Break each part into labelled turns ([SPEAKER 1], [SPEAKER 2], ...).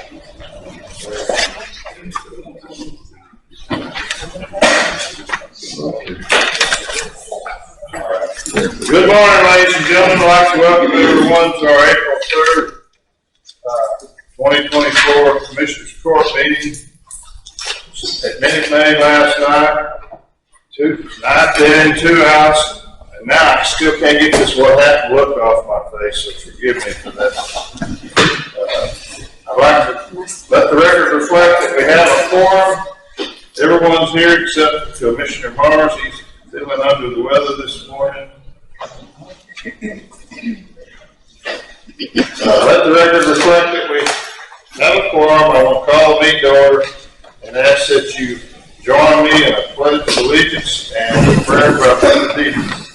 [SPEAKER 1] Good morning, ladies and gentlemen. I'd like to welcome everyone to our April 3rd, 2024 Commissioners Court meeting at Minute Maid last night. Then 2 hours, and now I still can't get this what happened look off my face, so forgive me for that. I'd like to let the record reflect that we have a quorum. Everyone's here except Commissioner Mars. He's feeling under the weather this morning. Let the record reflect that we have a quorum. I will call the meeting to order and ask that you join me in a pledge of allegiance and a prayer for our allegiance.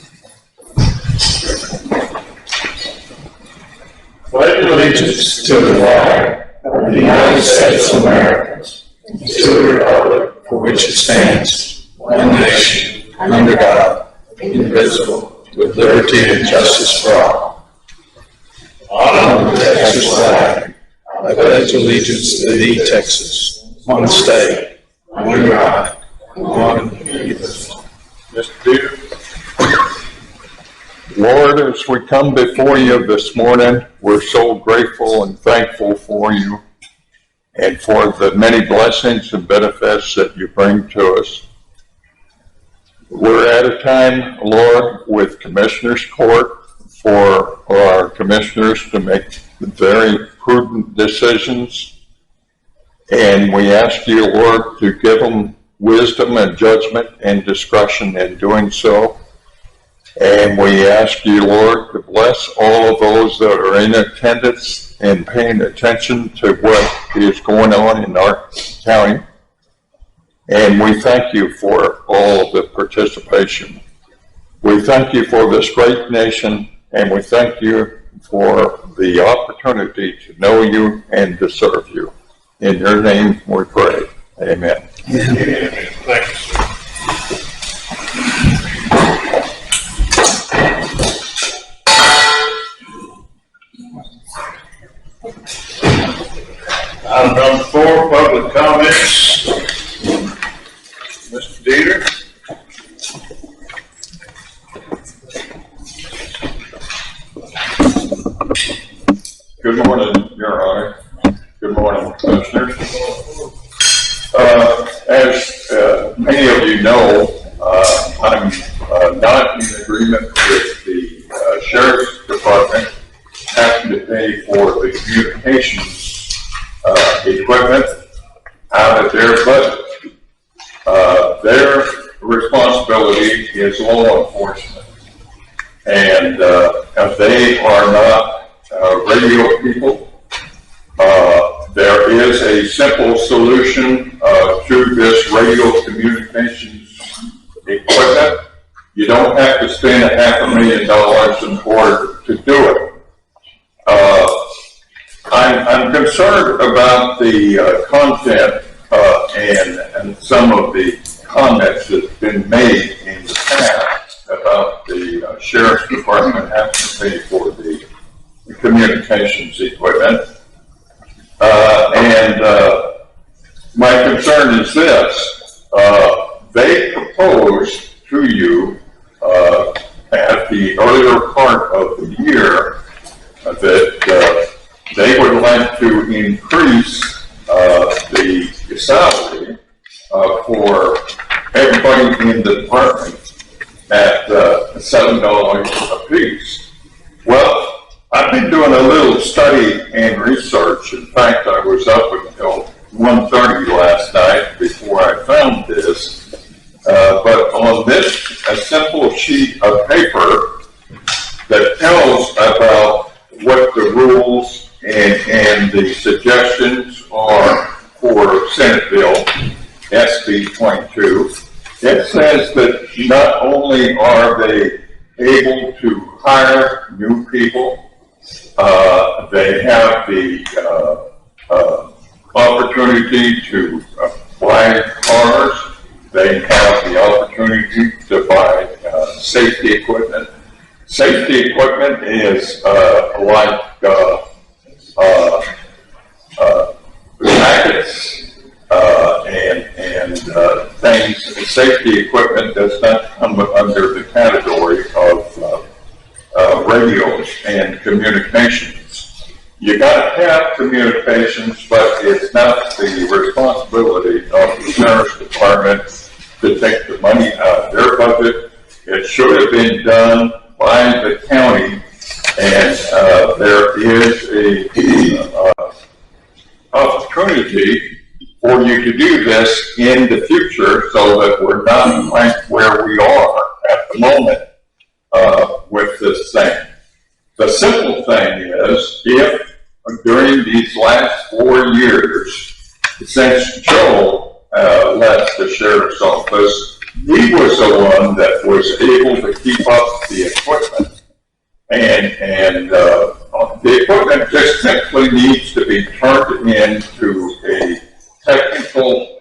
[SPEAKER 1] Pledge allegiance
[SPEAKER 2] to the flag of the United States of America, and to the republic for which it stands, one nation, under God, indivisible, with liberty and justice for all. Honor the Texas flag. I pledge allegiance to thee, Texas, one state, one God, one faith.
[SPEAKER 1] Mr. Peter.
[SPEAKER 3] Lord, as we come before you this morning, we're so grateful and thankful for you and for the many blessings and benefits that you bring to us. We're at a time, Lord, with Commissioners Court for our commissioners to make very prudent decisions. And we ask you, Lord, to give them wisdom and judgment and discretion in doing so. And we ask you, Lord, to bless all of those that are in attendance and paying attention to what is going on in our county. And we thank you for all of the participation. We thank you for this great nation, and we thank you for the opportunity to know you and to serve you. In your name we pray. Amen.
[SPEAKER 1] Amen. Thank you, sir. Item number 4, public comments. Mr. Dieter.
[SPEAKER 3] Good morning, Your Honor. Good morning, Commissioners. As many of you know, I'm not in agreement with the Sheriff's Department having to pay for the communications equipment out of their budget. Their responsibility is law enforcement, and they are not radio people. There is a simple solution to this radio communications equipment. You don't have to spend $500,000 in order to do it. I'm concerned about the content and some of the comments that have been made in the past about the Sheriff's Department having to pay for the communications equipment. My concern is this. They proposed to you at the earlier part of the year that they would like to increase the salary for everybody in the department at $7 a piece. Well, I've been doing a little study and research. In fact, I was up until 1:30 last night before I found this. But on this, a simple sheet of paper that tells about what the rules and the suggestions are for Senate Bill SB 22. It says that not only are they able to hire new people, they have the opportunity to buy cars. They have the opportunity to buy safety equipment. Safety equipment is like safety equipment does not come under the category of radios and communications. You gotta have communications, but it's not the responsibility of the sheriff's department to take the money out of their budget. It should have been done by the county, and there is a opportunity for you to do this in the future so that we're not like where we are at the moment with this thing. The simple thing is, if during these last 4 years, since Joe left the sheriff's office, he was the one that was able to keep up the equipment. And the equipment just simply needs to be turned into a technical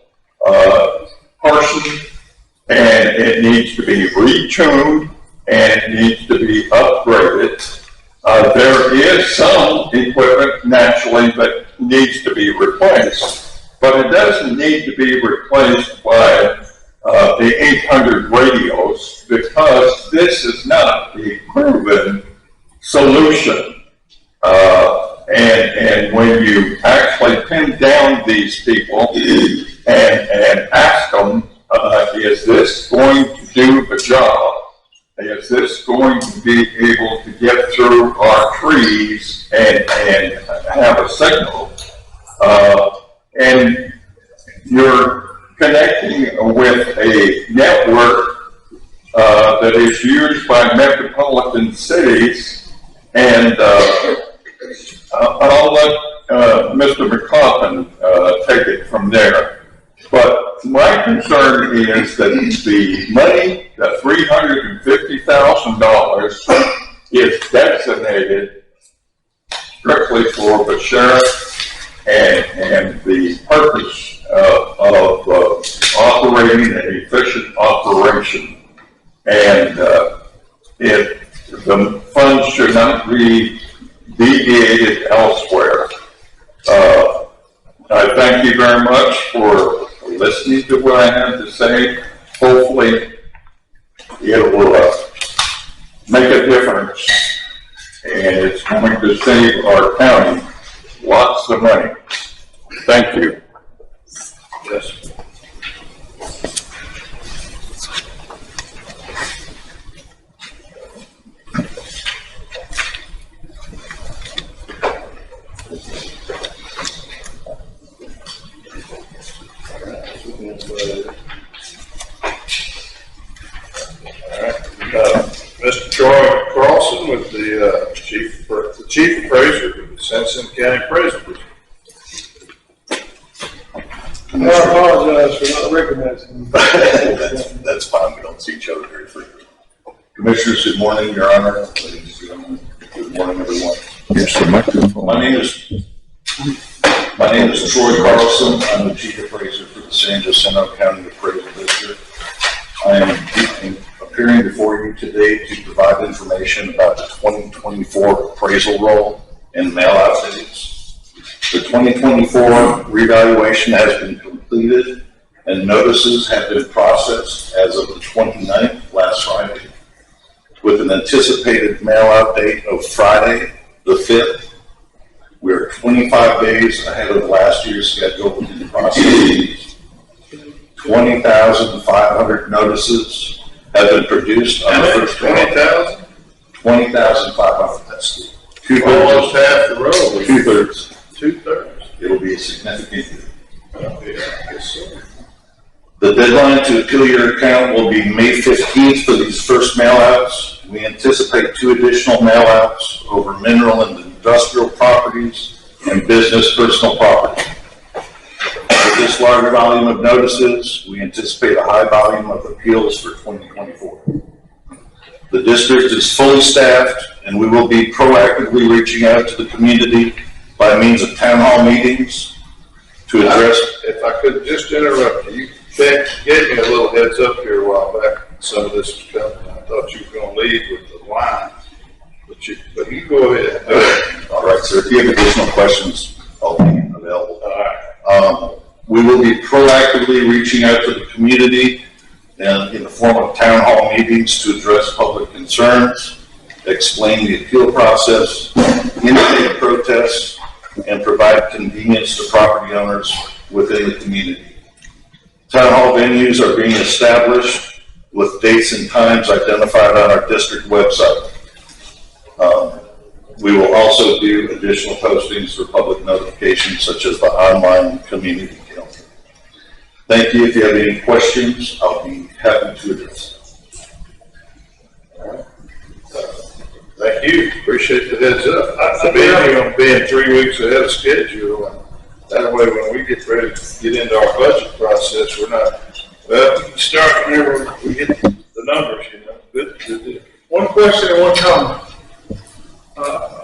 [SPEAKER 3] person, and it needs to be retuned, and it needs to be upgraded. There is some equipment naturally that needs to be replaced, but it doesn't need to be replaced by the 800 radios, because this is not a proven solution. And when you actually pin down these people and ask them, is this going to do the job? Is this going to be able to get through our trees and have a signal? And you're connecting with a network that is used by metropolitan cities, and I'll let Mr. McCoffin take it from there. But my concern is that the money, the $350,000, is designated strictly for the sheriff and the purpose of operating an efficient operation. And the funds should not be deviated elsewhere. I thank you very much for listening to what I have to say. Hopefully it will make a difference, and it's going to save our county lots of money. Thank you.
[SPEAKER 1] Yes. Mr. Troy Carlson with the chief appraiser for the San Jacinto County Appraisal District.
[SPEAKER 4] I apologize for not recognizing you.
[SPEAKER 2] That's fine, we don't see each other very frequently. Commissioners, good morning, Your Honor. Ladies and gentlemen, good morning, everyone.
[SPEAKER 3] Yes, sir.
[SPEAKER 2] My name is Troy Carlson. I'm the chief appraiser for the San Jacinto County Appraisal District. I am appearing before you today to provide information about the 2024 appraisal roll and mail-out dates. The 2024 revaluation has been completed and notices have been processed as of the 29th, last Friday, with an anticipated mail-out date of Friday, the 5th. We are 25 days ahead of last year's schedule in processing. 20,500 notices have been produced on the first
[SPEAKER 1] 20,000?
[SPEAKER 2] 20,500. That's
[SPEAKER 1] Almost half the road.
[SPEAKER 2] two-thirds.
[SPEAKER 1] 2/3.
[SPEAKER 2] It'll be a significant.
[SPEAKER 1] Yeah, I guess so.
[SPEAKER 2] The deadline to appeal your account will be May 15th for these first mailouts. We anticipate 2 additional mailouts over mineral and industrial properties and business personal property. With this large volume of notices, we anticipate a high volume of appeals for 2024. The district is fully staffed, and we will be proactively reaching out to the community by means of town hall meetings to address.
[SPEAKER 1] If I could just interrupt you, you gave me a little heads up here a while back. Some of this was coming. I thought you were going to lead with the line, but you go ahead.
[SPEAKER 2] All right, sir. If you have additional questions, I'll be available.
[SPEAKER 1] All right.
[SPEAKER 2] We will be proactively reaching out to the community and in the form of town hall meetings to address public concerns, explain the appeal process, indicate protests, and provide convenience to property owners within the community. Town hall venues are being established with dates and times identified on our district website. We will also do additional postings for public notifications such as the online community calendar. Thank you. If you have any questions, I'll be happy to address them.
[SPEAKER 1] Thank you. Appreciate the heads up. I believe you're going to be in 3 weeks ahead of schedule. That way, when we get ready to get into our budget process, we're not, well, we can start whenever we get the numbers, you know. Good.
[SPEAKER 4] One question and one comment.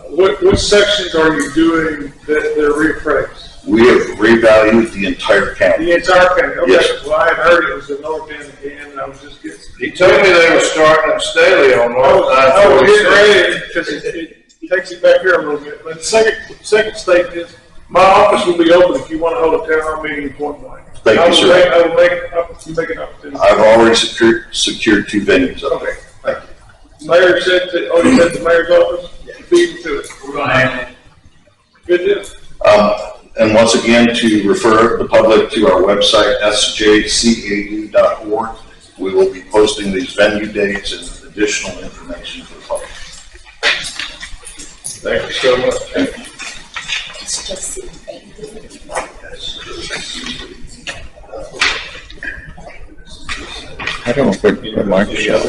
[SPEAKER 4] What sections are you doing that they're reappraised?
[SPEAKER 2] We have revalued the entire county.
[SPEAKER 4] The entire county? Okay.
[SPEAKER 2] Yes.
[SPEAKER 4] Well, I had heard it was the north end again, and I was just getting.
[SPEAKER 1] He told me they were starting in Staley on North
[SPEAKER 4] I was getting
[SPEAKER 1] 946.
[SPEAKER 4] ready, because it takes it back here a little bit. But the second statement is, my office will be open if you want to hold a town hall meeting point blank.
[SPEAKER 2] Thank you, sir.
[SPEAKER 4] I will make an opportunity.
[SPEAKER 2] I've already secured 2 venues.
[SPEAKER 4] Okay, thank you. Mayor said that, oh, you said the mayor's office? Beat me to it.
[SPEAKER 5] We're gonna handle it.
[SPEAKER 4] Good deal.
[SPEAKER 2] And once again, to refer the public to our website, sjcau.org. We will be posting these venue dates and additional information for the public.
[SPEAKER 1] Thank you so much.
[SPEAKER 2] Thank you.
[SPEAKER 3] I don't think the mic is shut.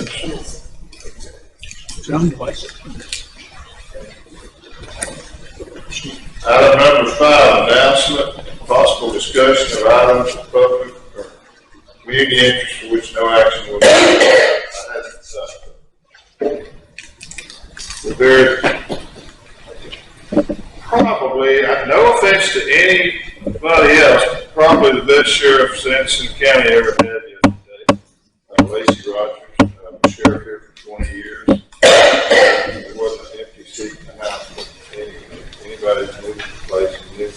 [SPEAKER 1] Item number 5, announcement, possible discussion of items of public or community interest for which no action will be taken. Probably, no offense to anybody else, probably the best sheriff Sanderson County ever had the other day. Lacey Rogers, sheriff here for 20 years. There wasn't an empty seat in the house, but anybody that moved to the place and knew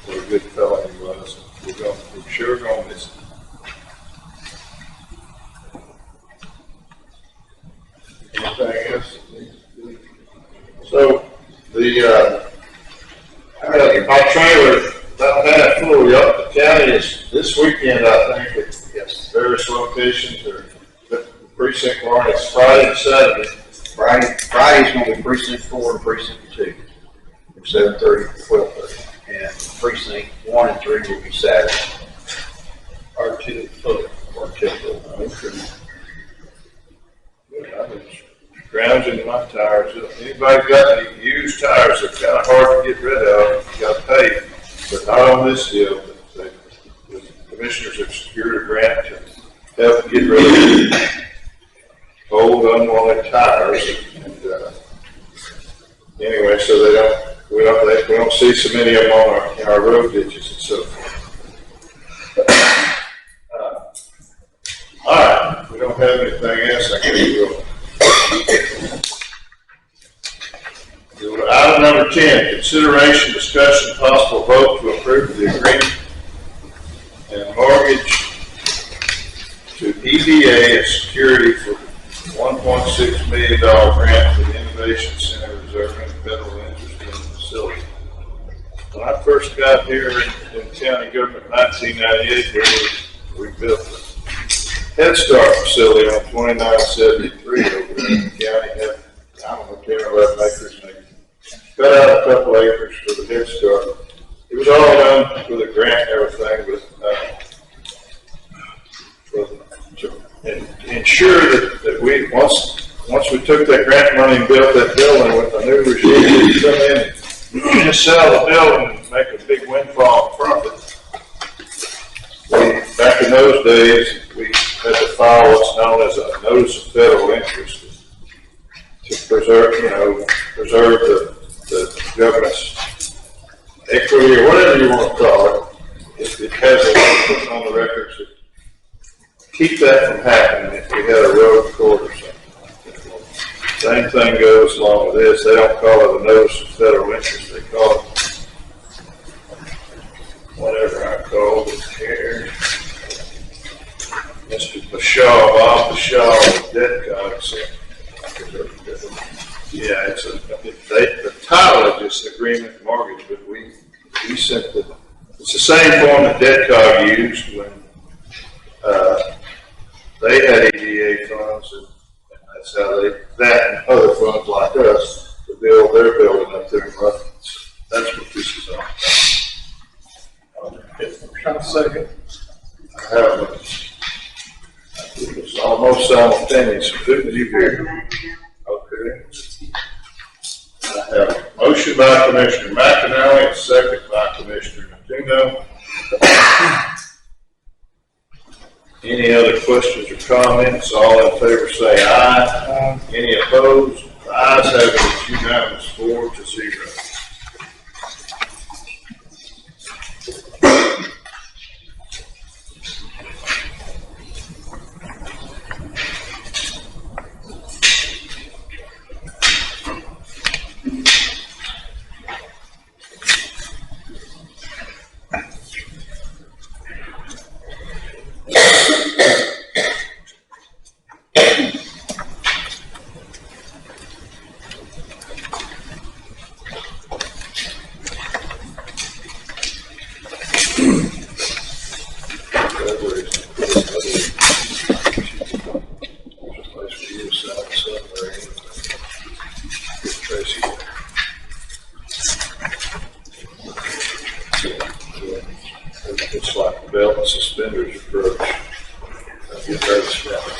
[SPEAKER 1] what a good fellow he was. We're sure going to miss him. Anything else? So, our trailer, about half full, the county is, this weekend, I think, at various locations, or the precinct 1, it's Friday and Saturday.
[SPEAKER 5] Friday's gonna be precinct 4 and precinct 2, from 7:30 to 12:30. And precinct 1 and 3 will be Saturday. Or 2 foot.
[SPEAKER 1] Grounding my tires. Anybody got any used tires? They're kind of hard to get rid of. You got to pay, but not on this deal. The commissioners have secured a grant to help get rid of old unwanted tires. And, anyway, so we don't see so many of them on our road ditches and so forth. All right, we don't have anything else. I guess we'll. Item number 10, consideration, discussion, possible vote to approve the agreement and mortgage to EDA as security for $1.6 million grant for the Innovation Center reserving federal interest in the facility. When I first got here in county government in 1998, we built a Head Start facility on 2973 over there in the county. Had, I don't know, 10 or 11 acres, maybe. Cut out a couple acres for the Head Start. It was all done with a grant and everything, but to ensure that we, once we took that grant money and built that building with a new regime, we come in and sell the building and make a big windfall profit. Back in those days, we had to file what's known as a notice of federal interest to preserve the government's equity or whatever you want to call it. It has a put on the records to keep that from happening if we had a road court or something. Same thing goes along with this. They don't call it a notice of federal interest. They call it whatever I called it here. Mr. Shaw, Bob the Shaw, debt cogs. Yeah, the title of this agreement mortgage, but we sent it's the same form that Deadcog used when, they had EDA funds, and that's how that and other funds like us, to build their building up there in Rutherford. That's what this is on.
[SPEAKER 4] Kind of second.
[SPEAKER 1] I have it was almost simultaneous. Who did you hear? Okay. I have a motion by Commissioner McAnally, a second by Commissioner Jacinto. Any other questions or comments? All in favor say aye. Any opposed? The ayes have it, it's unanimous, 4-0. It's like the belt and suspenders approach. I'll get that started.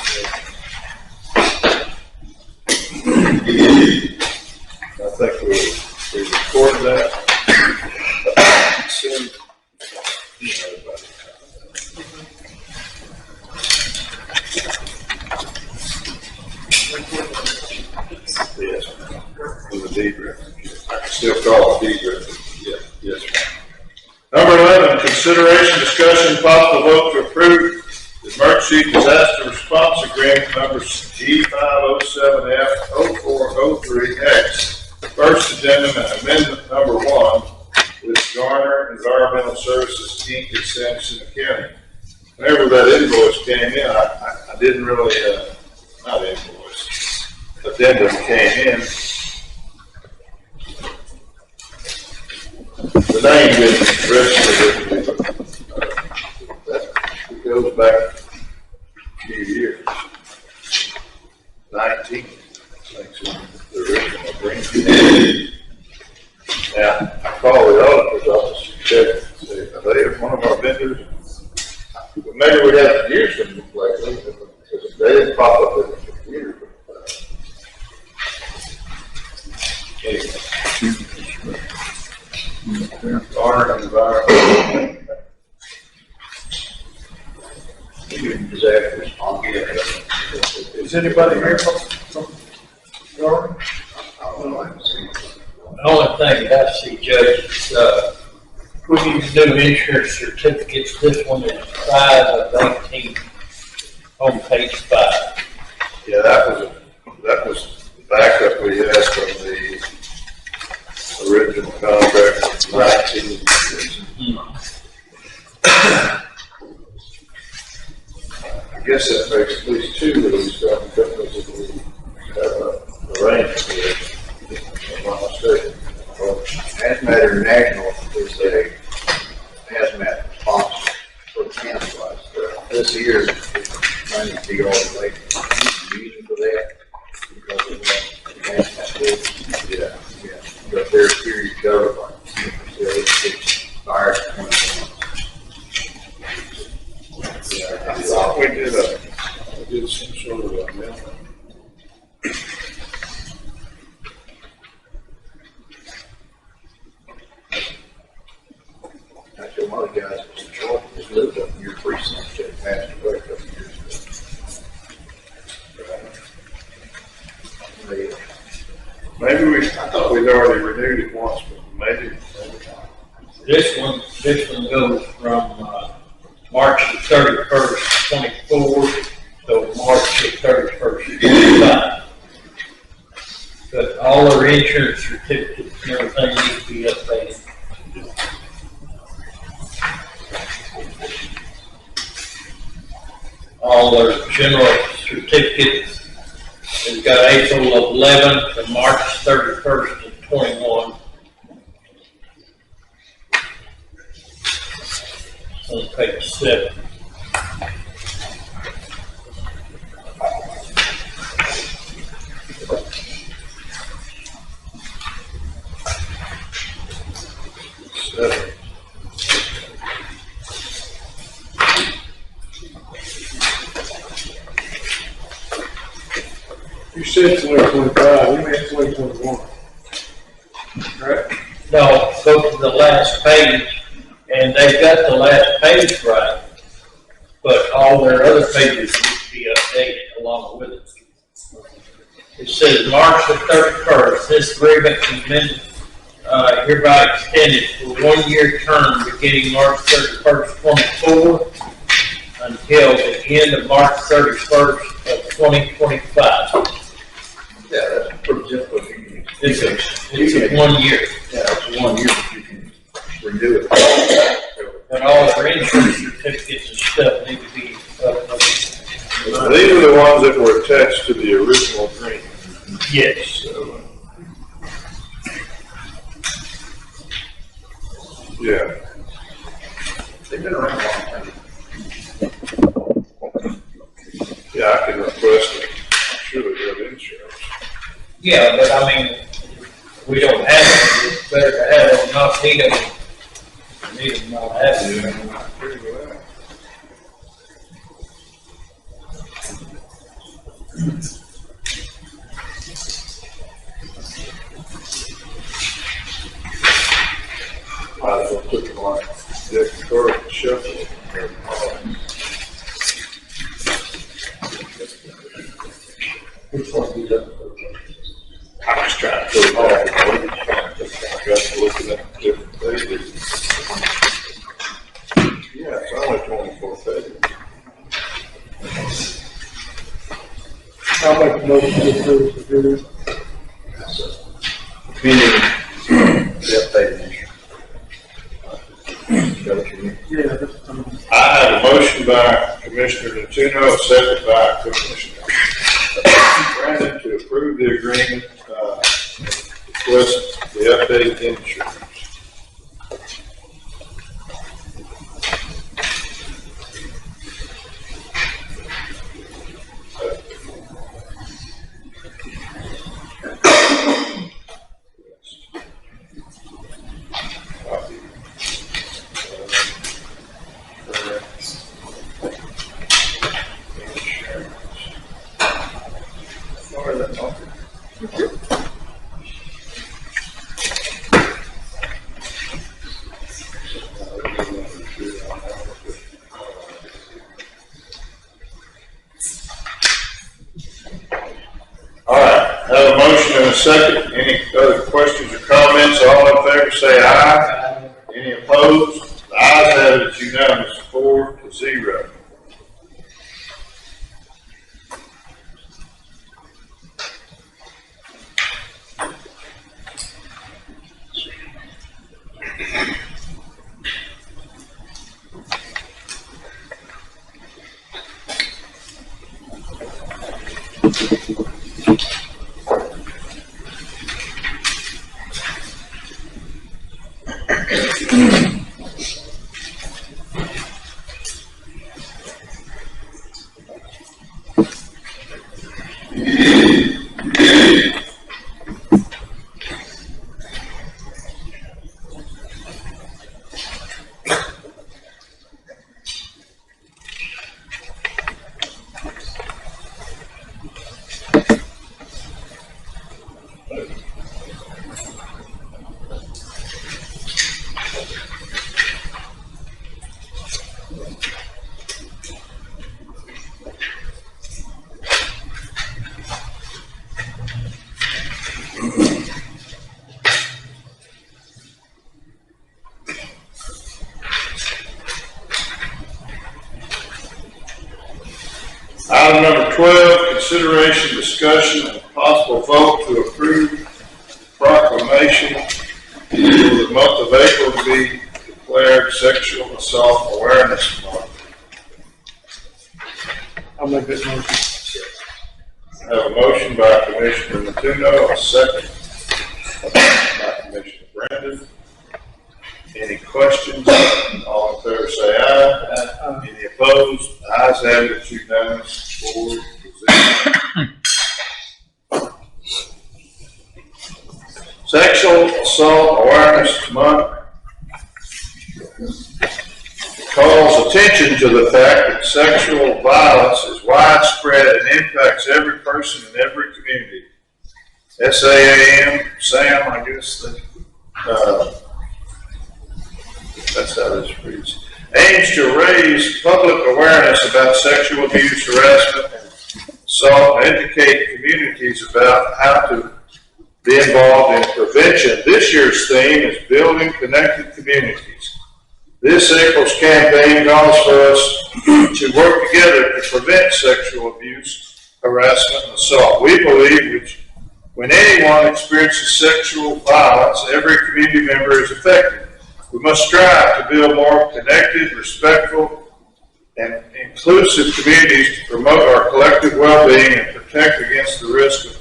[SPEAKER 1] I think we record that. Soon. Yes, with a deed record. I can still call it deed record. Yes, ma'am. Number 11, consideration, discussion, possible vote to approve the emergency disaster response agreement number G507F0403X. First addendum and amendment number 1 with Garner Environmental Services Inc. in Sanderson County. Whenever that invoice came in, I didn't really, not invoice, addendum came in. The name didn't register with me. It goes back a few years. 19, I think, so the original agreement. Now, I called the auditor's office and checked, say, are they one of our vendors? Maybe we haven't used them lately, because they didn't pop up in the computer. Anyway. Garner Environmental. Disaster response.
[SPEAKER 4] Is anybody here from Garner?
[SPEAKER 6] The only thing that I see, Judge, is, we need to do insurance certificates. This one is 5 of 18 on page 5.
[SPEAKER 1] Yeah, that was the backup we had from the original contract of 19. I guess that makes at least 2 of these companies that we have arranged with, if I'm not mistaken.
[SPEAKER 5] Hazmat International is a hazmat sponsor for the county wise. This year, money to be all the way using for that because of that hazmat business. Yeah. But their period covered like it's fire.
[SPEAKER 1] Yeah, I thought we did some sort of amendment.
[SPEAKER 5] Actually, one of the guys was in Georgia, who lived up in your precinct, that passed away a couple of years ago.
[SPEAKER 1] Maybe I thought we'd already renewed it once, but maybe not.
[SPEAKER 6] This one goes from March the 31st, 24 to March the 31st, 25. But all our insurance certificates and everything needs to be updated. All our general certificate has got April 11th to March 31st of 21. On page 7.
[SPEAKER 4] You said 2025, you meant 2021. Right?
[SPEAKER 6] No, go to the last page, and they've got the last page right, but all their other pages need to be updated along with it. It says March the 31st, this agreement has been hereby extended for 1 year term beginning March 31st, 24 until the end of March 31st of 2025.
[SPEAKER 5] Yeah, that's pretty simple.
[SPEAKER 6] It's a 1 year.
[SPEAKER 5] Yeah, it's 1 year, but you can redo it.
[SPEAKER 6] But all their insurance certificates and stuff need to be updated.
[SPEAKER 1] These are the ones that were attached to the original agreement.
[SPEAKER 6] Yes.
[SPEAKER 1] So, yeah.
[SPEAKER 5] They've been around a long time.
[SPEAKER 1] Yeah, I can request it. I'm sure they have insurance.
[SPEAKER 6] Yeah, but I mean, we don't have them. It's better to have them, not need them. Need them, not have them.
[SPEAKER 1] I agree with that. I don't put my deck card and shuffle.
[SPEAKER 6] Which one you done?
[SPEAKER 1] I was trying to put it all in. I got to look at that different pages. Yeah, it's only 24 pages.
[SPEAKER 4] I'll make a motion to approve the agreement.
[SPEAKER 5] Pending the updated insurance. Is that what you mean?
[SPEAKER 4] Yeah, that's,
[SPEAKER 1] I have a motion by Commissioner Jacinto, a second by Commissioner Brandon to approve the agreement, request the updated insurance. All right, have a motion and a second. Any other questions or comments? All in favor say aye. Any opposed? The ayes have it, it's unanimous, 4-0. Item number 12, consideration, discussion, and possible vote to approve proclamation for the month of April to be declared Sexual Assault Awareness Month.
[SPEAKER 4] I'll make that motion.
[SPEAKER 1] I have a motion by Commissioner Matuno, a second by Commissioner Brandon. Any questions? All in favor say aye. Any opposed? Ayes have it, unanimous, 4-0. Sexual Assault Awareness Month calls attention to the fact that sexual violence is widespread and impacts every person in every community. SAAM, Sam, I guess, that's how this reads, aims to raise public awareness about sexual abuse, harassment, and assault, and educate communities about how to be involved in prevention. This year's theme is Building Connected Communities. This April's campaign calls for us to work together to prevent sexual abuse, harassment, and assault. We believe when anyone experiences sexual violence, every community member is affected. We must strive to build more connected, respectful, and inclusive communities to promote our collective well-being and protect against the risk of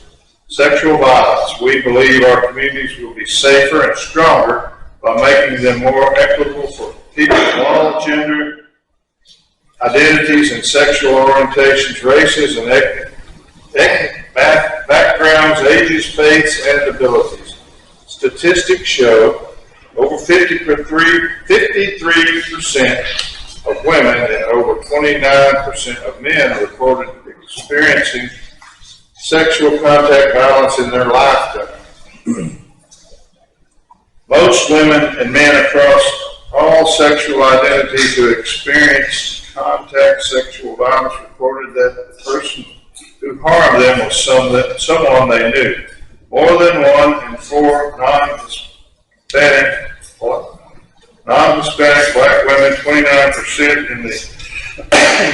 [SPEAKER 1] sexual violence. We believe our communities will be safer and stronger by making them more equitable for people of all gender identities and sexual orientations, races, and ethnic backgrounds, ages, faiths, and abilities. Statistics show over 53% of women and over 29% of men reported experiencing sexual contact violence in their lifetime. Most women and men across all sexual identities who experienced contact sexual violence reported that the person who harmed them was someone they knew. More than 1 in 4 non-Hispanic black women, 29% in the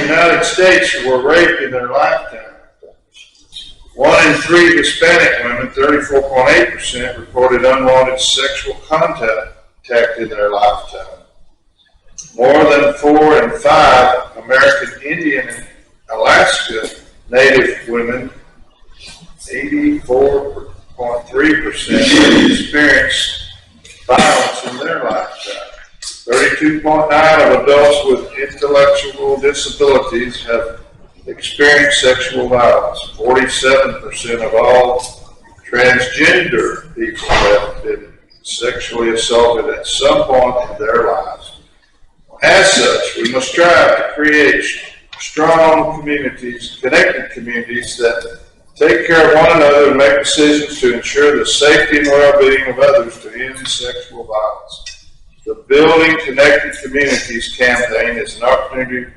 [SPEAKER 1] United States, were raped in their lifetime. 1 in 3 Hispanic women, 34.8%, reported unwanted sexual contact in their lifetime. More than 4 in 5 American Indian and Alaska Native women, 84.3%, experienced violence in their lifetime. 32.9% of adults with intellectual disabilities have experienced sexual violence. 47% of all transgender people have been sexually assaulted at some point in their lives. As such, we must strive to create strong communities, connected communities that take care of one another and make decisions to ensure the safety and well-being of others to end sexual violence. The Building Connected Communities campaign is an opportunity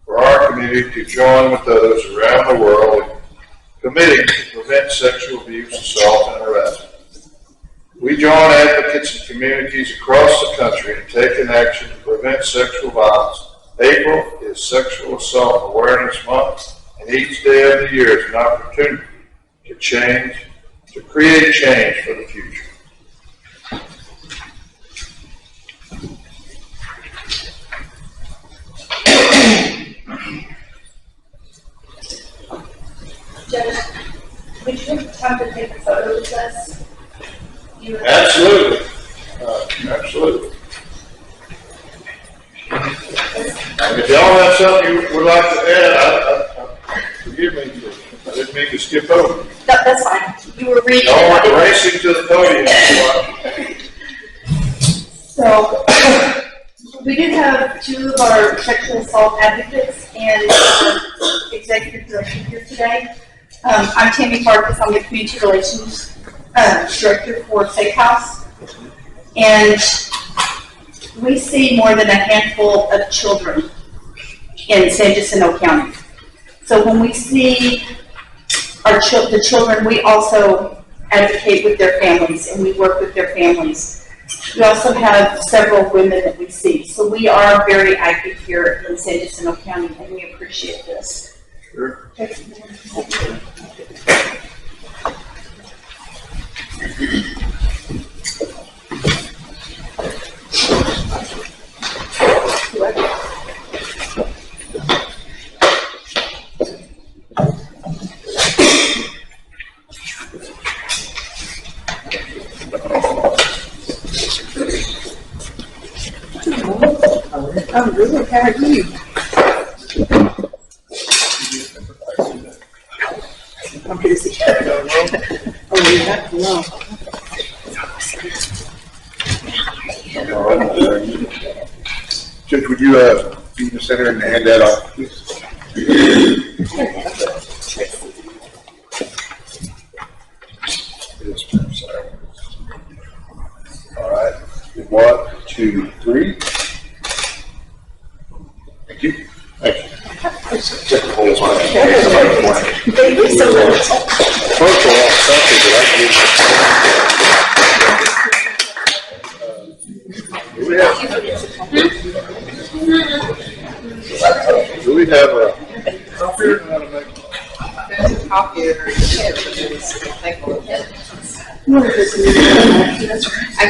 [SPEAKER 1] for our community to join with others around the world in committing to prevent sexual abuse, assault, and harassment. We join advocates and communities across the country in taking action to prevent sexual violence. April is Sexual Assault Awareness Month, and each day of the year is an opportunity to create change for the future.
[SPEAKER 7] Judge, would you have time to take a photo with us?
[SPEAKER 1] Absolutely. Absolutely. If y'all have something you would like to add, forgive me, I didn't mean to skip over.
[SPEAKER 7] No, that's fine. You were reading.
[SPEAKER 1] Y'all went racing to the podium.
[SPEAKER 7] So, we do have 2 of our sexual assault advocates and executive director here today. I'm Tammy Farkas. I'm the Community Relations Director for Safe House. And we see more than a handful of children in San Jacinto County. So when we see the children, we also advocate with their families and we work with their families. We also have several women that we see. So we are very active here in San Jacinto County and we appreciate this.
[SPEAKER 1] Sure.
[SPEAKER 8] Oh, really? How are you? I'm busy. Oh, you're not alone.
[SPEAKER 5] Judge, would you, be in the center and hand that off, please? All right, 1, 2, 3. Thank you. Thank you. First of all, something that do we have a
[SPEAKER 8] I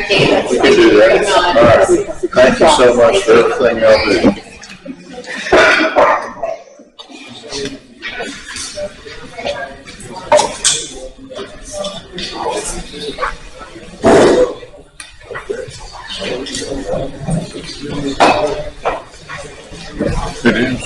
[SPEAKER 8] can't.
[SPEAKER 5] we can do that? All right. Thank you so much for everything y'all do.
[SPEAKER 3] It is.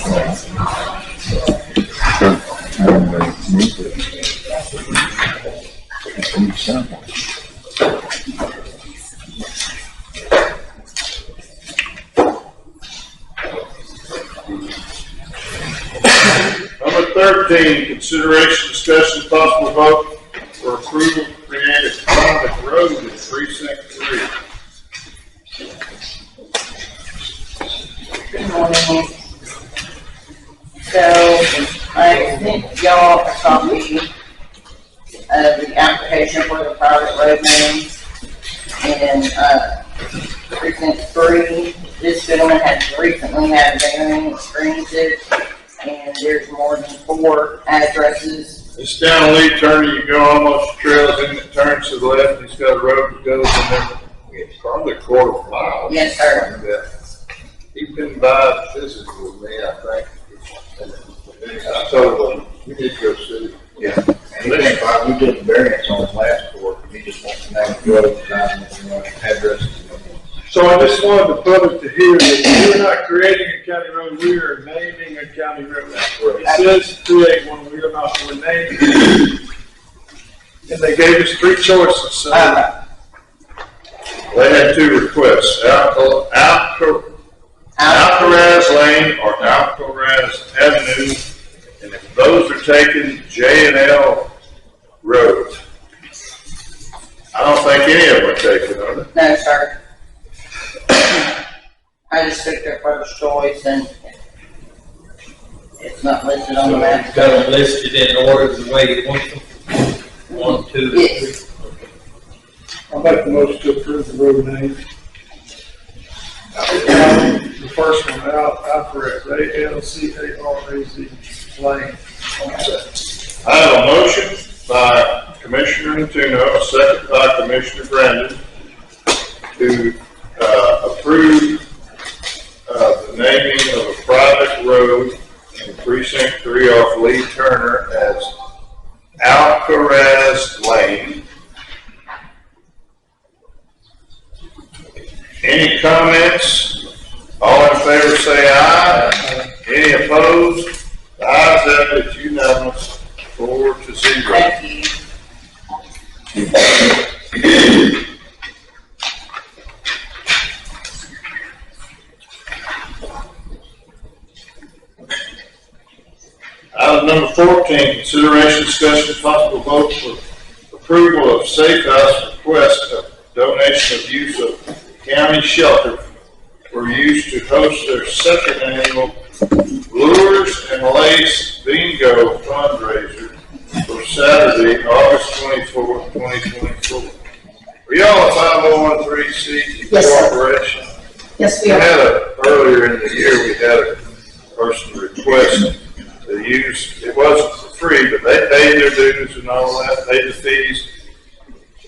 [SPEAKER 1] Number 13, consideration, discussion, possible vote for approval to create a private road in precinct 3.
[SPEAKER 9] Good morning. So, I think y'all are copy of the application for the private road name. And, precinct 3, this gentleman has recently had a variance granted, and there's more than 4 addresses.
[SPEAKER 1] It's down Lee Turner, you go almost the trails in, it turns to the left, and he's got a road that goes in there. It's probably a quarter of a mile.
[SPEAKER 9] Yes, sir.
[SPEAKER 1] He couldn't buy the physical with me, I think. I told him, we need to go see.
[SPEAKER 5] Yeah. And he came by, we did the variance on his last court, he just wants to know the road design and addresses.
[SPEAKER 4] So I just wanted to put it to here that we're not creating a county road, we are naming a county road. It says create one, we are not, we're naming. And they gave us 3 choices, so.
[SPEAKER 1] They had 2 requests, Alcaraz Lane or Alcaraz Avenue, and if those are taken, J&L Road. I don't think any of them are taken, are they?
[SPEAKER 9] No, sir. I just took their first choice and it's not listed on the map.
[SPEAKER 6] Got them listed in order the way you want them. 1, 2, 3.
[SPEAKER 9] Yes.
[SPEAKER 4] I'll make the motion to approve the road name. The first one, Alcaraz, A-L-C-A-R-A-Z Lane.
[SPEAKER 1] I have a motion by Commissioner Antuno, a second by Commissioner Brandon, to approve the naming of a private road in precinct 3 off Lee Turner as Alcaraz Lane. Any comments? All in favor say aye. Any opposed? The ayes have it, it's unanimous, 4-0.
[SPEAKER 9] Thank you.
[SPEAKER 1] Item number 14, consideration, discussion, possible vote for approval of Safe House request of donation of use of county shelter for use to host their second annual Lures and Lace Bingo fundraiser for Saturday, August 24th, 2024. Are y'all a 501(c)(3)
[SPEAKER 8] Yes, sir.
[SPEAKER 1] corporation?
[SPEAKER 8] Yes,
[SPEAKER 1] We had earlier in the year, we had a person request to use, it wasn't for free, but they paid their dues and all that, paid the fees.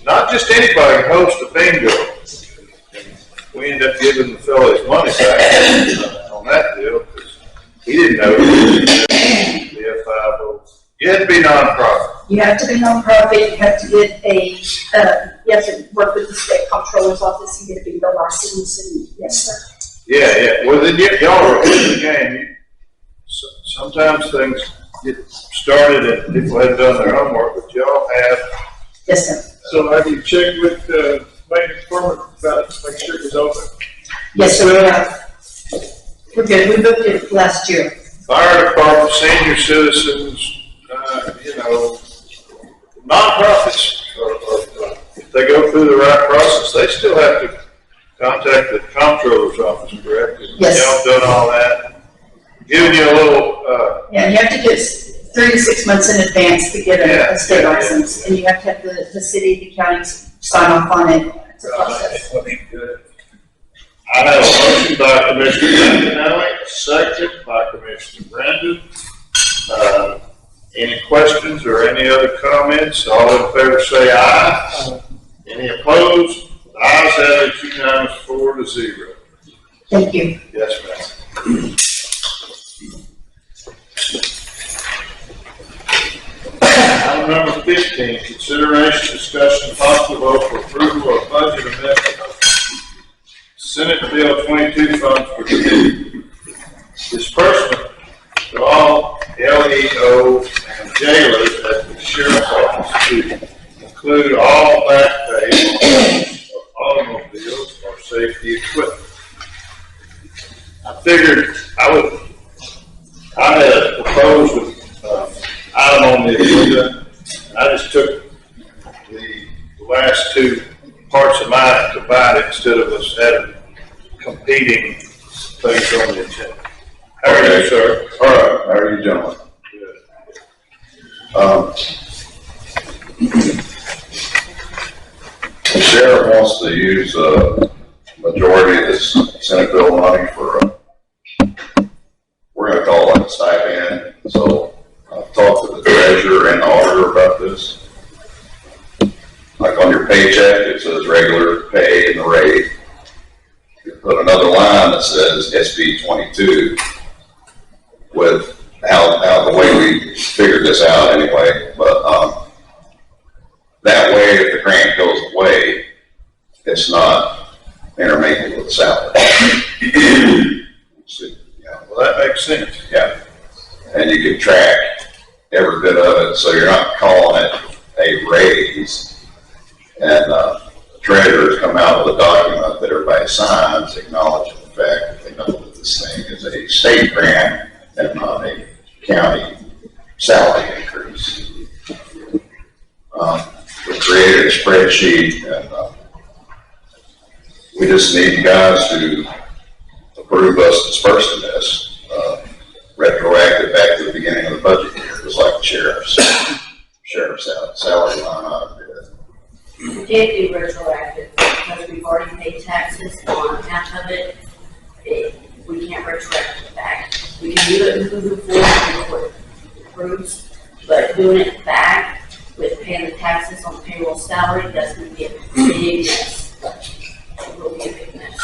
[SPEAKER 1] Not just anybody can host a bingo. We ended up giving the fellow his money back on that deal, because he didn't know it was a 50. You had to be nonprofit.
[SPEAKER 8] You have to be nonprofit, you have to get you have to work with the state comptroller's office and get a bingo license, and yes, sir.
[SPEAKER 1] Yeah, well, then y'all are in the game. Sometimes things get started and people haven't done their homework, but y'all have.
[SPEAKER 7] Yes, sir.
[SPEAKER 4] So have you checked with the maintenance department about it, make sure it was open?
[SPEAKER 7] Yes, sir. We're good. We booked it last year.
[SPEAKER 1] Fire department, senior citizens, nonprofits, if they go through the right process, they still have to contact the comptroller's office, correct?
[SPEAKER 7] Yes.
[SPEAKER 1] Y'all done all that? Giving you a little,
[SPEAKER 7] Yeah, you have to get 3 to 6 months in advance to get a state
[SPEAKER 1] Yeah.
[SPEAKER 7] license, and you have to have the city, the county sign off on it. It's a process.
[SPEAKER 1] I have a motion by Commissioner Antonelli, a second by Commissioner Brandon. Any questions or any other comments? All in favor say aye. Any opposed? The ayes have it, unanimous 4-0.
[SPEAKER 7] Thank you.
[SPEAKER 1] Yes, ma'am. Item number 15, consideration, discussion, and possible vote for approval of budget amendment. Senate Bill 22 funds for disbursement to all LEO and jailers at the sheriff's office to include all back pay of automobiles or safety equipment. I figured I had proposed item on the agenda, and I just took the last two parts of mine and combined it instead of us having competing things on the agenda. How are you, sir?
[SPEAKER 2] All right, how are you doing? The sheriff wants to use a majority of this Senate bill money for, we're going to call it a stipend. So I've talked to the treasurer and auditor about this. Like on your paycheck, it says regular pay and the rate. You put another line that says SB 22 with how the way we figured this out anyway. But that way, if the grant goes away, it's not intermingled with the salary.
[SPEAKER 1] Well, that makes sense.
[SPEAKER 2] Yeah, and you can track every bit of it, so you're not calling it a raise. And the treasurers come out with a document that everybody signs acknowledging the fact that they know that this thing is a state grant and not a county salary increase. We created a spreadsheet, and we just need you guys to approve us dispersing this retroactive back to the beginning of the budget year, just like the sheriff's salary line item did.
[SPEAKER 10] We can't do retroactive because we've already paid taxes on half of it. We can't retroactive it back. We can do it moving forward if it approves, but doing it back with paying the taxes on payroll salary doesn't be a big mess. It will be a big mess.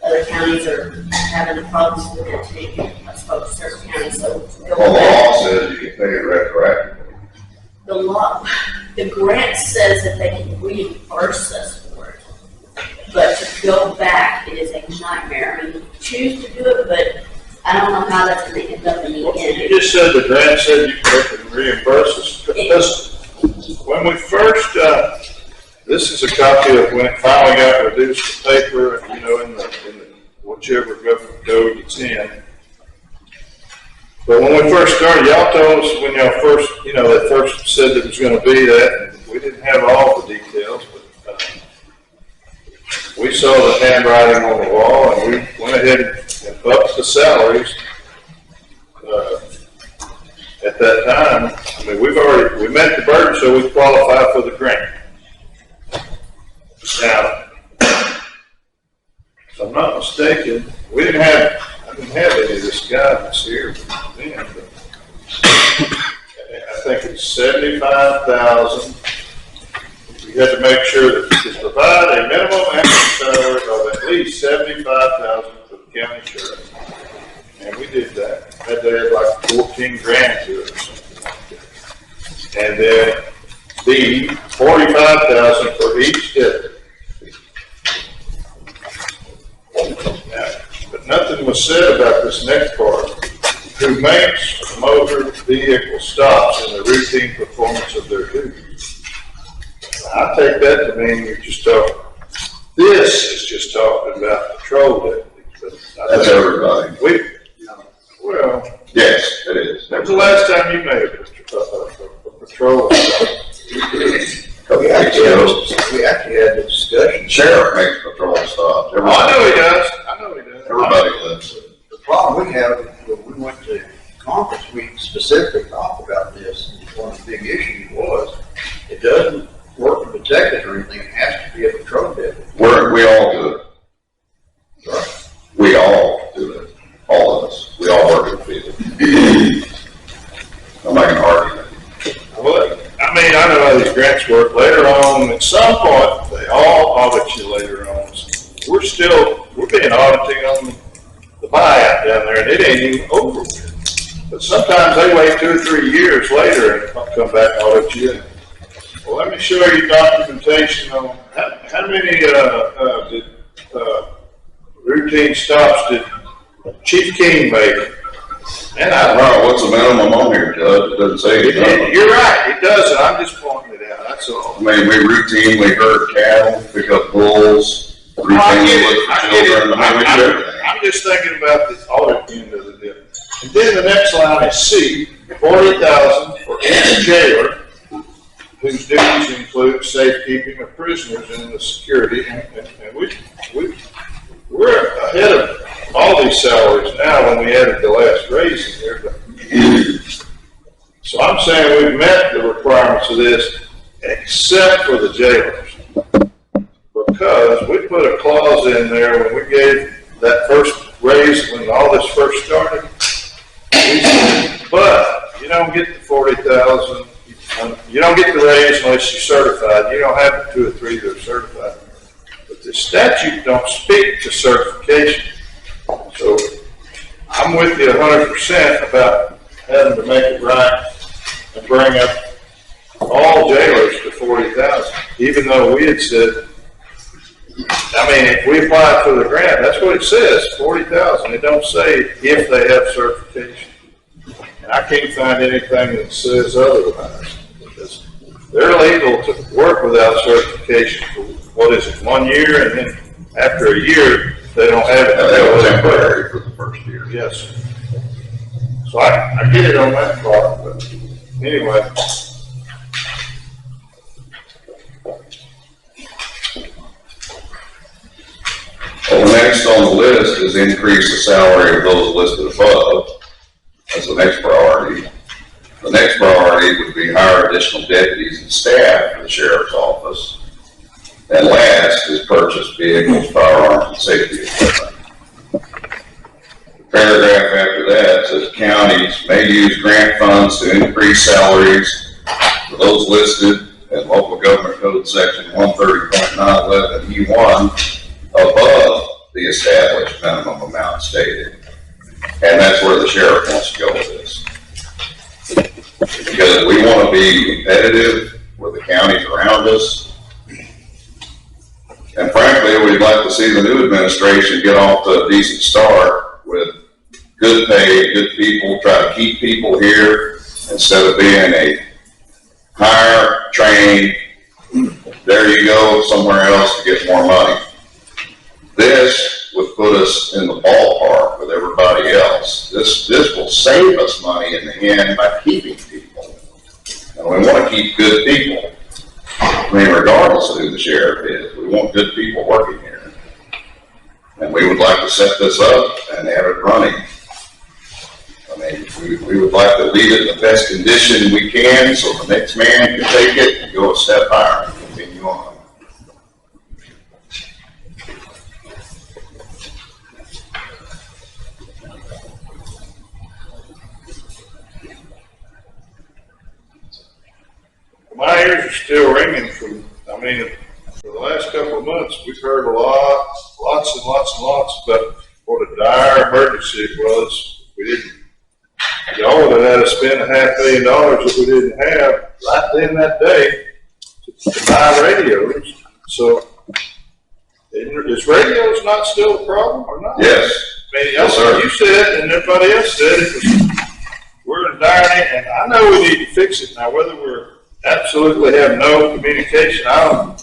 [SPEAKER 10] Other counties are having problems with it too. I spoke to certain counties, so.
[SPEAKER 2] Well, the law says you can pay it retroactively.
[SPEAKER 10] The law, the grant says that they can reimburse us for it. But to go back, it is a nightmare. I mean, you choose to do it, but I don't know how that's going to end up in the
[SPEAKER 1] Well,
[SPEAKER 10] end.
[SPEAKER 1] you just said the grant said you could reimburse us. Listen, when we first, this is a copy of when it finally got reduced to paper, in the whichever government code it's in. But when we first started, y'all told us when y'all first, they first said it was going to be that, and we didn't have all the details, but we saw the handwriting on the wall, and we went ahead and upped the salaries. At that time, I mean, we met the burden, so we qualified for the grant. Now, if I'm not mistaken, I didn't have any of this guidance here then, but I think it's 75,000. You have to make sure that you provide a minimum annual salary of at least 75,000 for the county sheriff. And we did that. Had to add like 14 grand to it or something like that. And then the 45,000 for each deputy. Now, nothing was said about this next part. Who makes motor vehicle stops in the routine performance of their duties. I take that to mean you're just talking, this is just talking about patrol deputies.
[SPEAKER 3] That's everybody.
[SPEAKER 1] Well,
[SPEAKER 3] Yes, it is.
[SPEAKER 1] when's the last time you made a patrol stop?
[SPEAKER 5] We actually had the discussion.
[SPEAKER 3] Sheriff makes patrol stops.
[SPEAKER 1] Oh, I know he does. I know he does.
[SPEAKER 3] Everybody does.
[SPEAKER 5] The problem we have, when we went to conference, we specifically talked about this. One of the big issues was, it doesn't work for detectives or anything, it has to be a patrol deputy.
[SPEAKER 3] We all do it. We all do it. All of us. We all work in the field. I'm not gonna argue that.
[SPEAKER 1] Well, I mean, I know how these grants work. Later on, at some point, they all audit you later on. We're being audited on the buyout down there, and it ain't even over with. But sometimes they wait 2 or 3 years later and come back and audit you. Well, let me show you documentation on how many routine stops did Chief King make. And I
[SPEAKER 3] Well, what's the minimum on here, Judge? It doesn't say anything.
[SPEAKER 1] You're right, it doesn't. I'm just pointing it out, that's all.
[SPEAKER 3] I mean, we routinely herd cattle, pick up bulls, routinely look for children. I mean, we do everything.
[SPEAKER 1] I'm just thinking about the audit end of the deal. And then the next line is C, 40,000 for each jailer whose duties include safekeeping of prisoners and the security. And we're ahead of all these salaries now when we added the last raise in there. So I'm saying we've met the requirements of this except for the jailers. Because we put a clause in there when we gave that first raise, when all this first started. We said, but you don't get the 40,000, you don't get the raise unless you're certified. You don't have the 2 or 3 that are certified. But the statute don't speak to certification. So I'm with you 100% about having to make it right and bring up all jailers to 40,000, even though we had said, I mean, if we apply for the grant, that's what it says, 40,000. It don't say if they have certification. And I can't find anything that says otherwise. Because they're legal to work without certification for, what is it, 1 year, and then after a year, they don't have it.
[SPEAKER 3] That was temporary for the first year.
[SPEAKER 1] Yes. So I get it on that part, but anyway.
[SPEAKER 3] Well, next on the list is increase the salary of those listed above. That's the next priority. The next priority would be hire additional deputies and staff for the sheriff's office. And last is purchase vehicles, firearms, and safety equipment. The paragraph after that says counties may use grant funds to increase salaries for those listed in local government code section 130.911E1 above the established minimum amount stated. And that's where the sheriff wants to go with this. Because we want to be competitive with the counties around us. And frankly, we'd like to see the new administration get off to a decent start with good pay, good people, try to keep people here instead of being a hire, train, there you go, somewhere else to get more money. This would put us in the ballpark with everybody else. This will save us money in the end by keeping people. And we want to keep good people. I mean, regardless of who the sheriff is, we want good people working here. And we would like to set this up and have it running. I mean, we would like to leave it in the best condition we can so the next man can take it and go a step higher and continue on.
[SPEAKER 1] My ears are still ringing from, I mean, for the last couple of months, we've heard lots about what a dire emergency it was. We didn't, y'all would have had to spend $500,000 that we didn't have right then that day to buy radios. So, is radios not still a problem or not?
[SPEAKER 3] Yes,
[SPEAKER 1] mean,
[SPEAKER 2] Yes, sir.
[SPEAKER 1] you said, and everybody else said, it was, we're in dire need, and I know we need to fix it. Now, whether we're absolutely have no communication, I'm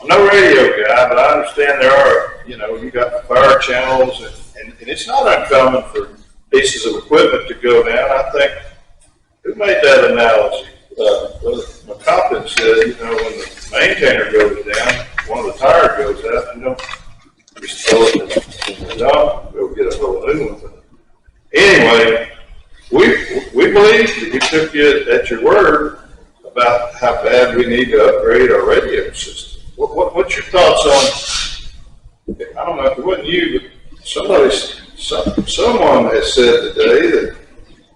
[SPEAKER 1] no radio guy, but I understand there are, you got fire channels, and it's not uncommon for pieces of equipment to go down. I think, who made that analogy? McCoppin said, when the maintainer goes down, one of the tires goes out, you don't just throw it in the dump, go get a whole new one. Anyway, we believe that we took you at your word about how bad we need to upgrade our radio system. What's your thoughts on, I don't know if it wasn't you, but someone has said today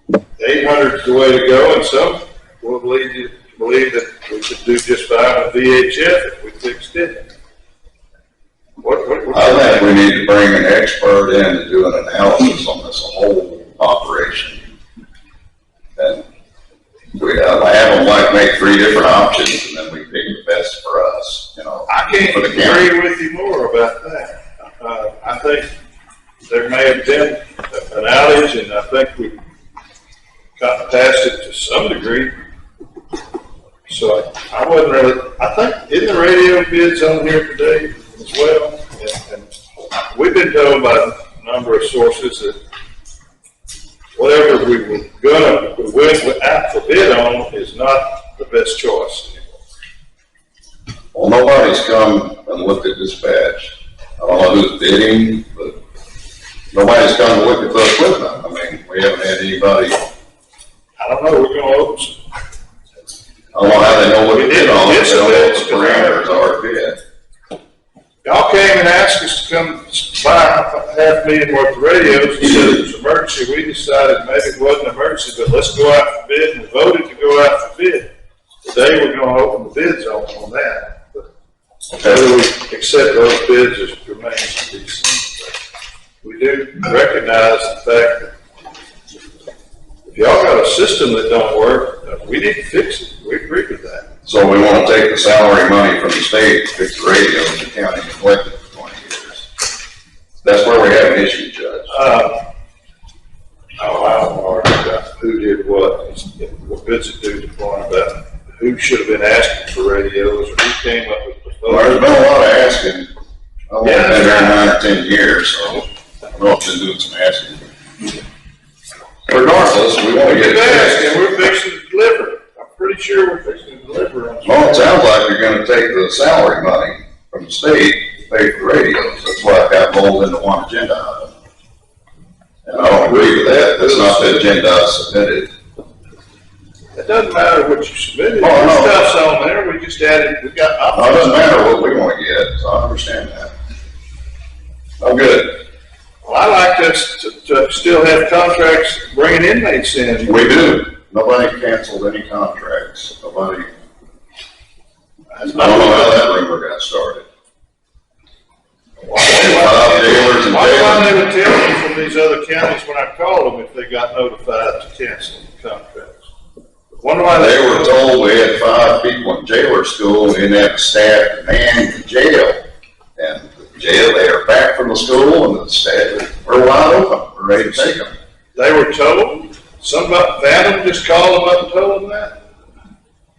[SPEAKER 1] that 800 is the way to go, and some will believe that we could do just fine with VHF if we fixed it.
[SPEAKER 2] I think we need to bring an expert in to do an analysis on this whole operation. And we have them make 3 different options, and then we pick the best for us,
[SPEAKER 1] I can't agree with you more about that. I think there may have been an outage, and I think we got past it to some degree. So I wasn't really, I think, isn't the radio bids on here today as well? And we've been told by a number of sources that whatever we were gonna win out for bid on is not the best choice.
[SPEAKER 2] Well, nobody's come and looked at dispatch. I don't know who's bidding, but nobody's come to look at the equipment. I mean, we haven't had anybody.
[SPEAKER 1] I don't know, we're gonna open some.
[SPEAKER 2] I don't know how they know what to bid on. They don't know what the parameters are to bid.
[SPEAKER 1] Y'all came and asked us to come buy $500,000 worth of radios and said it was an emergency. We decided maybe it wasn't an emergency, but let's go out for bid, and we voted to go out for bid. Today we're gonna open the bids on that. But whether we accept those bids is remains to be seen. But we do recognize the fact that if y'all got a system that don't work, we need to fix it. We agree with that.
[SPEAKER 2] So we want to take the salary money from the state to fix the radio in the county and collect it for 20 years. That's where we have an issue, Judge.
[SPEAKER 1] I don't know about who did what bids it do to point about who should have been asking for radios, or who came up with the.
[SPEAKER 2] Well, there's been a lot of asking. I've only been there 9 or 10 years, so I know I've been doing some asking. Regardless, we want to get it fixed.
[SPEAKER 1] And we're fixing to deliver. I'm pretty sure we're fixing to deliver.
[SPEAKER 2] Well, it sounds like you're going to take the salary money from the state to pay for radios. That's why I got rolled into one agenda item. And I don't agree with that. That's not the agenda I submitted.
[SPEAKER 1] It doesn't matter what you submitted.
[SPEAKER 2] Oh, no.
[SPEAKER 1] Stuff's on there. We just added, we got.
[SPEAKER 2] No, it doesn't matter what we want to get, so I understand that. I'm good.
[SPEAKER 1] Well, I like us to still have contracts bringing inmates in.
[SPEAKER 2] We do. Nobody canceled any contracts. Nobody. I don't know how that rumor got started.
[SPEAKER 1] Why they would tell me from these other counties when I called them if they got notified to cancel the contracts? Wonder why
[SPEAKER 2] They were told we had 5 people in jailer school, we didn't have the staff to man the jail. And the jail, they are back from the school, and the staff are wide open, we're ready to take them.
[SPEAKER 1] They were told? Somebody, Phantom just called them up and told them that?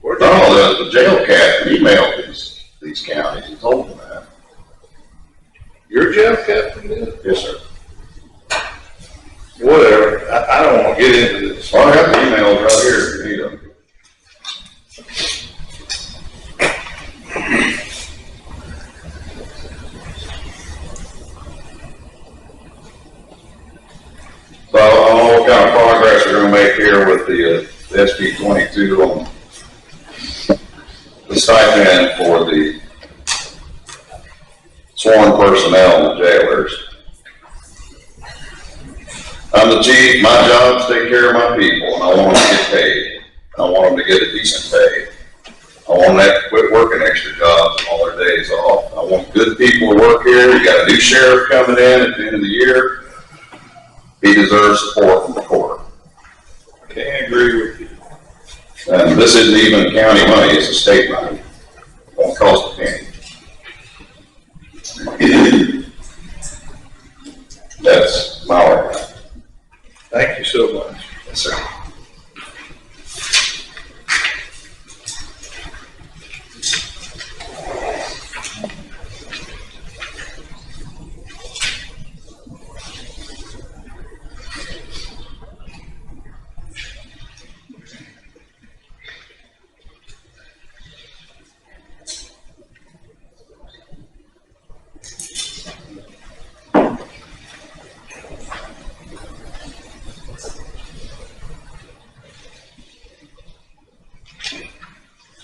[SPEAKER 2] No, the jail captain emailed these counties and told them that.
[SPEAKER 1] Your jail captain did?
[SPEAKER 2] Yes, sir.
[SPEAKER 1] Whatever, I don't want to get into this.
[SPEAKER 2] Well, I got the emails right here if you need them. So I don't know what kind of progress we're gonna make here with the SB 22 on the stipend for the sworn personnel and jailers. I'm the chief, my job is to take care of my people, and I want them to get paid. I want them to get a decent pay. I want them to have to quit working extra jobs and all their days off. I want good people to work here. You got a new sheriff coming in at the end of the year. He deserves support from the court.
[SPEAKER 1] Can't agree with you.
[SPEAKER 2] And this isn't even county money, it's a state money. Won't cost a penny. That's
[SPEAKER 1] so much.
[SPEAKER 2] Yes, sir.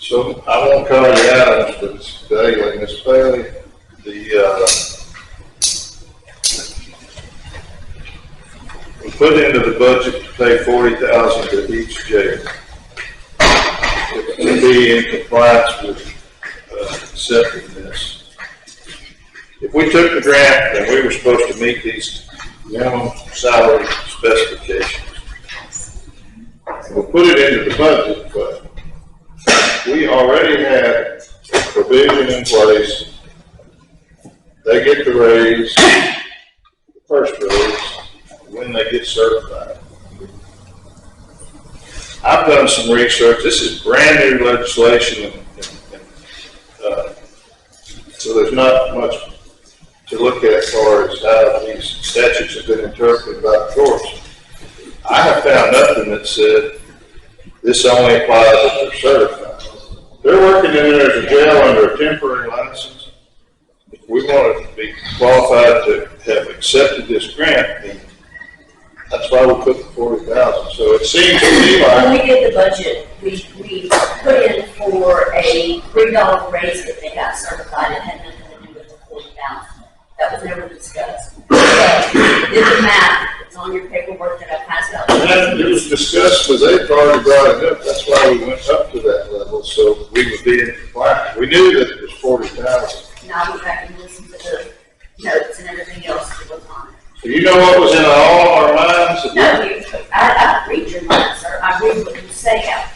[SPEAKER 1] So I won't call you out, but it's Bailey, Miss Bailey, we put into the budget to pay $40,000 to each jail. To be in compliance with accepting this. If we took the grant, then we were supposed to meet these minimum salary specifications. We'll put it into the budget, but we already had a provision in place. They get the raise, the first raise, when they get certified. I've done some research. This is brand new legislation, so there's not much to look at as far as how these statutes have been interpreted by the courts. I have found nothing that said this only applies if they're certified. They're working in there as a jail under a temporary license. If we want to be qualified to have accepted this grant, then that's why we put the $40,000. So it seems to me
[SPEAKER 10] When
[SPEAKER 1] like
[SPEAKER 10] we did the budget, we put in for a $3 raise if they got certified. It had nothing to do with the $40,000. That was never discussed. Did the math, it's on your paperwork that I passed out.
[SPEAKER 1] it was discussed because they've already brought it up. That's why we went up to that level, so we would be in compliance. We knew that it was $40,000.
[SPEAKER 10] Now we back and listen to the notes and everything else that was on it.
[SPEAKER 1] So you know what was in all our minds?
[SPEAKER 10] No, I read your mind, sir. I read what you say out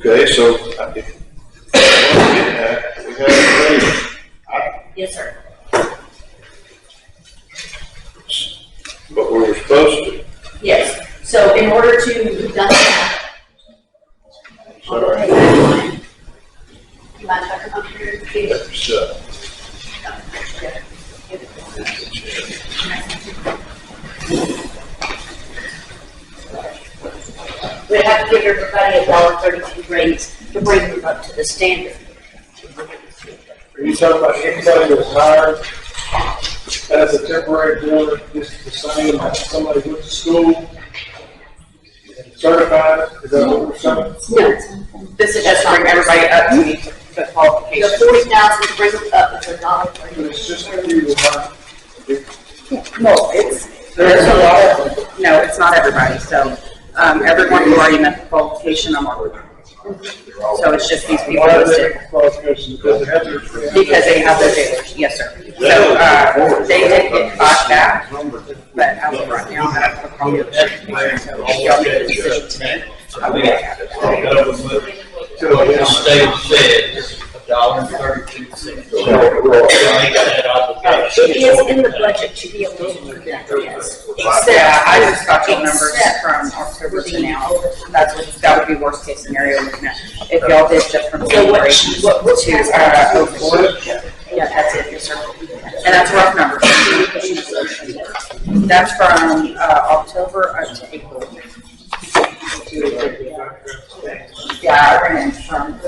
[SPEAKER 10] there.
[SPEAKER 1] Okay, so we have a raise.
[SPEAKER 10] Yes, sir.
[SPEAKER 1] But we were supposed to.
[SPEAKER 10] Yes. So in order to done that,
[SPEAKER 1] Sorry.
[SPEAKER 10] you mind if I come up here? We have to give everybody a $1.32 raise to bring them up to the standard.
[SPEAKER 4] Are you talking about anybody that's hired as a temporary jailer, just the same as somebody went to school, certified, is that what we're saying?
[SPEAKER 10] No,
[SPEAKER 8] This is just to bring everybody up to meet the
[SPEAKER 10] the
[SPEAKER 8] qualifications.
[SPEAKER 10] 40,000 to bring them up to
[SPEAKER 4] But it's just a few that
[SPEAKER 8] No, there's a lot of, no, it's not everybody, so, everyone who already met the qualification, I'm on. So it's just these people
[SPEAKER 4] why are
[SPEAKER 8] listed,
[SPEAKER 4] they qualifications? Because they have their.
[SPEAKER 8] because they have their jailers, yes, sir. So, they did get caught back, but as of right now, I don't have a problem with certification, so if y'all make a decision today, I will get it.
[SPEAKER 6] The state said $1.32.
[SPEAKER 10] It is in the budget to be able to do that, yes.
[SPEAKER 8] Yeah, I just got your numbers from October to now, that would be worst case scenario, looking at, if y'all did just from January to, 04. Yeah, that's it, yes, sir. And that's rough numbers. That's from, October up to April. Yeah, I ran from, I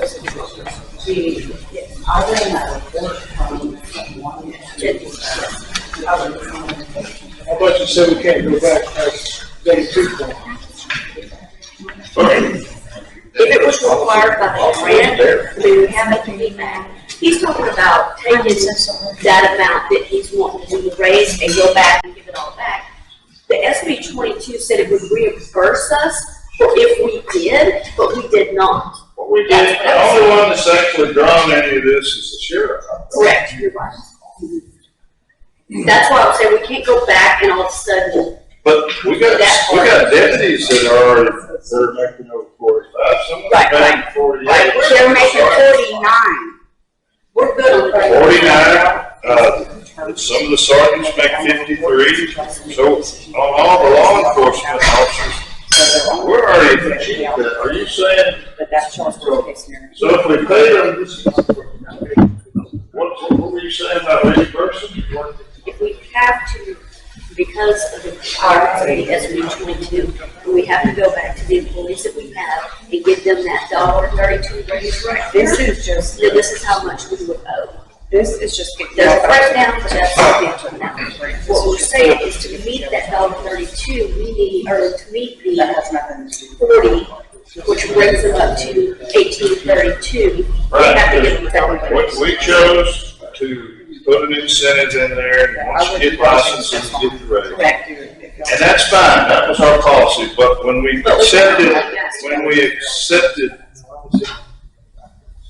[SPEAKER 8] ran that report from
[SPEAKER 4] How about you said we can't go back past day 2 point?
[SPEAKER 10] If it was required by the grant, then we have it to be back. He's talking about taking that amount that he's wanting to do the raise and go back and give it all back. The SB 22 said it would reimburse us for if we did, but we did not.
[SPEAKER 1] What we did, the only one that's actually drawn any of this is the sheriff.
[SPEAKER 10] Correct, you're right. That's why I'm saying we can't go back and all of a sudden,
[SPEAKER 1] But we got deputies that are, they're making over 45, some of them
[SPEAKER 10] Right,
[SPEAKER 1] are making 48.
[SPEAKER 8] They're making 49.
[SPEAKER 10] we're good on the.
[SPEAKER 1] 49, Some of the sergeants make 53, so on all the law enforcement officers, we're already achieving that. Are you saying,
[SPEAKER 8] But that's short case scenario.
[SPEAKER 1] so if we pay them, what were you saying about reimbursement?
[SPEAKER 10] If we have to, because of the priority of the SB 22, we have to go back to the employees that we have and give them that $1.32 raise.
[SPEAKER 8] This is just,
[SPEAKER 10] Then this is how much we would owe.
[SPEAKER 8] this is just.
[SPEAKER 10] There's a breakdown, but that's not the now. What we're saying is to meet that $1.32, we need, or to meet the
[SPEAKER 8] That has nothing to do.
[SPEAKER 10] 40, which brings them up to 1832. We have to give them $1.32.
[SPEAKER 1] We chose to put an incentive in there, and once you get licensed, you get the raise.
[SPEAKER 8] Correct, if y'all-
[SPEAKER 1] And that's fine, that was our policy, but when we accepted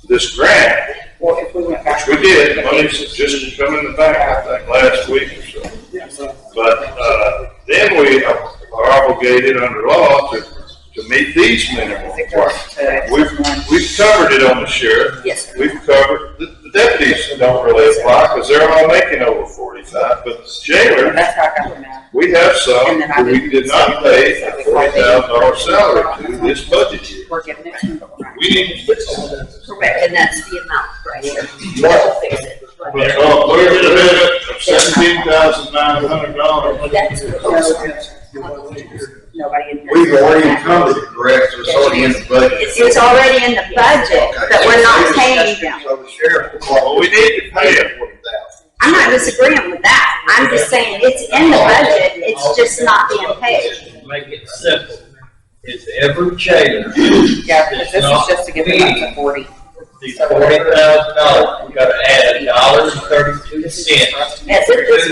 [SPEAKER 1] this grant,
[SPEAKER 8] Or if we went back.
[SPEAKER 1] which we did, money's just come in the bank, I think, last week or so. But, then we are obligated under law to meet these minimum requirements. We've covered it on the sheriff.
[SPEAKER 10] Yes, sir.
[SPEAKER 1] We've covered, the deputies don't really apply, because they're all making over 45, but the jailer,
[SPEAKER 8] That's how I got them now.
[SPEAKER 1] we have some who we did not pay a $40,000 salary to this budget year.
[SPEAKER 8] We're giving it to them, but we're not.
[SPEAKER 1] We need to fix that.
[SPEAKER 10] Correct, and that's the amount right here. That will fix it.
[SPEAKER 1] So we're in a bit of $17,900.
[SPEAKER 10] That's the
[SPEAKER 8] Nobody in.
[SPEAKER 5] We've already encumbered it, correct, so it's already in the budget.
[SPEAKER 8] It's already in the budget, but we're not paying them.
[SPEAKER 5] So the sheriff.
[SPEAKER 1] Well, we need to pay it.
[SPEAKER 8] I'm not disagreeing with that. I'm just saying it's in the budget, it's just not being paid.
[SPEAKER 6] Make it simple. It's every jailer,
[SPEAKER 8] Yeah, because this is just to get them up to 40.
[SPEAKER 6] the $40,000, we gotta add $1.32
[SPEAKER 8] That's
[SPEAKER 6] to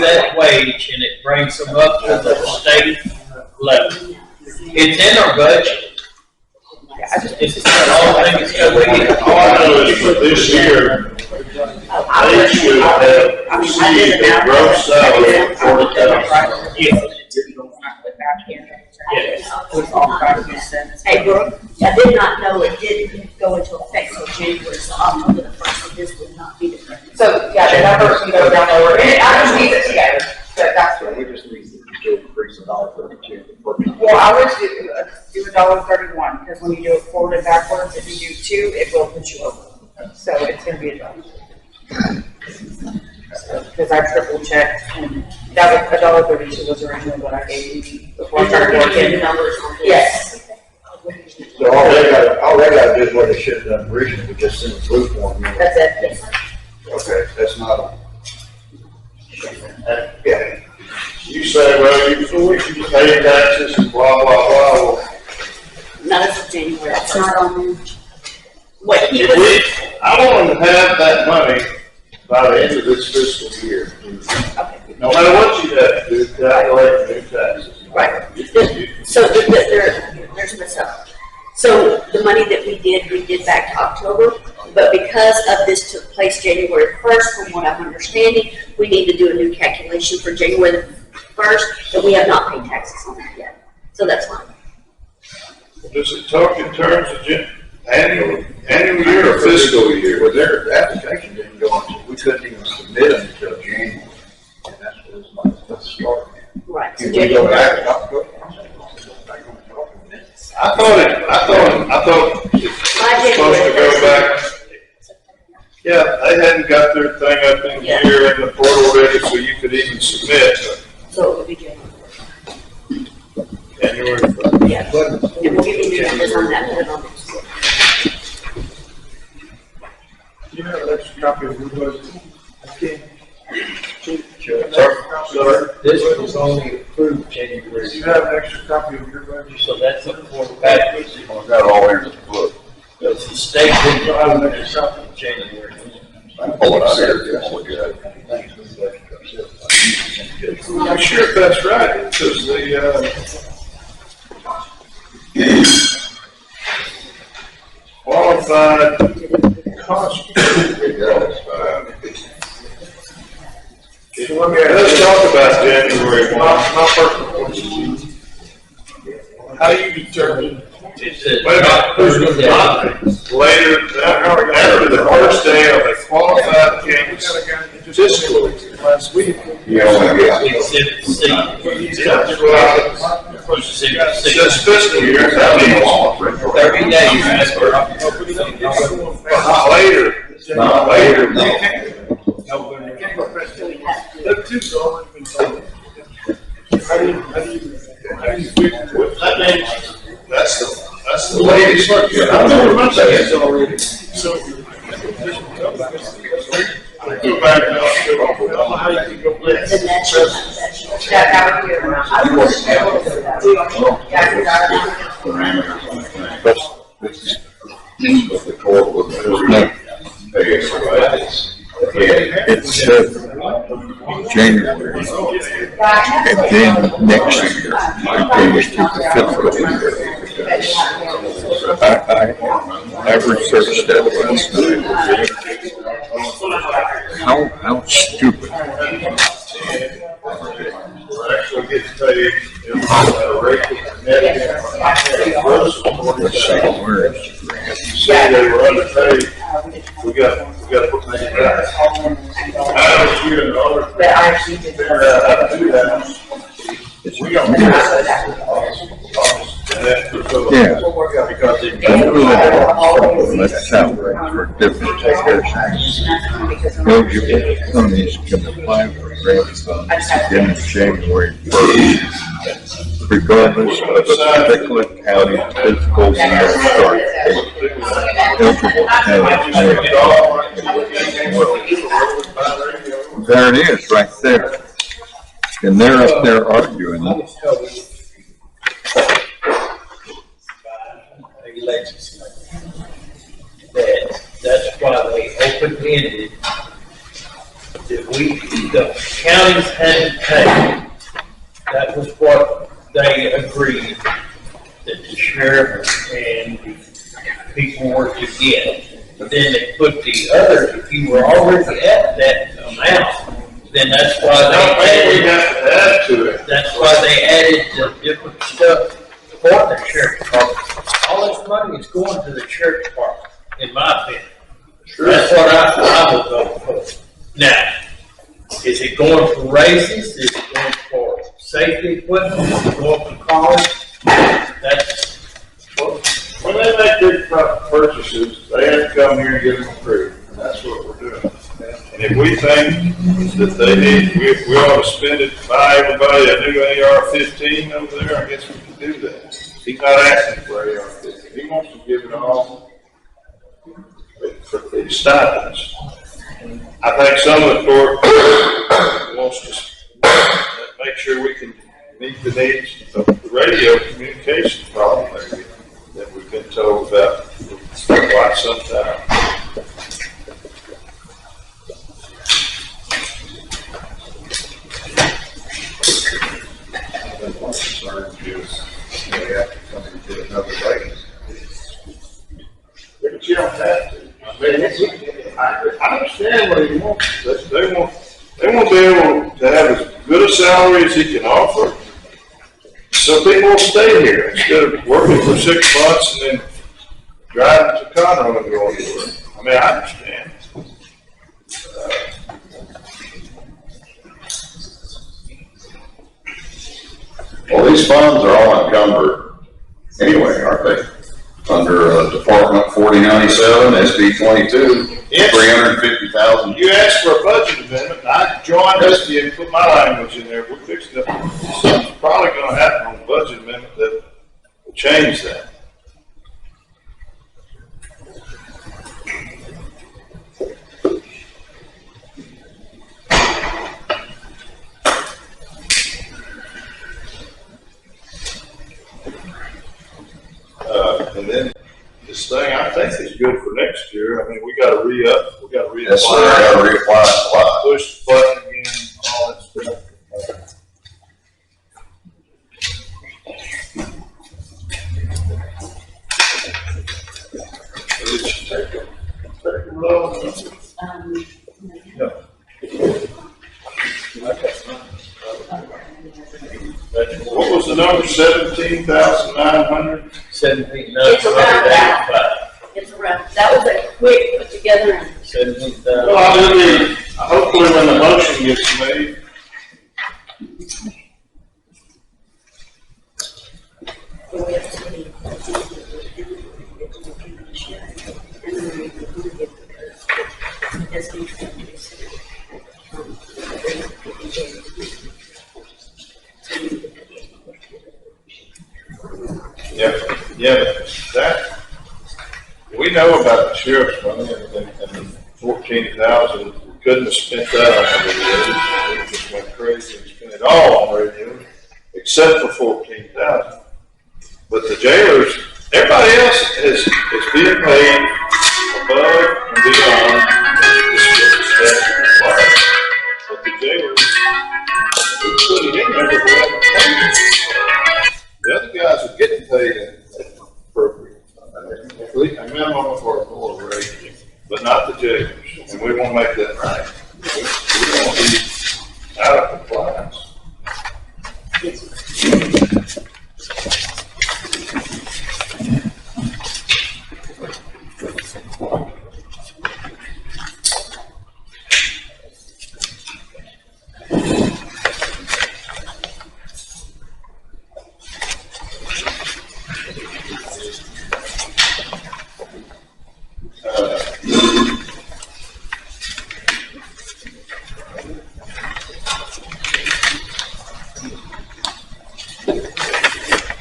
[SPEAKER 6] that wage, and it brings them up to the state level. It's in our budget.
[SPEAKER 8] Yeah, I just.
[SPEAKER 6] It's all things that we.
[SPEAKER 1] All I know is for this year, they should have received a gross salary of $40,000.
[SPEAKER 10] Hey, Brooke, I did not know it didn't go into effect until January, so October the 1st, so this would not be the correct.
[SPEAKER 8] So, yeah, the numbers can go down lower, and I just leave it together, but that's what.
[SPEAKER 5] We just need to increase $1.32.
[SPEAKER 8] Well, I would do $1.31, because when you do it forward and backwards, if you do two, it will put you over. So it's gonna be a dollar. Because I triple checked, and that was $1.32 was originally what I gave you before I
[SPEAKER 10] And they're
[SPEAKER 8] started
[SPEAKER 10] giving you
[SPEAKER 8] working.
[SPEAKER 10] the numbers on this.
[SPEAKER 8] Yes.
[SPEAKER 5] So all they gotta do is what they should have done originally, but just send a blue form.
[SPEAKER 8] That's it.
[SPEAKER 5] Okay, that's not a. Yeah.
[SPEAKER 1] You say, well, you pay taxes and blah, blah, blah. Well,
[SPEAKER 10] Not as of January, that's not on there. What he
[SPEAKER 1] if
[SPEAKER 10] was,
[SPEAKER 1] we, I want them to have that money by the end of this fiscal year. No matter what you have to do, calculate the new taxes.
[SPEAKER 10] right, so there's mess up. So the money that we did back to October, but because of this took place January 1st, from what I'm understanding, we need to do a new calculation for January 1st, and we have not paid taxes on that yet. So that's fine.
[SPEAKER 1] Does it talk in terms of annual year or fiscal year?
[SPEAKER 5] Well, their application didn't go until, we couldn't even submit them until January. And that's what it's like, let's start.
[SPEAKER 10] Right. So
[SPEAKER 5] Can we go
[SPEAKER 10] January.
[SPEAKER 5] back and October?
[SPEAKER 1] I thought it was supposed to go back. Yeah, they hadn't got their thing up in here in the portal ready, so you could even submit.
[SPEAKER 10] So it would be January.
[SPEAKER 1] January 1st.
[SPEAKER 10] Yeah. And we'll give you the numbers on that, put it on next week.
[SPEAKER 4] You have an extra copy of your budget?
[SPEAKER 1] Sir?
[SPEAKER 6] This was only approved January,
[SPEAKER 4] Do you have an extra copy of your budget?
[SPEAKER 6] so that's a form backwards.
[SPEAKER 3] I got it all in this book.
[SPEAKER 6] Because the state didn't have an extra copy of January.
[SPEAKER 3] I pull it out here, just look at it.
[SPEAKER 1] I'm not sure if that's right, because qualified cost. Let's talk about January 1.
[SPEAKER 4] My personal question. How do you determine?
[SPEAKER 6] It says
[SPEAKER 1] Wait a minute,
[SPEAKER 6] who's going to
[SPEAKER 1] later, after the first day of a qualified campus fiscal year.
[SPEAKER 4] last week.
[SPEAKER 3] You only get,
[SPEAKER 6] Exhibit C. Exhibit C.
[SPEAKER 1] This fiscal year, that means
[SPEAKER 6] 30 days after.
[SPEAKER 1] not later. Not later, no.
[SPEAKER 4] That two's already been told. How do you figure?
[SPEAKER 1] That means, that's the latest.
[SPEAKER 4] I know what I'm saying, it's already, so. Go back now, I don't know how you can go back.
[SPEAKER 8] That would be around. I would
[SPEAKER 3] but the court will pay us for that.
[SPEAKER 2] It said January, and then next year, it goes to the fiscal year. I researched that last night. How stupid.
[SPEAKER 1] We're actually getting paid at a rate of Connecticut.
[SPEAKER 2] Let's see, where is the grant?
[SPEAKER 1] Say they were underpaid, we got to put money back. I was here in order to figure out how to do that. We don't do that. And
[SPEAKER 2] Yeah.
[SPEAKER 1] because it
[SPEAKER 2] Let's salary for different takers. Eligible counties can apply for grant funds beginning January 1st, regardless of a particular county's fiscal year start date. Eligible counties may. There it is, right there. And they're up there arguing it.
[SPEAKER 6] Regulations. That's why they open-ended, that the counties hadn't paid. That was what they agreed, that the sheriff and the people were to get. But then they put the other, if you were already at that amount, then that's why
[SPEAKER 1] we have to add to it.
[SPEAKER 6] that's why they added the different stuff for the sheriff department. All this money is going to the sheriff department, in my opinion. That's what I would go for. Now, is it going for raises? Is it going for safety equipment? Is it going for cars? That's,
[SPEAKER 1] When they make big purchases, they have to come here and get them approved, and that's what we're doing. And if we think that they need, we ought to spend it, buy everybody a new AR-15 over there, I guess we can do that. He's not asking for AR-15, he wants to give it all for the stipends. I think some of the court wants to make sure we can meet the needs of the radio communication problem that we've been told about for quite some time. One concern is they have to come and get another raise. But you don't have to. I mean, I understand what he wants. They want to be able to have as good a salary as he can offer. So people will stay here instead of working for 6 months and then driving to Conroe and going to work. I mean, I understand.
[SPEAKER 3] well, these funds are all encumbered anyway, aren't they? Under Department 4097, SB 22,
[SPEAKER 1] Yes.
[SPEAKER 3] $350,000.
[SPEAKER 1] You asked for a budget amendment, and I joined with you and put my language in there. We're fixing to, something's probably gonna happen on the budget amendment that will change that. And then this thing, I think is good for next year. I mean, we gotta re-up, we gotta reapply.
[SPEAKER 3] Yes, sir, I gotta reapply.
[SPEAKER 1] Push the button again, all that stuff. It should take a roll. What was the number, 17,900?
[SPEAKER 6] 17,
[SPEAKER 10] It's around that. It's around, that was a quick put together and
[SPEAKER 6] 17,000.
[SPEAKER 1] Well, hopefully when the motion motion gets made. Yeah, that, we know about the sheriff's money and 14,000, we couldn't have spent that on radios. We just went crazy and spent it all on radios, except for 14,000. But the jailers, everybody else is being paid above and beyond the statute requires. But the jailers, we put it in there, but we haven't paid them. The other guys are getting paid appropriate. At least a minimum of our board rate, but not the jailers. And we want to make that right. We don't want to be out of compliance.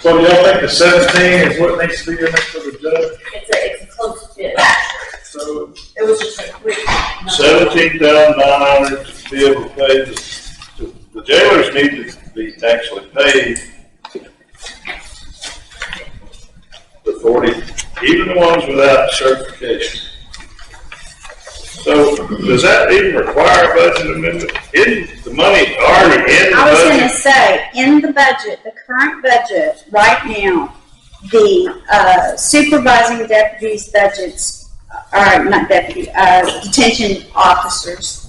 [SPEAKER 4] So do y'all think the 17 is what needs to be in there for the judge?
[SPEAKER 10] It's a close fit.
[SPEAKER 4] So,
[SPEAKER 10] It was just a quick.
[SPEAKER 1] 17,900 to be able to pay the jailers need to be actually paid the 40, even the ones without certification. So does that even require a budget amendment? Isn't the money already in the
[SPEAKER 8] I was gonna
[SPEAKER 1] budget?
[SPEAKER 8] say, in the budget, the current budget, right now, the supervising deputies' budgets, or not deputy, detention officers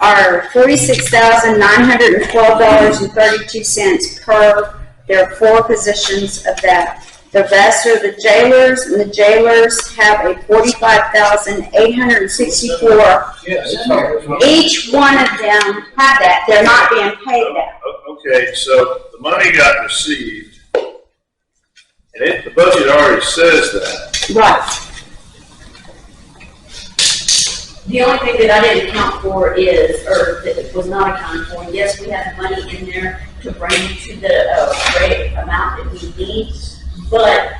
[SPEAKER 8] are $46,912.32 per. There are 4 positions of that. The rest are the jailers, and the jailers have a $45,864. Each one of them have that. They're not being paid that.
[SPEAKER 1] Okay, so the money got received, and the budget already says that.
[SPEAKER 8] Right.
[SPEAKER 10] The only thing that I didn't account for is, or that was not accounted for, yes, we have money in there to bring to the rate amount that we need, but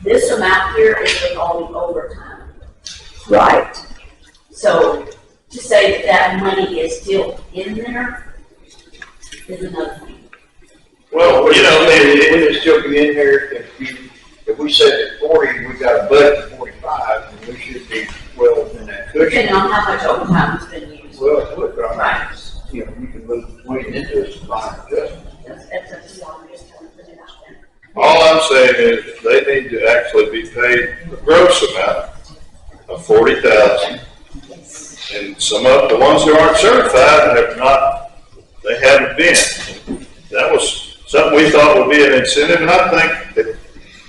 [SPEAKER 10] this amount here is with all the overtime.
[SPEAKER 8] Right.
[SPEAKER 10] So to say that that money is still in there is another thing.
[SPEAKER 1] Well, you know,
[SPEAKER 5] Would it still be in there if we set it at 40, we got a budget of 45, and we should be well within that cushion?
[SPEAKER 10] Depending on how much overtime has been used.
[SPEAKER 5] Well, it would, but I
[SPEAKER 10] Right.
[SPEAKER 5] mean, you know, you can move between into a minor adjustment.
[SPEAKER 10] That's a long distance, put it out there.
[SPEAKER 1] all I'm saying is they need to actually be paid the gross amount of 40,000. And some of the ones who aren't certified have not, they haven't been. That was something we thought would be an incentive, and I think that,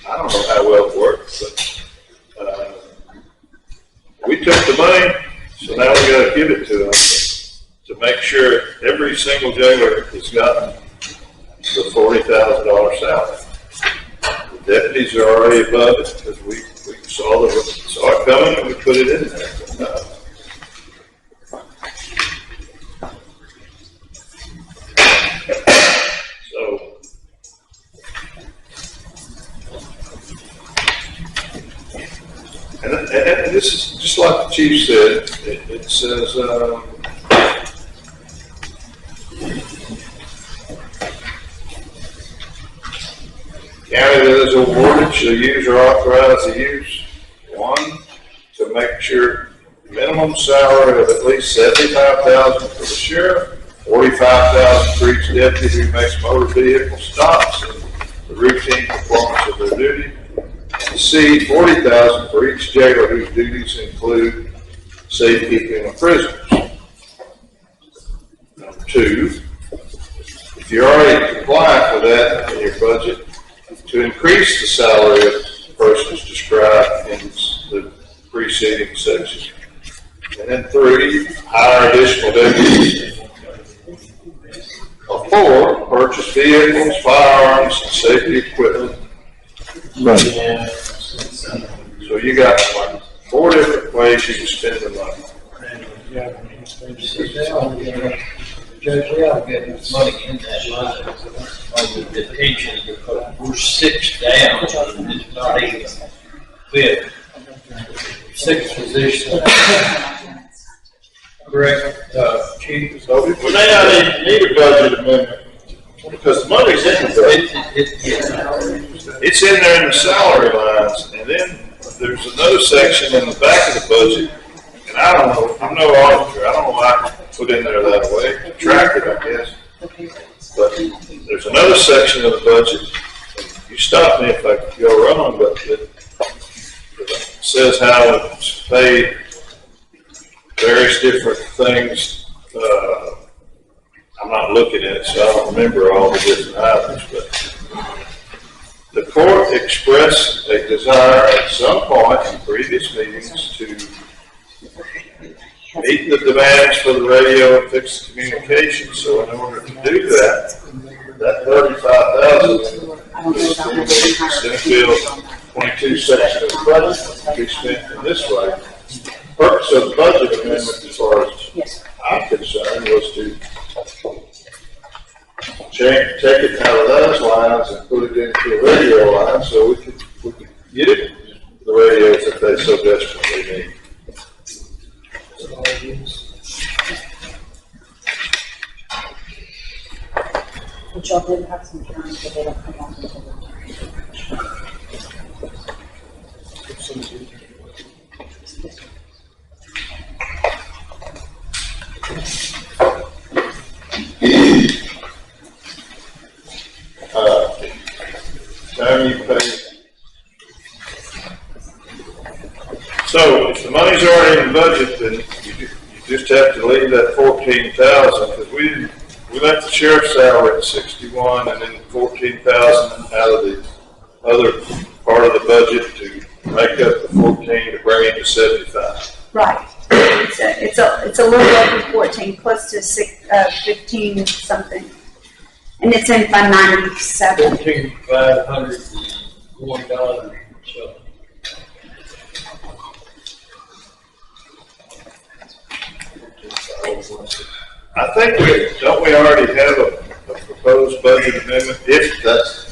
[SPEAKER 1] I don't know how well it works, but, we took the money, so now we gotta give it to them to make sure every single jailer has gotten the $40,000 salary. The deputies are already above it, because we saw it coming and we put it in there. So, and this is just like the chief said, it says, county that is awarded shall use or authorize the use, 1, to make sure minimum salary of at least 75,000 for the sheriff, 45,000 for each deputy who makes motor vehicle stops and the routine performance of their duty. And C, 40,000 for each jailer whose duties include safekeeping of prisoners. Number 2, if you're already compliant with that in your budget, to increase the salary of persons described in the preceding section. And then 3, hire additional deputies or purchase vehicles, firearms, and safety equipment.
[SPEAKER 2] Right.
[SPEAKER 1] So you got like 4 different ways you can spend the money.
[SPEAKER 6] Judge, we ought to get this money in that line on the detention because we're 6 down and it's not even fit. 6 positions. Correct, Chief?
[SPEAKER 1] So we may not even need a budget amendment, because the money's in the budget. It's in there in the salary lines, and then there's another section in the back of the budget, and I don't know, I'm no auditor, I don't know why I put in there that way, track it, I guess. But there's another section of the budget, you stop me if I go wrong, but it says how it's paid, various different things. I'm not looking at it, so I don't remember all the different items, but the court expressed a desire at some point in previous meetings to meet the demands for the radio and fixed communications. So in order to do that, that $35,000 is in Senate Bill 22 section of the budget to be spent in this way. The purpose of the budget amendment, as far as I'm concerned, was to take it out of those lines and put it into a radio line so we could get it, the radios that they so desperately need.
[SPEAKER 8] But y'all did have some terms, but they don't come on until the
[SPEAKER 1] Time you pay. So if the money's already in the budget, then you just have to leave that 14,000, because we left the sheriff's salary at 61 and then 14,000 out of the other part of the budget to make up the 14 to bring it to 75.
[SPEAKER 7] Right. It's a little over 14, close to 15 something. And it's in Fund 97.
[SPEAKER 6] $14,501, so.
[SPEAKER 1] I think don't we already have a proposed budget amendment, if that's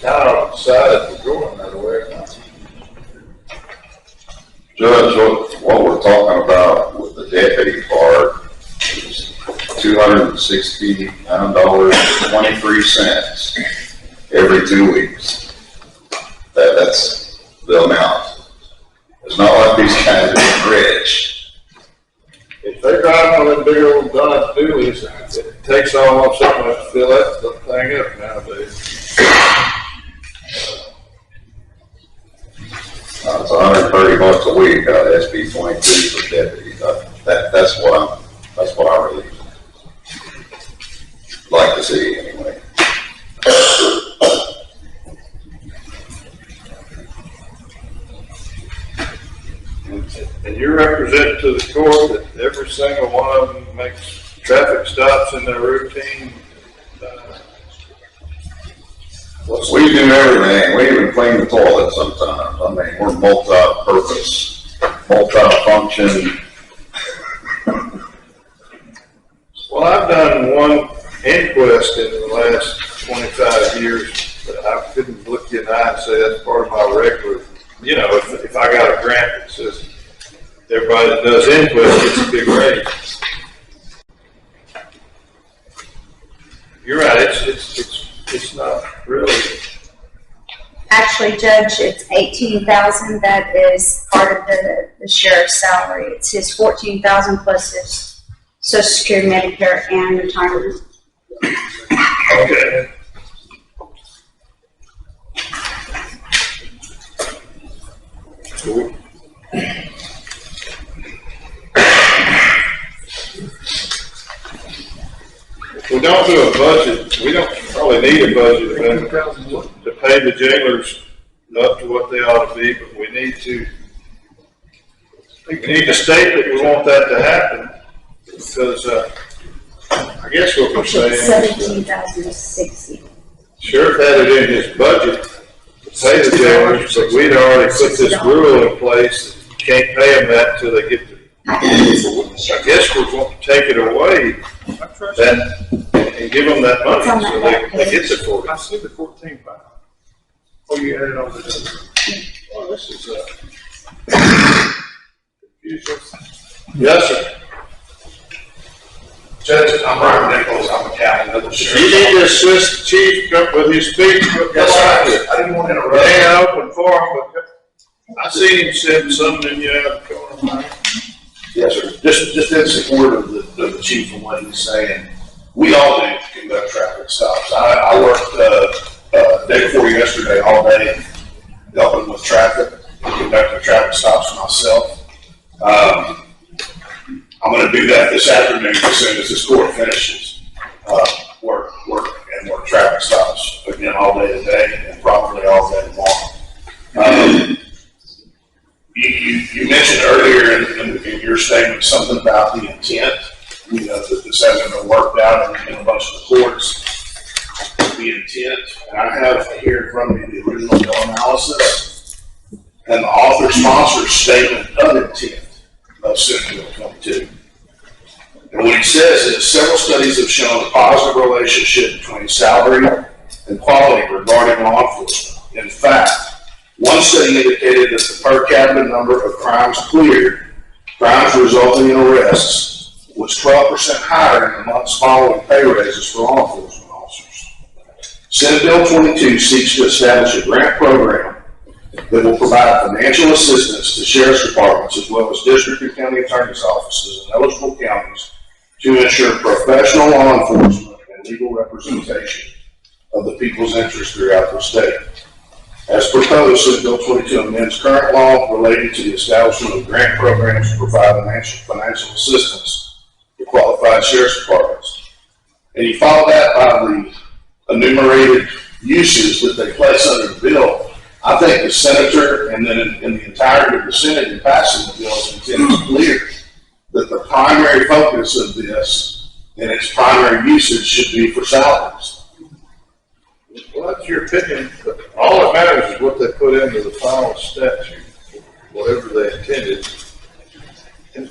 [SPEAKER 1] kind of decided we're going that way.
[SPEAKER 3] Judge, what we're talking about with the deputy part is $269.23 every 2 weeks. That's the amount. It's not like these guys are getting rich.
[SPEAKER 1] If they drive one of them big old Dodge Dualies, it takes almost something to fill that thing up nowadays.
[SPEAKER 3] It's $130 a week out of SB 22 for deputies. That's what I really like to see anyway.
[SPEAKER 1] And you're representing to the court that every single one of them makes traffic stops in their routine.
[SPEAKER 3] We do everything. We even clean the toilet sometimes. I mean, we're multi-purpose, multi-function.
[SPEAKER 1] Well, I've done one inquest in the last 25 years, but I couldn't look you in the eye and say that's part of my regular, if I got a grant that says everybody that does inquest gets a big raise. You're right, it's not really.
[SPEAKER 7] Actually, Judge, it's 18,000 that is part of the sheriff's salary. It's his 14,000 plus his Social Security, Medicare, and retirement.
[SPEAKER 1] Okay. Cool. If we don't do a budget, we don't probably need a budget amendment to pay the jailers up to what they ought to be, but we need to state that we want that to happen, because I guess what we're saying is,
[SPEAKER 7] 17,060.
[SPEAKER 1] Sheriff had it in his budget to pay the jailers, but we'd already put this rule in place that you can't pay them that until they get the, I guess we're going to take it away and give them that money so they get the 40.
[SPEAKER 4] I see the 14 back. Oh, you added on to the.
[SPEAKER 1] Oh, this is, confusing. Yes, sir.
[SPEAKER 11] Judge, I'm Brian Nichols, I'm a captain of the
[SPEAKER 1] You
[SPEAKER 11] sheriff.
[SPEAKER 1] need to assist the chief with his speech.
[SPEAKER 11] Yes, sir. I didn't want to
[SPEAKER 1] It
[SPEAKER 11] interrupt.
[SPEAKER 1] ain't open forum, but I seen him send something in you out of the corner.
[SPEAKER 11] Yes, sir. Just in support of the chief and what he's saying, we all do conduct traffic stops. I worked, day before yesterday, all day, helping with traffic, conducting traffic stops myself. I'm gonna do that this afternoon as soon as this court finishes. Work traffic stops again all day today and probably all day tomorrow. You mentioned earlier in your statement something about the intent, you know, that this hasn't been worked out in a bunch of the courts. The intent, and I have here in front of me the original bill analysis and the author sponsor's statement of intent of Senate Bill 22. And what he says is several studies have shown a positive relationship between salary and quality regarding law enforcement. In fact, one study indicated that the per capita number of crimes cleared, crimes resulting in arrests, was 12% higher in the months following pay raises for law enforcement officers. Senate Bill 22 seeks to establish a grant program that will provide financial assistance to sheriff's departments as well as district and county attorney's offices in eligible counties to ensure professional law enforcement and legal representation of the people's interests throughout the state. As proposed, Senate Bill 22 amends current law relating to the establishment of grant programs to provide financial assistance to qualified sheriff's departments. And you follow that by the enumerated uses that they place under the bill. I think the senator and then in the entirety of the Senate in passing the bill is intended to clear that the primary focus of this and its primary usage should be for salaries.
[SPEAKER 1] Well, that's your opinion, but all that matters is what they put into the final statute, whatever they intended. And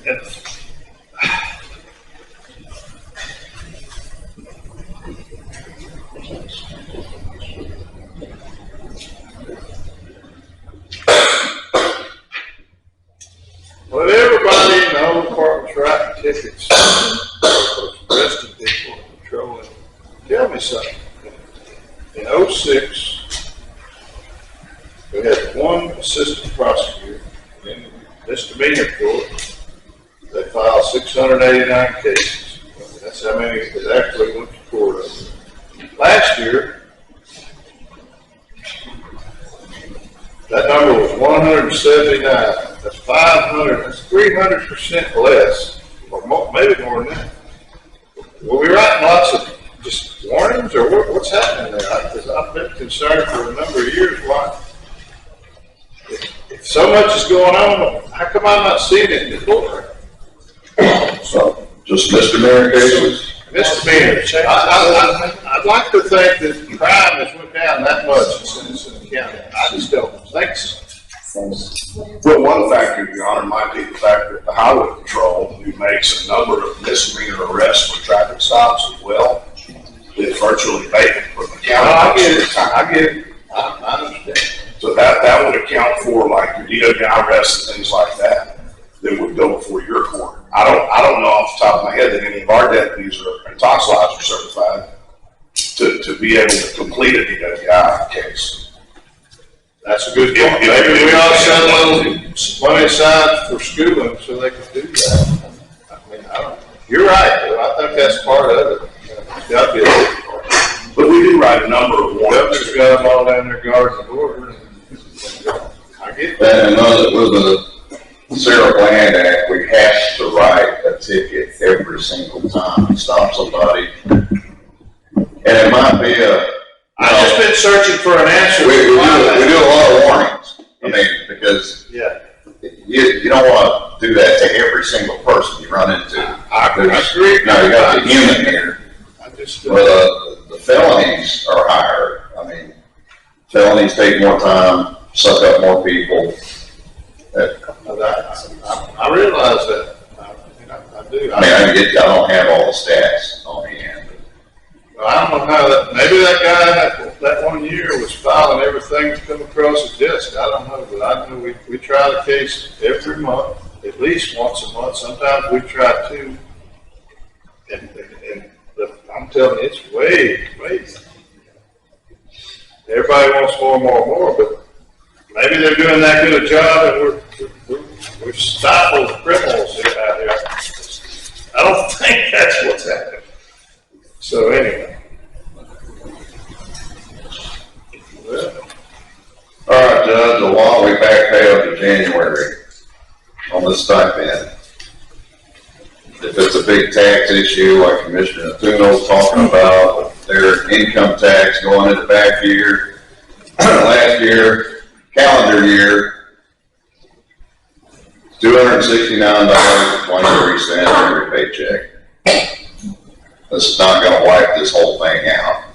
[SPEAKER 1] well, everybody in the whole department's writing tickets, arresting people, patrolling. Tell me something. In 06, we had one assistant prosecutor in misdemeanor court. They filed 689 cases. That's how many actually went to court. Last year, that number was 179. That's 500. That's 300% less, or more, maybe more than that. Were we writing lots of just warnings, or what's happening there? Because I've been concerned for a number of years. Why? If so much is going on, how come I'm not seeing it in the court?
[SPEAKER 3] So, just misdemeanor cases?
[SPEAKER 1] Misdemeanors. I'd like to think that crime has went down that much in Citizen County. I just don't think so.
[SPEAKER 11] Well, one factor, Your Honor, might be the fact that the Highway Patrol, who makes a number of misdemeanor arrests for traffic stops as well, is virtually vacant from the county.
[SPEAKER 1] I get it. I understand.
[SPEAKER 11] So that would account for like your DWI arrests and things like that would go before your court. I don't know off the top of my head that any of our deputies and tox laws are certified to be able to complete a DWI case.
[SPEAKER 1] That's a good point. Maybe we ought to set a little money aside for schooling so they can do that. I mean, you're right, though. I think that's part of it. It's got to be a big part.
[SPEAKER 11] But we do write a number of
[SPEAKER 1] The
[SPEAKER 11] warrants.
[SPEAKER 1] governor's got them all down there guarding the border. I get that.
[SPEAKER 2] And with the Sarah Bland Act, we have to write a ticket every single time we stop somebody. And it might be
[SPEAKER 1] I've just been searching for an answer.
[SPEAKER 2] we do a lot of warnings. I mean, because
[SPEAKER 1] Yeah,
[SPEAKER 2] you don't want to do that to every single person you run into.
[SPEAKER 1] I I agree.
[SPEAKER 2] Now, you got the human here.
[SPEAKER 1] I just,
[SPEAKER 2] Well, the felonies are higher. I mean, felonies take more time, suck up more people.
[SPEAKER 1] I realize that. I do.
[SPEAKER 2] I don't have all the stats on hand.
[SPEAKER 1] I don't know how that, maybe that guy that 1 year was filing everything that come across his desk. I don't know, but I know we try the case every month, at least once a month. Sometimes we try two. And I'm telling you, it's way. Everybody wants more, but maybe they're doing that good a job and we're stifled criminals out here. I don't think that's what's happening. So anyway. Well,
[SPEAKER 2] All right, Judge, the law we back pay up to January on this stipend. If it's a big tax issue like Commissioner Tuno's talking about, their income tax going into back year, last year, calendar year, $269.23 every paycheck. This is not gonna wipe this whole thing out.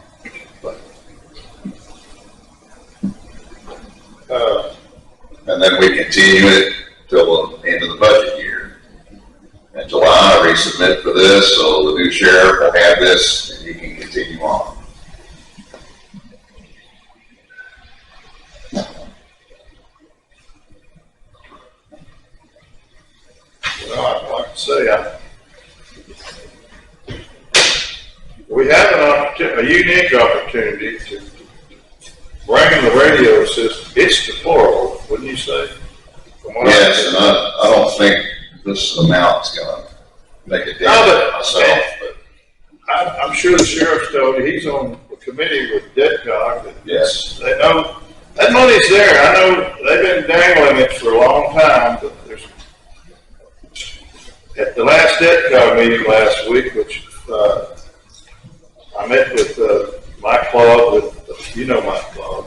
[SPEAKER 2] And then we continue it till the end of the budget year. In July, resubmit for this, so the new sheriff will have this and he can continue on.
[SPEAKER 1] well, I'd like to say, we have a unique opportunity to bring the radio system. It's deplorable, wouldn't you say?
[SPEAKER 2] Yes, and I don't think this amount's gonna make a difference myself, but
[SPEAKER 1] I'm sure the sheriff's told you, he's on the committee with DEDCOG, that
[SPEAKER 2] yes.
[SPEAKER 1] they know, that money's there. I know they've been dangling it for a long time, but at the last DEDCOG meeting last week, which, I met with, Mike Claude, Mike Claude.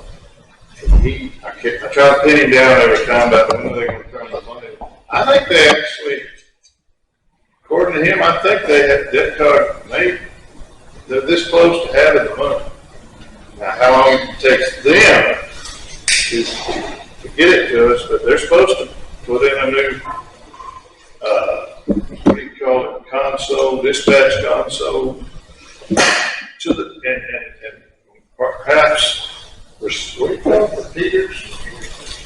[SPEAKER 1] I try to pin him down every time about when they're going to turn the money. I think they actually, according to him, I think they have DEDCOG they're this close to having the money. Now, how long it takes them to get it to us, but they're supposed to put in a new, what do you call it, console, dispatch console, to the, and perhaps, what do you call it, repeaters?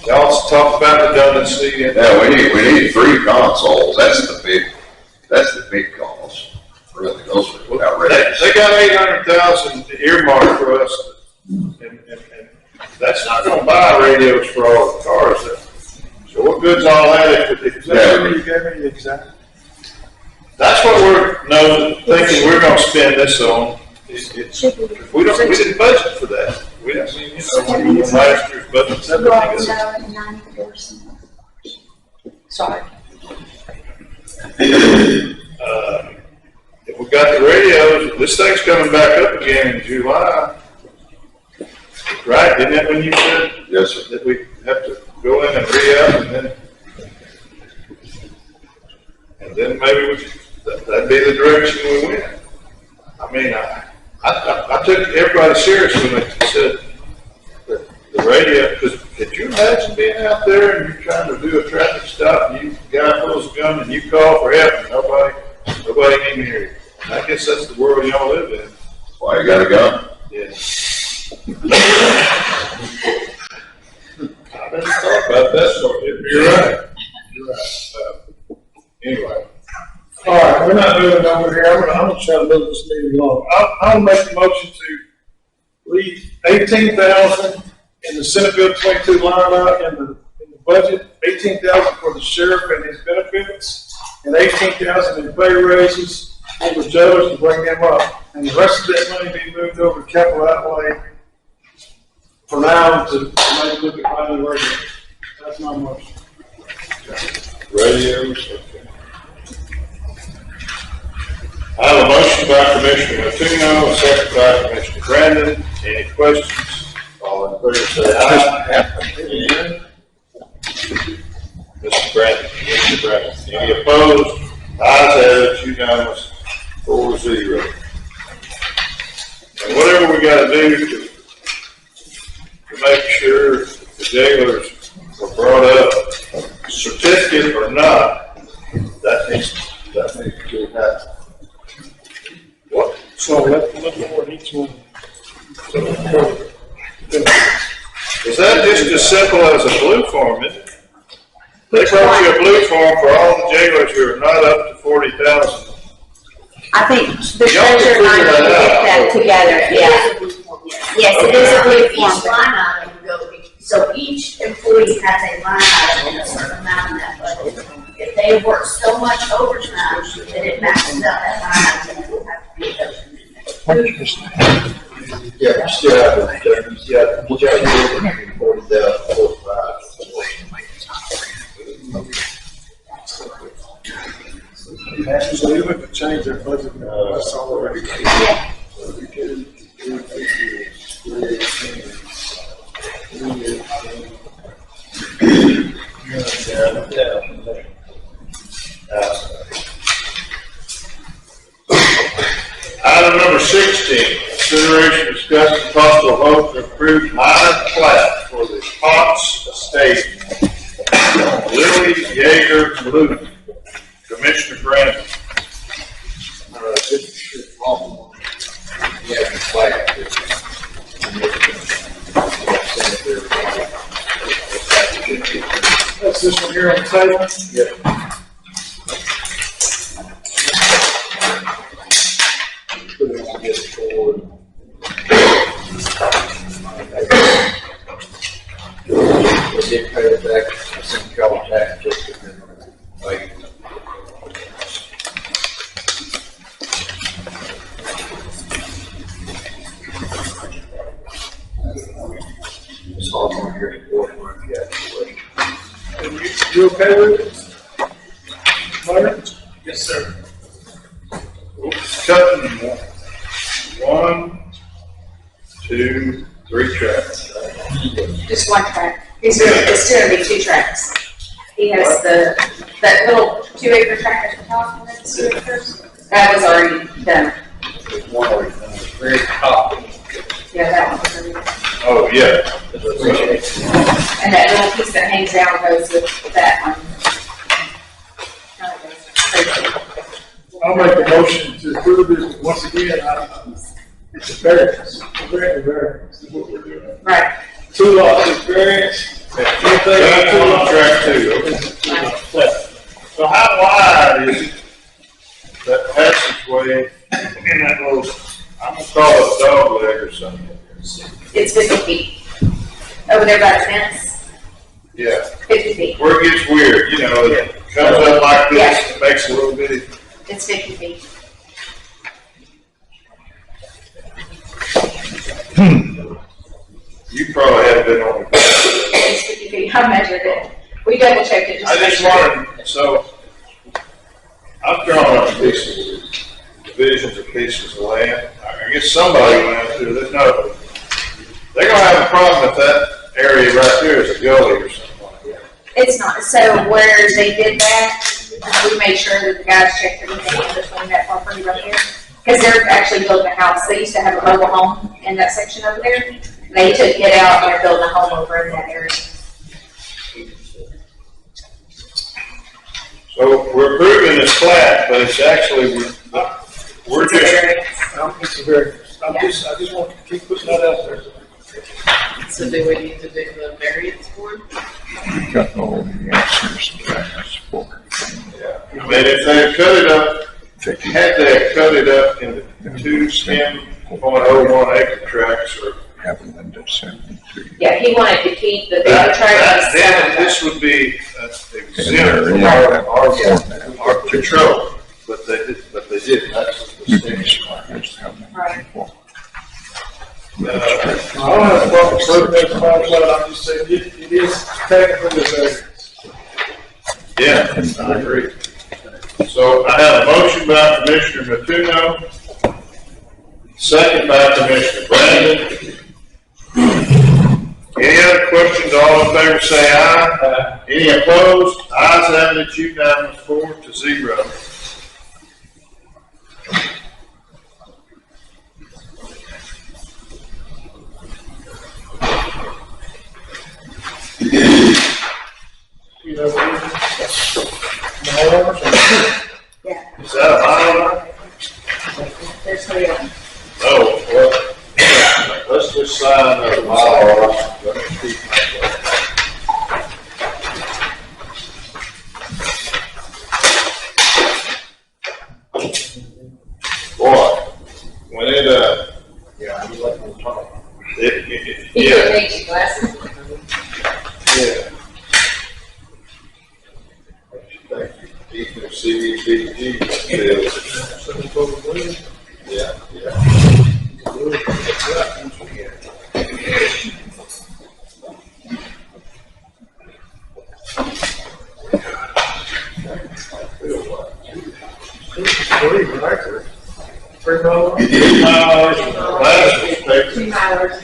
[SPEAKER 1] Y'all talk about redundancy.
[SPEAKER 2] Yeah, we need 3 consoles. That's the big cost. Really, those are outrageous.
[SPEAKER 1] They got 800,000 earmarked for us, and that's not going to buy radios for all the cars. So what good's all that if
[SPEAKER 4] Is that what you gave me the exact?
[SPEAKER 1] That's what we're thinking we're going to spend this on. We didn't budget for that. We didn't, when you last year's budget.
[SPEAKER 8] Sorry.
[SPEAKER 1] If we got the radios, this thing's coming back up again in July. Right, didn't that when you said?
[SPEAKER 2] Yes, sir.
[SPEAKER 1] That we have to go in and re-up and then maybe that'd be the direction we went. I mean, I took everybody serious when they said that the radio, because could you imagine being out there and you're trying to do a traffic stop and the guy pulls a gun and you call for help and nobody can hear you. I guess that's the world y'all live in.
[SPEAKER 2] Why you got a gun?
[SPEAKER 1] Yes. I never thought about that sort of. You're right. Anyway.
[SPEAKER 4] All right, we're not moving over here. I'm gonna try to move this meeting along. I'll make the motion to leave 18,000 in the Senate Bill 22 line out in the budget, 18,000 for the sheriff and his benefits, and 18,000 in pay raises for the judges to bring them up. And the rest of that money be moved over to capital outlay for now to maybe look at buying the radios. That's my motion.
[SPEAKER 1] Radios, okay. I have a motion by Commissioner Martino, a second by Commissioner Brandon. Any questions? All in favor say aye. Mr. Brandon, any opposed? Ayes have it, unanimous, 4-0. And whatever we gotta do to make sure the jailers are brought up, certificate or not, that needs to happen. What?
[SPEAKER 4] So let more on each one.
[SPEAKER 1] Is that just as simple as a blue form, isn't it? They brought you a blue form for all the jailers who are not up to 40,000.
[SPEAKER 8] I think the
[SPEAKER 1] Y'all can
[SPEAKER 8] treasurer and I
[SPEAKER 1] figure
[SPEAKER 8] need to
[SPEAKER 1] that
[SPEAKER 8] get
[SPEAKER 1] out.
[SPEAKER 8] that together, yeah. Yes, it is a blue form.
[SPEAKER 10] Each line item go, so each employee has a line item and a certain amount in that budget. If they have worked so much overtime that it maxes out that line item, then we'll have to pay those.
[SPEAKER 5] Yeah, you still have to, you still have to 40,000, 45.
[SPEAKER 4] So we would change their budget, that's already.
[SPEAKER 1] Item number 16, consideration, discussion, and possible vote to approve minor plat for the Potts Estate, Lily Yeager Blue. Commissioner Brandon.
[SPEAKER 5] This is awful. Yeah, it's like.
[SPEAKER 4] That's this one here on the table?
[SPEAKER 5] Yeah. Put it on this forward. We did pay it back, I sent y'all tax, just like. It's all on here, forward, yeah.
[SPEAKER 4] You okay with it? Myron? Yes, sir.
[SPEAKER 1] Cutting 1, 2, 3 tracks.
[SPEAKER 8] Just one track. It's gonna be 2 tracks. He has that little 2-acre tract at the top, and then 2 acres. That was already done.
[SPEAKER 6] Very top.
[SPEAKER 8] Yeah, that one was already done.
[SPEAKER 1] Oh, yeah.
[SPEAKER 8] And that little piece that hangs down goes with that one.
[SPEAKER 4] I'll make the motion to approve it once again. It's a variance. Grant the variance is what we're doing.
[SPEAKER 8] Right.
[SPEAKER 4] 2 lots of variance.
[SPEAKER 1] That's on track 2, okay. So how wide is it, that passageway in that little, I'm gonna call it a dog leg or something?
[SPEAKER 8] It's 50 feet. Over there by the fence,
[SPEAKER 1] Yeah,
[SPEAKER 8] 50 feet.
[SPEAKER 1] where it gets weird, you know, it comes up like this, it makes a little bitty.
[SPEAKER 8] It's 50 feet.
[SPEAKER 1] You probably have been on the.
[SPEAKER 8] It's 50 feet. I measured it. We double checked it.
[SPEAKER 1] I just wanted, so, I'm drawing up pieces, divisions of pieces of land. I guess somebody went out through this, no. They're gonna have a problem if that area right there is a gully or something like that.
[SPEAKER 8] It's not. So where they did that, we made sure that the guys checked everything in between that property right there. Because they're actually building a house. They used to have a mobile home in that section over there. They took it out and they're building a home over in that area.
[SPEAKER 1] So we're approving this plat, but it's actually, we're just,
[SPEAKER 4] It's a variance. I just want to keep putting that out there.
[SPEAKER 12] So do we need to do the variance one?
[SPEAKER 2] Got all the answers to that for.
[SPEAKER 1] I mean, if they cut it up, had they cut it up into 2 10.01 acre tracts or.
[SPEAKER 2] Having them to 72.
[SPEAKER 8] Yeah, he wanted to keep the bigger
[SPEAKER 1] That,
[SPEAKER 8] tract.
[SPEAKER 1] then this would be exempt from our control, but they didn't, that's the distinction.
[SPEAKER 8] Right.
[SPEAKER 4] I don't have a problem approving that small plat. I'm just saying it is technically a variance.
[SPEAKER 1] Yeah, I agree. So I have a motion by Commissioner Matuno, second by Commissioner Brandon. Any other questions? All in favor say aye. Any opposed? Ayes have it, unanimous, 4-0.
[SPEAKER 8] There's 3 of them.
[SPEAKER 1] Oh, well, let's just sign the bylaws. Let me keep my- Boy, when it,
[SPEAKER 5] Yeah, I'm letting them talk.
[SPEAKER 1] yeah,
[SPEAKER 12] Make your glasses.
[SPEAKER 1] yeah. Thank you. Ethan, CDBG, yeah, yeah. $3, glasses, paper.
[SPEAKER 8] 2 hours.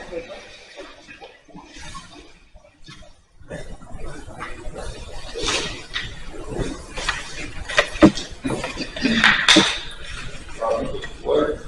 [SPEAKER 1] What?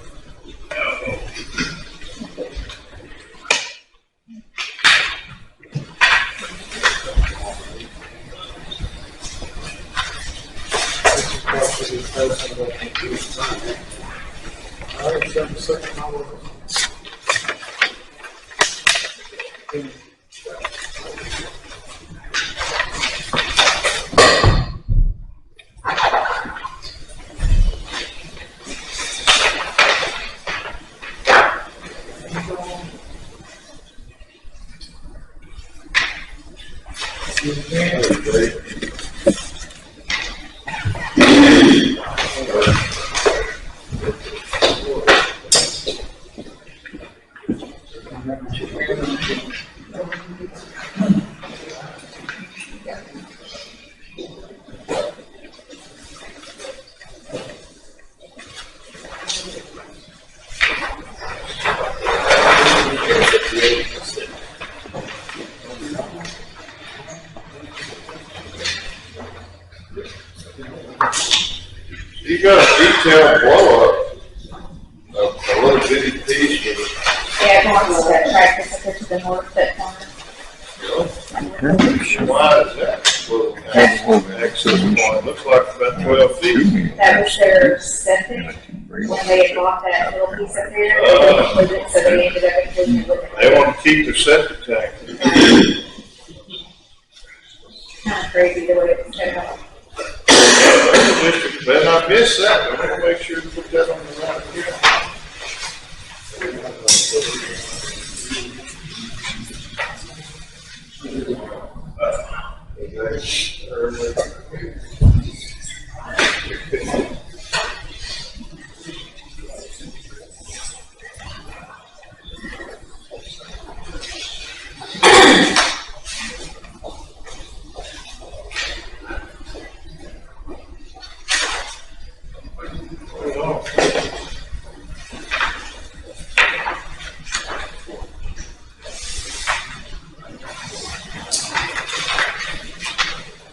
[SPEAKER 1] You got a detailed blow up, a little bitty piece with it.
[SPEAKER 8] Yeah, I want to practice it to the north that corner.
[SPEAKER 1] Why is that? Well, access point, looks like about 12 feet.
[SPEAKER 8] That was their septic, when they had bought that little piece up there, they included it, so they ended up including it with it.
[SPEAKER 1] They want to keep their septic tank.
[SPEAKER 8] Kind of crazy the way it's set up.
[SPEAKER 1] Better not miss that, I want to make sure to put that on the right here.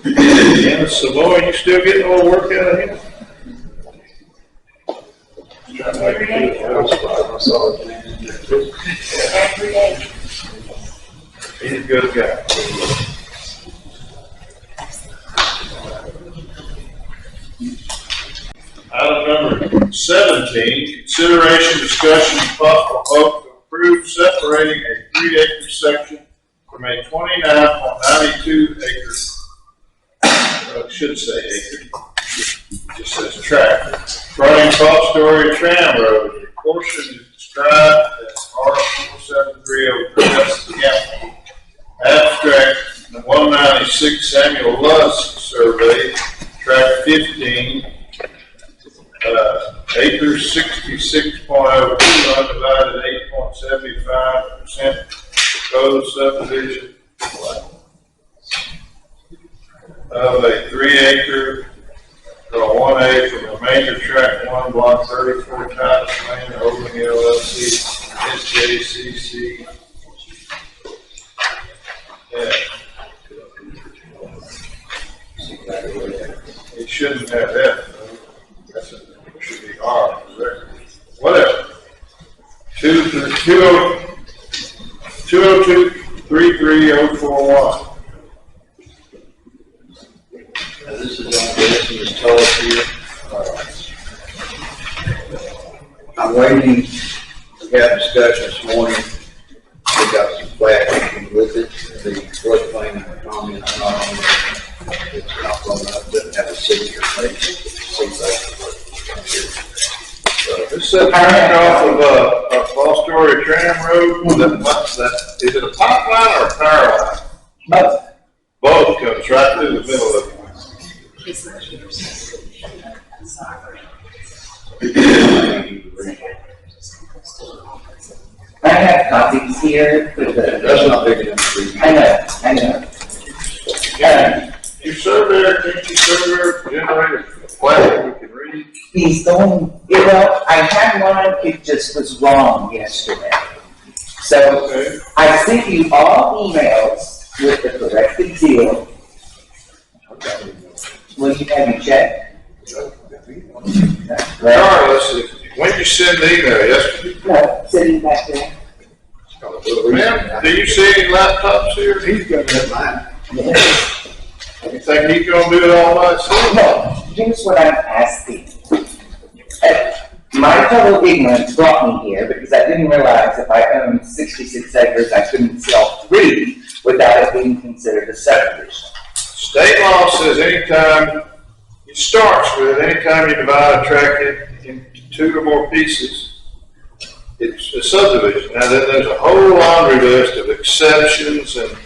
[SPEAKER 1] And Savoy, you still getting a little work out of him?
[SPEAKER 8] Every day. Every day.
[SPEAKER 1] He's a good guy. Item number 17, consideration, discussion, and possible vote to approve separating a 3-acre section from a 29.92 acre, it should say acre, just says tract, running across Story Tram Road. The portion is described as R4730 County. Abstract 196 Samuel Lusk survey, tract 15, acres 66.02, undivided 8.75% proposed subdivision of a 3-acre or 1A from remainder tract 1, block 34, Titus Lane, Open LLC, SJCC. Yeah. It shouldn't have F, though. It should be R, correct? Whatever. 202-33041.
[SPEAKER 5] This is on this, and it's told here. I'm waiting, we had a discussion this morning, we got some flat with it, the floodplain comment, not on it. It's not from us, doesn't have a signature page.
[SPEAKER 1] This is off of, Four-Story Tram Road, is it a pipeline or a power line?
[SPEAKER 9] Both.
[SPEAKER 1] Both comes right through the middle of it.
[SPEAKER 9] I have copies here for the.
[SPEAKER 5] That's not big enough to read.
[SPEAKER 9] I know.
[SPEAKER 1] You surveyor, can't you surveyor generate a flat we can read?
[SPEAKER 9] He's going, well, I had one, it just was wrong yesterday. So
[SPEAKER 1] Okay.
[SPEAKER 9] I sent you all emails with the corrected deal. Will you have you check?
[SPEAKER 1] Regardless, when did you send the email yesterday?
[SPEAKER 9] No, sitting back there.
[SPEAKER 1] Ma'am, do you see any laptops here?
[SPEAKER 5] He's got that line.
[SPEAKER 1] You think he's gonna do it all by himself?
[SPEAKER 9] No, here's what I'm asking. My total ignorance brought me here because I didn't realize if I owned 66 acres, I couldn't sell 3 without it being considered a subdivision.
[SPEAKER 1] State law says anytime, it starts with anytime you divide a tract into 2 or more pieces, it's a subdivision. Now then there's a whole laundry list of exceptions and,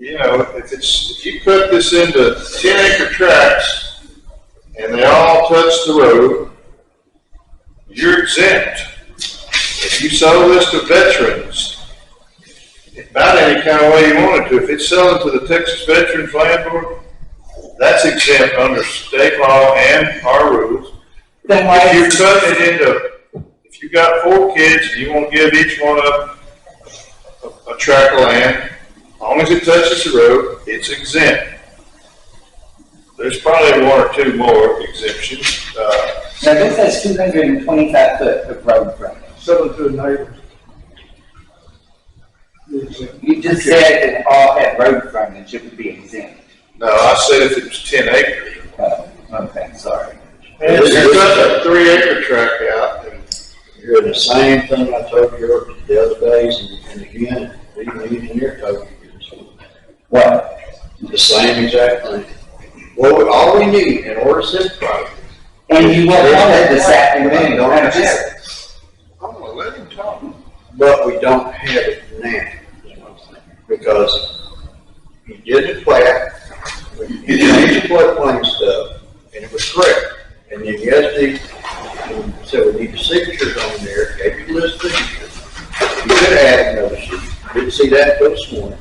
[SPEAKER 1] you know, if you cut this into 10-acre tracts and they all touch the road, you're exempt. If you sold this to veterans, about any kind of way you wanted to, if it's selling to the Texas Veterans Land Board, that's exempt under state law and our rules.
[SPEAKER 9] Then why
[SPEAKER 1] If you
[SPEAKER 9] is
[SPEAKER 1] cut it into, if you've got 4 kids, and you want to give each one a tract of land, as long as it touches the road, it's exempt. There's probably 1 or 2 more exemptions.
[SPEAKER 9] Now this has 225 foot of road frontage.
[SPEAKER 4] Selling to a neighbor.
[SPEAKER 9] You just said that all had road frontage, it would be exempt.
[SPEAKER 1] No, I said if it was 10 acres.
[SPEAKER 9] Oh, okay, sorry.
[SPEAKER 1] If you cut a 3-acre tract out, and
[SPEAKER 5] You're the same thing I told you the other days, and again, even the engineer told you.
[SPEAKER 9] What?
[SPEAKER 5] The same exact thing. Well, all we need in order to set the project.
[SPEAKER 9] And you won't want it this afternoon,
[SPEAKER 5] Don't
[SPEAKER 9] I'm
[SPEAKER 5] have
[SPEAKER 9] just,
[SPEAKER 5] it,
[SPEAKER 1] I'm gonna let him talk.
[SPEAKER 5] but we don't have it now, is what I'm saying. Because you did the plat, you changed the floodplain stuff, and it was correct. And then yesterday, so we need the signatures on there, gave you the list of signatures. You could add another sheet, didn't see that until this morning.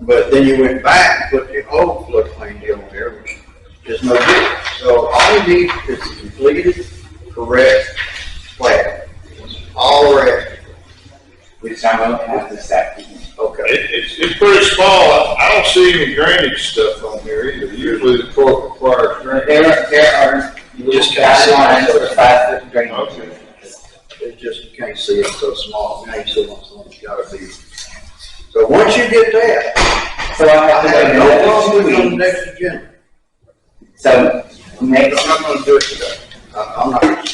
[SPEAKER 5] But then you went back and put the old floodplain deal on there, which is no good. So all we need is a completed, correct plat. That's all we're asking.
[SPEAKER 9] which I won't have this afternoon.
[SPEAKER 5] Okay.
[SPEAKER 1] It's pretty small. I don't see any drainage stuff on here either. Usually the court requires drainage.
[SPEAKER 9] There are little
[SPEAKER 5] Just can't see it.
[SPEAKER 9] guidelines for 5 foot drainage.
[SPEAKER 1] Okay.
[SPEAKER 5] It's just, you can't see it so small. Now you see what's on, it's gotta be. So once you get that,
[SPEAKER 9] So I have
[SPEAKER 5] I
[SPEAKER 9] to wait
[SPEAKER 5] have no problem with
[SPEAKER 9] another 2
[SPEAKER 5] on the
[SPEAKER 9] weeks.
[SPEAKER 5] next agenda.
[SPEAKER 9] So next,
[SPEAKER 5] I'm not gonna do it today. I'm not. Gonna do it.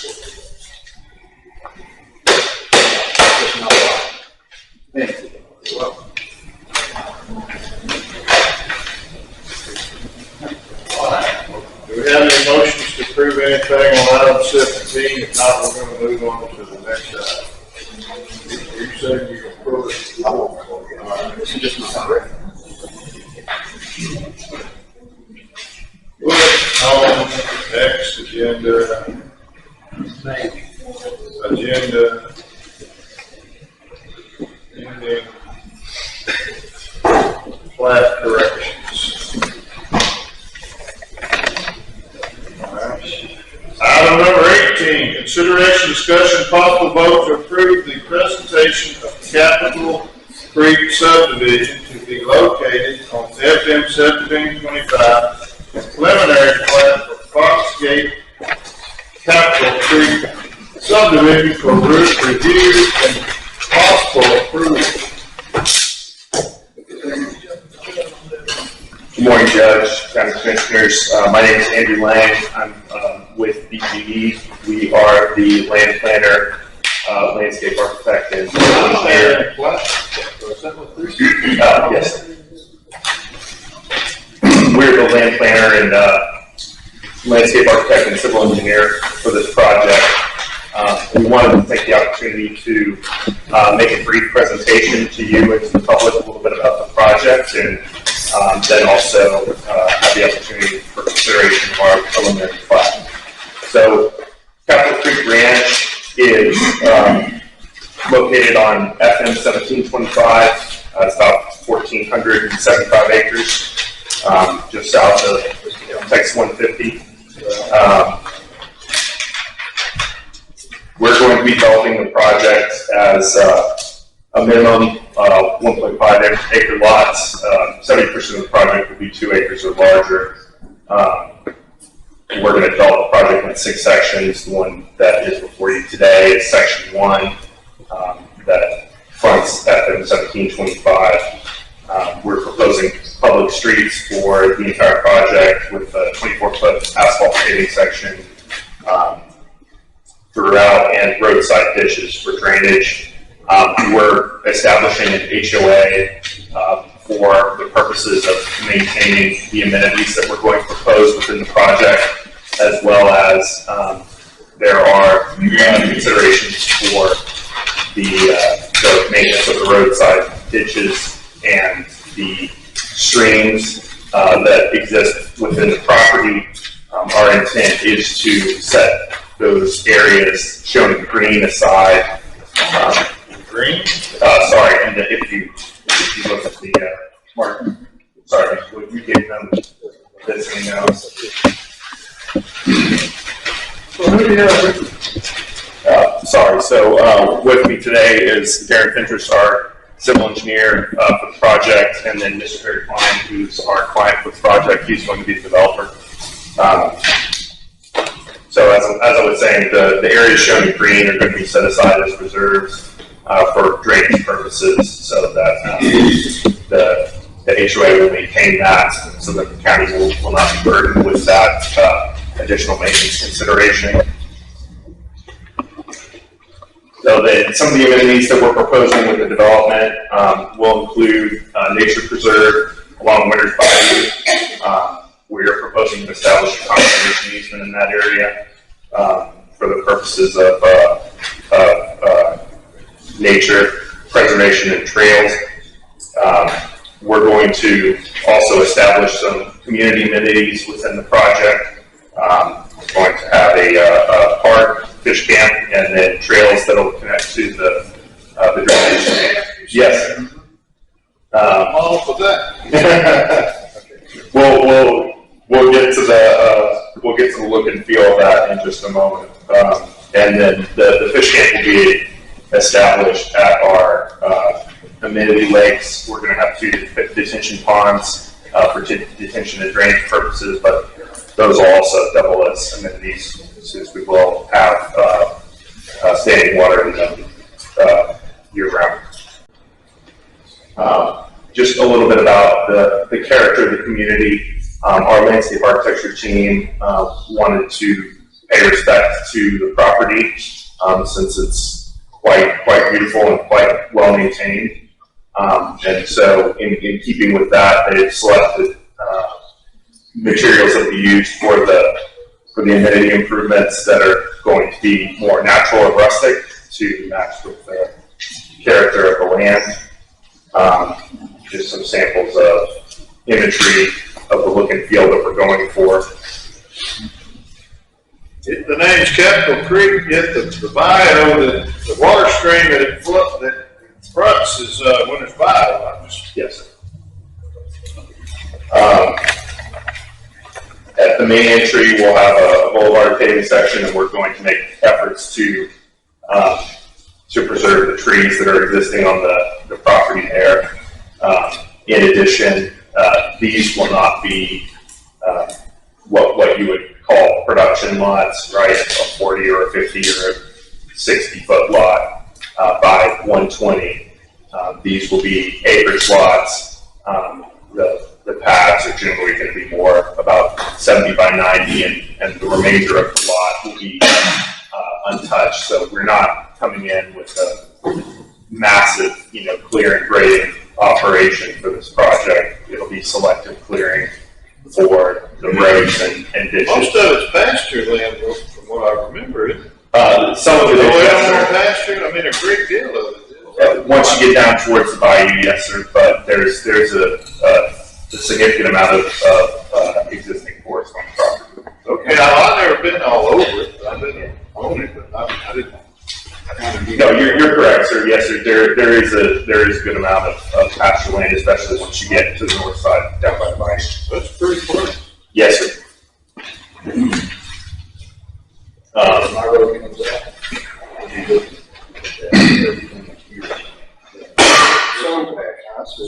[SPEAKER 5] It's not right.
[SPEAKER 9] thank you.
[SPEAKER 5] You're welcome.
[SPEAKER 1] Do we have any motions to approve anything on item 17? If not, we're gonna move on to the next item. You said you approve it.
[SPEAKER 5] I won't call you. All right. This is just not correct.
[SPEAKER 1] On next agenda. Agenda. Ending. Plat corrections. All right. Item number 18, consideration, discussion, possible vote to approve the presentation of Capitol Creek subdivision to be located on FM 1725 and preliminary plat for Foxgate Capitol Creek subdivision for route review and possible approval.
[SPEAKER 13] Good morning, Judge, County Commissioners. My name is Andrew Lang. I'm with BGE. We are the land planner, landscape architect, and engineer. Yes. We're the land planner and landscape architect and civil engineer for this project. We wanted to take the opportunity to make a brief presentation to you and to the public a little bit about the project, and then also have the opportunity for consideration of our preliminary plat. So Capitol Creek Ranch is located on FM 1725. It's about 1,475 acres, just south of Texas 150. We're going to be developing the project as a minimum 1.5 acre lots. 70% of the project will be 2 acres or larger. We're going to develop the project in 6 sections. The one that is before you today is section 1 that fronts FM 1725. We're proposing public streets for the entire project with a 24-foot asphalt paving section throughout and roadside ditches for drainage. We're establishing an HOA for the purposes of maintaining the amenities that we're going to propose within the project, as well as there are considerations for the maintenance of the roadside ditches and the streams that exist within the property. Our intent is to set those areas shown in green aside.
[SPEAKER 1] Green?
[SPEAKER 13] Sorry, and if you look at the mark, sorry, we gave them this email. Sorry, so with me today is Darren Pinterest, our civil engineer for the project, and then Mr. Harry Klein, who's our client for the project. He's going to be the developer. So as I was saying, the areas shown in green are going to be set aside as reserves for drainage purposes, so that the HOA will maintain that, so that the county will not be burdened with that additional maintenance consideration. So some of the amenities that we're proposing with the development will include nature preserve along Winters Bayou. We are proposing to establish a conservation easement in that area for the purposes of nature preservation and trails. We're going to also establish some community amenities within the project. We're going to have a park, fish camp, and then trails that will connect to the drainage. Yes.
[SPEAKER 1] All for that.
[SPEAKER 13] We'll get to the look and feel of that in just a moment. And then the fish camp will be established at our amenity lakes. We're going to have 2 detention ponds for detention and drainage purposes, but those will also double as amenities, since we will have standing water in them year round. Just a little bit about the character of the community. Our landscape architecture team wanted to pay respect to the property since it's quite beautiful and quite well maintained. And so in keeping with that, they've selected materials that we used for the amenity improvements that are going to be more natural and rustic to match with the character of the land. Just some samples of imagery of the look and feel that we're going for.
[SPEAKER 1] The name's Capitol Creek, yet the bio, the water stream that fronts is Winters Bayou.
[SPEAKER 13] Yes. At the main entry, we'll have a boulevard paving section, and we're going to make efforts to preserve the trees that are existing on the property there. In addition, these will not be what you would call production lots, right? A 40 or a 50 or a 60-foot lot by 120. These will be acreage lots. The paths are generally going to be more about 70 by 90, and the remainder of the lot will be untouched. So we're not coming in with a massive, clear and grading operation for this project. It'll be selective clearing for the roads and ditches.
[SPEAKER 1] Most of it's pasture land, from what I remember, isn't it?
[SPEAKER 13] Some of it
[SPEAKER 1] Oh,
[SPEAKER 13] is,
[SPEAKER 1] well,
[SPEAKER 13] yes,
[SPEAKER 1] pasture, I mean, a great deal of it.
[SPEAKER 13] sir. Once you get down towards the bayou, yes, sir, but there's a significant amount of existing forest on the property.
[SPEAKER 1] Okay, now, I've never been all over it, I've been on it, but I didn't.
[SPEAKER 13] No, you're correct, sir. Yes, sir. There is a good amount of pasture land, especially once you get to the north side down by the bayou.
[SPEAKER 1] That's pretty close.
[SPEAKER 13] Yes, sir.
[SPEAKER 5] My road comes out.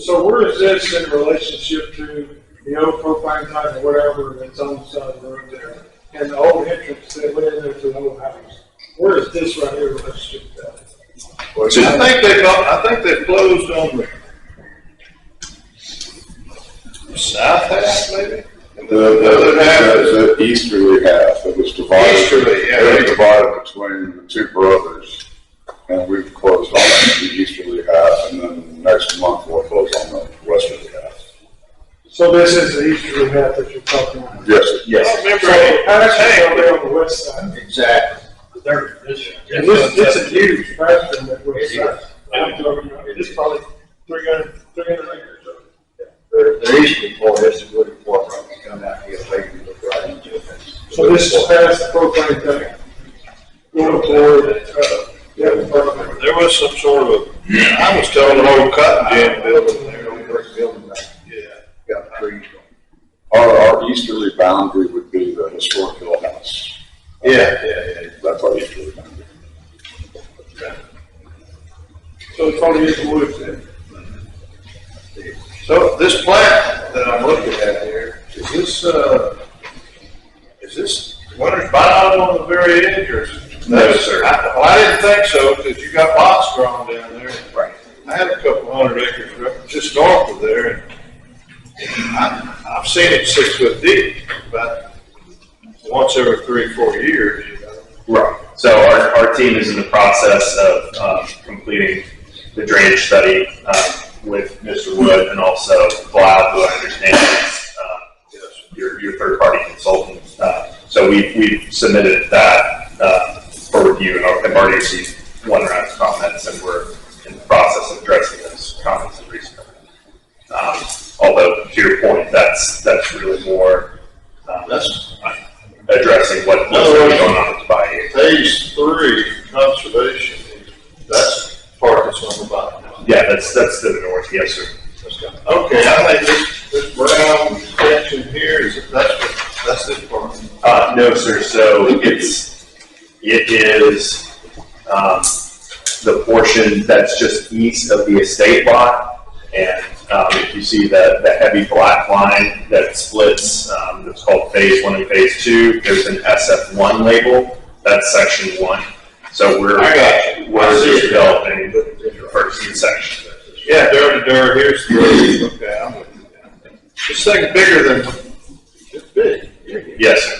[SPEAKER 4] So where is this in relationship to the old propane tank or whatever that's on the side of the road there? And the old entrance that went in there to the old house? Where is this right here in relationship to that?
[SPEAKER 1] I think they closed on the south half, maybe?
[SPEAKER 3] The easterly half, it was divided.
[SPEAKER 1] Easterly, yeah.
[SPEAKER 3] It was divided between the two brothers, and we've closed on the easterly half, and then next month we'll close on the westerly half.
[SPEAKER 4] So this is the easterly half that you're talking about?
[SPEAKER 3] Yes, sir.
[SPEAKER 13] Yes.
[SPEAKER 1] I remember.
[SPEAKER 4] So pasture over there on the west side.
[SPEAKER 5] Exactly.
[SPEAKER 4] And this is a huge pasture on that west side. I'm talking about, it's probably 300 acres.
[SPEAKER 5] There used to be four, this is wooded four, from come out here, they can look right into it.
[SPEAKER 4] So this is past the propane tank. Going toward,
[SPEAKER 1] There was some sort of I was told an old cotton gin building there. Yeah.
[SPEAKER 5] Got trees.
[SPEAKER 3] Our easterly boundary would be the historic hill house.
[SPEAKER 1] Yeah.
[SPEAKER 3] That's our easterly boundary.
[SPEAKER 4] so it's probably in the woods then.
[SPEAKER 1] So this plant that I'm looking at here, is this winter's bound on the very edge or?
[SPEAKER 13] No, sir.
[SPEAKER 1] I didn't think so, because you got lots growing down there.
[SPEAKER 13] Right.
[SPEAKER 1] I had a couple hundred acres just north of there, and I've seen it 6 foot deep, about once every 3-4 years,
[SPEAKER 13] Right. So our team is in the process of completing the drainage study with Mr. Wood and also Blau, who I understand is your third-party consultant. So we've submitted that for review, and I've already received one round of comments, and we're in the process of addressing those comments and recent. Although, to your point, that's really more addressing what's going on with the bayou.
[SPEAKER 1] Phase 3 conservation, that's part that's on the bottom.
[SPEAKER 13] Yeah, that's to the north, yes, sir.
[SPEAKER 1] Okay, I think this brown section here, that's this part.
[SPEAKER 13] No, sir, so it is the portion that's just east of the estate lot. And if you see the heavy black line that splits, that's called phase 1 and phase 2, there's an SF1 label, that's section 1. So we're just developing the first section.
[SPEAKER 1] Yeah, dirt to dirt, here's the, okay, I'm with you. This thing's bigger than, it's big.
[SPEAKER 13] Yes, sir.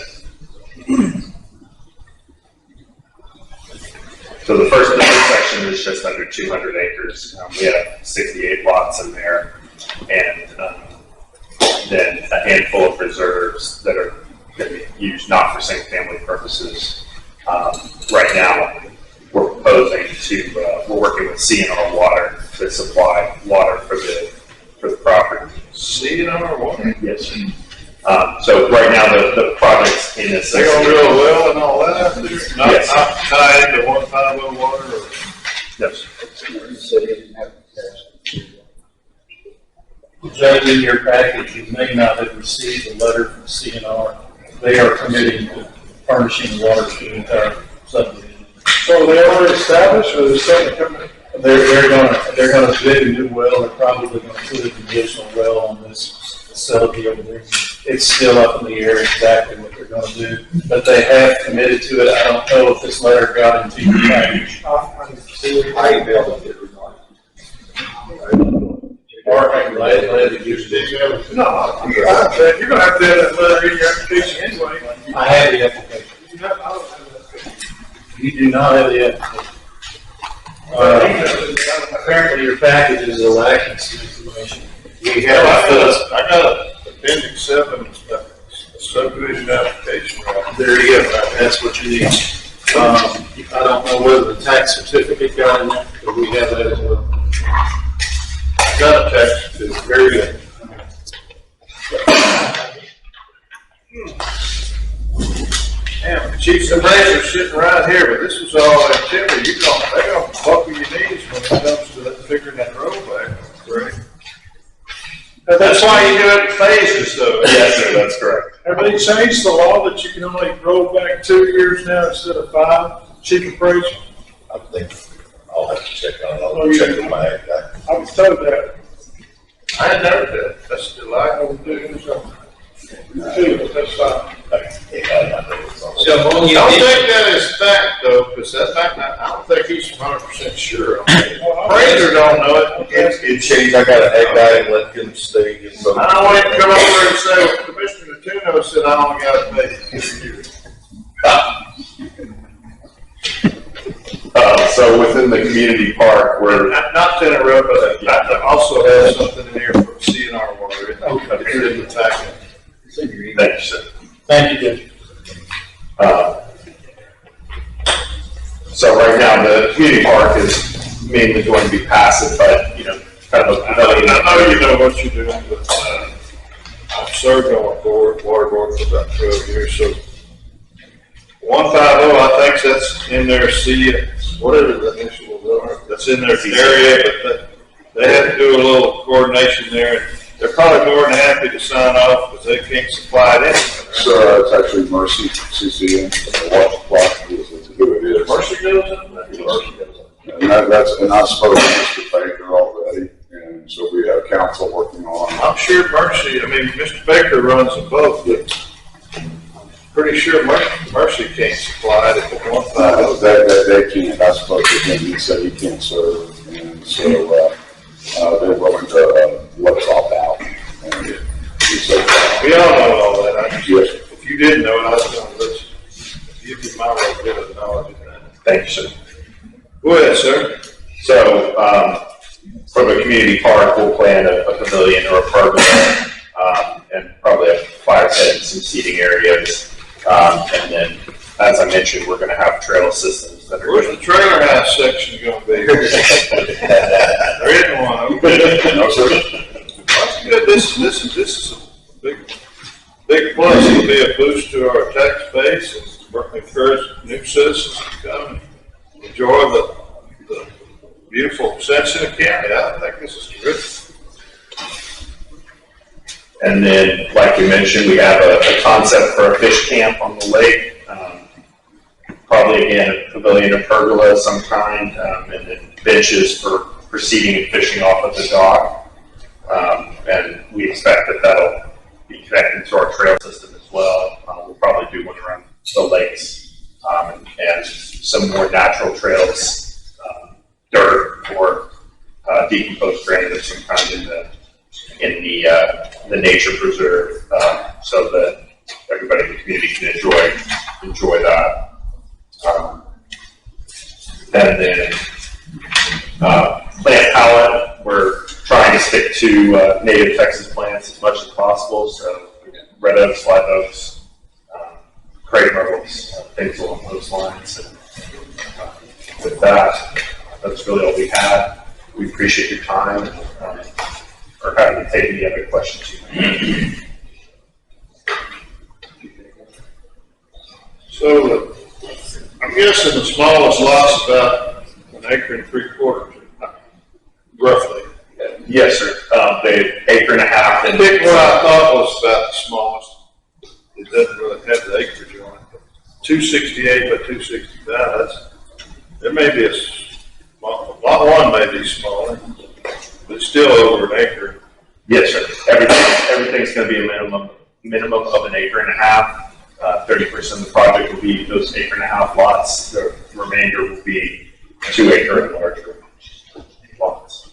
[SPEAKER 13] So the first section is just under 200 acres. We have 68 lots in there, and then a handful of reserves that are going to be used not for single-family purposes. Right now, we're proposing to, we're working with CNR Water to supply water for the property.
[SPEAKER 1] CNR water?
[SPEAKER 13] Yes, sir. So right now, the project's in its.
[SPEAKER 1] They gonna drill a well and all that? Not
[SPEAKER 13] Yes.
[SPEAKER 1] tied to one time of water or?
[SPEAKER 13] Yes.
[SPEAKER 6] Judge, in your package, you may not have received a letter from CNR. They are committing to furnishing water to the entire subdivision.
[SPEAKER 4] So they already established or they're starting to come in?
[SPEAKER 6] They're gonna dig a new well. They're probably gonna put an additional well on this facility over there. It's still up in the air exactly what they're gonna do, but they have committed to it. I don't know if this letter got into your package.
[SPEAKER 5] I emailed it.
[SPEAKER 6] Or I'm glad to use it.
[SPEAKER 4] No, you're gonna have to have that letter in your application anyway.
[SPEAKER 6] I have the application.
[SPEAKER 4] You have, I don't have that.
[SPEAKER 6] You do not have the application. Apparently your package is a lacking some information.
[SPEAKER 1] We have, I got appendix 7, subdivision application.
[SPEAKER 6] There you go, that's what you need. I don't know whether the tax certificate got in there, but we have that as well.
[SPEAKER 1] Got a text, it's very good. Damn, Chiefs and Rangers sitting right here, but this was all activity. They're gonna buckle your knees when it comes to figuring that road back, right? That's why you do it in phases, though.
[SPEAKER 13] Yes, sir, that's correct.
[SPEAKER 4] Have they changed the law that you can only roll back 2 years now instead of 5? Chief appraisal?
[SPEAKER 2] I think I'll have to check on it.
[SPEAKER 4] Oh,
[SPEAKER 2] I'll
[SPEAKER 4] yeah.
[SPEAKER 2] check with my guy.
[SPEAKER 4] I was told that.
[SPEAKER 1] I had never did it. That's still like I would do something. Too, but that's fine.
[SPEAKER 6] So when
[SPEAKER 1] I
[SPEAKER 6] you
[SPEAKER 1] don't
[SPEAKER 6] did,
[SPEAKER 1] think that is fact, though, because that fact, I don't think he's 100% sure. Appraiser don't know it.
[SPEAKER 2] It changed, I got an egg guy and let him stay in both.
[SPEAKER 1] I don't want him to come over there and say, well, Commissioner Tuno said I only got to pay 2 years.
[SPEAKER 13] So within the community park, we're,
[SPEAKER 1] Not to interrupt, but I also have something in here for CNR water. It's in the packet.
[SPEAKER 13] thank you, sir.
[SPEAKER 6] thank you, Judge.
[SPEAKER 13] So right now, the community park is mainly going to be passive, but, you know, kind of a pavilion.
[SPEAKER 1] I know you know what you're doing, but I've served on a board, water board for about 12 years, so 150, I think that's in their whatever the initials are, that's in their area, but they have to do a little coordination there. They're probably more than happy to sign off, because they can't supply it anyway.
[SPEAKER 2] So it's actually Mercy, CCN, the block is who it is.
[SPEAKER 1] Mercy knows it?
[SPEAKER 2] And and I spoke to Mr. Baker already, and so we have council working on.
[SPEAKER 1] I'm sure Mr. Baker runs them both, but pretty sure Mercy can't supply it at 150.
[SPEAKER 2] They can't, I spoke to him, he said he can't serve, and so, they're willing to let us opt out. And he said,
[SPEAKER 1] We all know all that.
[SPEAKER 2] yes,
[SPEAKER 1] If you didn't know it, I was going to give you my little bit of knowledge of that.
[SPEAKER 13] Thank you, sir.
[SPEAKER 1] Go ahead, sir.
[SPEAKER 13] So, for the community park, we'll plan a pavilion or a pergola, and probably a fire pit and some seating areas. And then, as I mentioned, we're gonna have trail systems that are.
[SPEAKER 1] Where's the trailer house section going to be? There isn't one. Okay.
[SPEAKER 2] no, sir.
[SPEAKER 1] That's good. This is a big plus. It'll be a boost to our tax base and encourage new citizens to come and enjoy the beautiful Jacinto County. I think this is good.
[SPEAKER 13] And then, like you mentioned, we have a concept for a fish camp on the lake. Probably again, a pavilion or pergola of some kind, and then benches for seating and fishing off of the dock. And we expect that that'll be connected to our trail system as well. We'll probably do one around the lakes, and some more natural trails, dirt or decomposed granite of some kind in the nature preserve, so that everybody in the community can enjoy that. And then plant palette, we're trying to stick to native Texas plants as much as possible. So red oaks, live oaks, crepe myrtles, things along those lines. And with that, that's really all we had. We appreciate your time. Or happy to take any other questions you may have.
[SPEAKER 1] So I'm guessing the smallest lot's about 1.75 acres, roughly.
[SPEAKER 13] Yes, sir. The 1.5 acres.
[SPEAKER 1] I think what I thought was about the smallest. It doesn't really have the acreage on it. 268 by 265. There may be a small, lot one may be smaller, but it's still over 1 acre.
[SPEAKER 13] Yes, sir. Everything's going to be a minimum of 1.5 acres. 30% of the project will be those 1.5 acre lots. The remainder will be 2 acre and larger lots.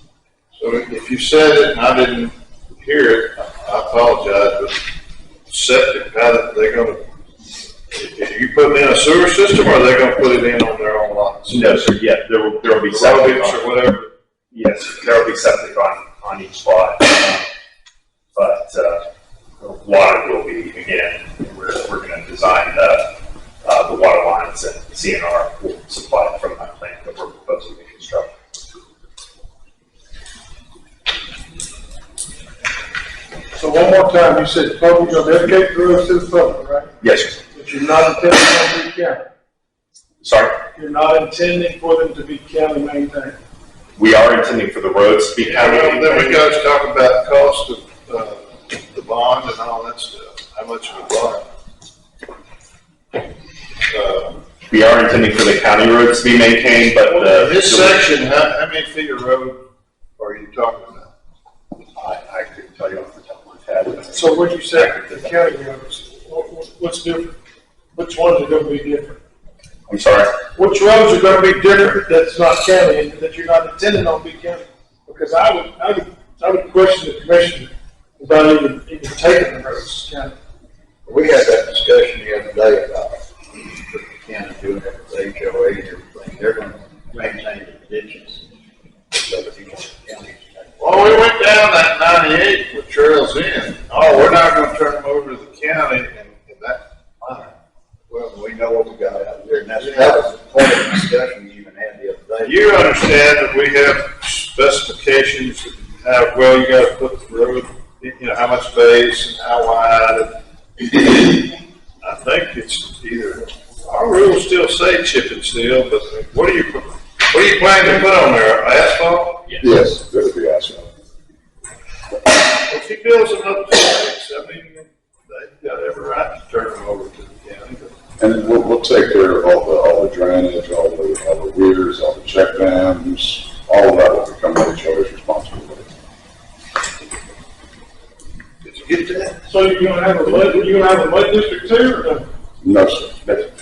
[SPEAKER 1] So if you said it and I didn't hear it, I apologize, but septic, how are they going to, you putting in a sewer system, or are they gonna put it in on their own lots?
[SPEAKER 13] No, sir, yeah, there will be septic
[SPEAKER 1] Roads or
[SPEAKER 13] on,
[SPEAKER 1] whatever?
[SPEAKER 13] yes, there will be septic on each lot. But, water will be, again, we're gonna design the water lines, and CNR will supply it from that plant that we're proposing to construct.
[SPEAKER 4] So one more time, you said public, you're gonna dedicate the roads to the public, right?
[SPEAKER 13] Yes, sir.
[SPEAKER 4] But you're not intending for them to be county.
[SPEAKER 13] Sorry,
[SPEAKER 4] You're not intending for them to be county maintained.
[SPEAKER 13] we are intending for the roads to be
[SPEAKER 1] Yeah,
[SPEAKER 13] county.
[SPEAKER 1] well, then we gotta talk about cost of, the bond and all that stuff, how much of a bond.
[SPEAKER 13] We are intending for the county roads to be maintained, but
[SPEAKER 1] This section, how many feet of road are you talking about?
[SPEAKER 13] I couldn't tell you off the top of my head.
[SPEAKER 4] So what'd you say, the county roads, what's different? Which ones are gonna be different?
[SPEAKER 13] I'm sorry.
[SPEAKER 4] Which roads are gonna be different that's not county and that you're not intending on being county? Because I would question the commission about even taking the roads county.
[SPEAKER 5] We had that discussion the other day about the county doing it with HOA and everything. They're gonna maintain the ditches. So that you want the county to take.
[SPEAKER 1] Well, we went down that 98 with trails in. Oh, we're not gonna turn them over to the county and that,
[SPEAKER 5] Well, we know what we got out there, and that was part of the discussion we even had the other day.
[SPEAKER 1] you understand that we have specifications, how well you gotta put the road, you know, how much base and how wide. I think it's either, our rules still say chip and seal, but what do you planning to put on there, asphalt?
[SPEAKER 3] Yes, that'll be asphalt.
[SPEAKER 1] If he builds them up to six, I mean, they've got every right to turn them over to the county, but
[SPEAKER 3] And we'll take care of all the drainage, all the weirs, all the check dams, all of that will become HOA's responsibility.
[SPEAKER 1] did you get that?
[SPEAKER 4] So you're gonna have a mud district too, or no?
[SPEAKER 3] No, sir.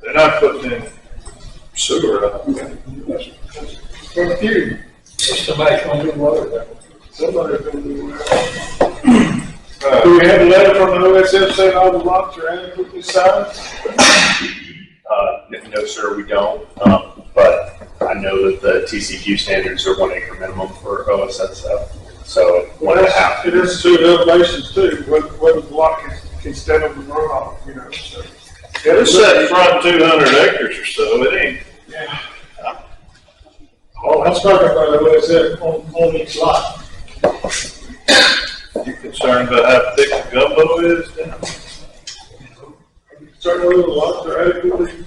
[SPEAKER 1] They're not putting in sewer,
[SPEAKER 3] No, sir.
[SPEAKER 4] Confused.
[SPEAKER 6] Somebody's gonna do water that way.
[SPEAKER 4] Somebody's gonna do that. Do we have a letter from the OSF saying all the lots are adequately sized?
[SPEAKER 13] No, sir, we don't. But I know that the TCQ standards are 1 acre minimum for OSF, so one and a half.
[SPEAKER 4] It is two elevations too, whether the lot can stand up and run off, you know, so.
[SPEAKER 1] yeah, this that front 200 acres or so, it ain't.
[SPEAKER 4] Yeah. Oh, let's talk about OSF on each lot.
[SPEAKER 1] You concerned about how thick the gumbo is down?
[SPEAKER 4] Certain little lots are adequately,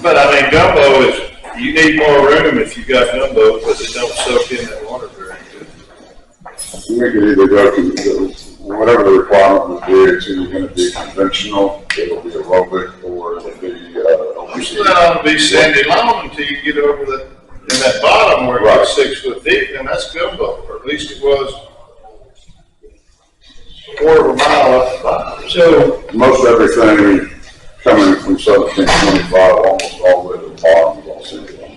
[SPEAKER 1] But I mean, gumbo is, you need more room if you got gumbo, because it don't soak in that water very good.
[SPEAKER 3] We could either go to whatever the requirement would be, it's either gonna be conventional, it'll be aerobic, or it'll be,
[SPEAKER 1] It's not gonna be sandy loam until you get over in that bottom where
[SPEAKER 3] Right.
[SPEAKER 1] it's 6 foot deep, and that's gumbo, or at least it was a quarter of a mile up the bottom.
[SPEAKER 4] So,
[SPEAKER 3] most everything coming from 1725, almost all the way to the bottom, is all single.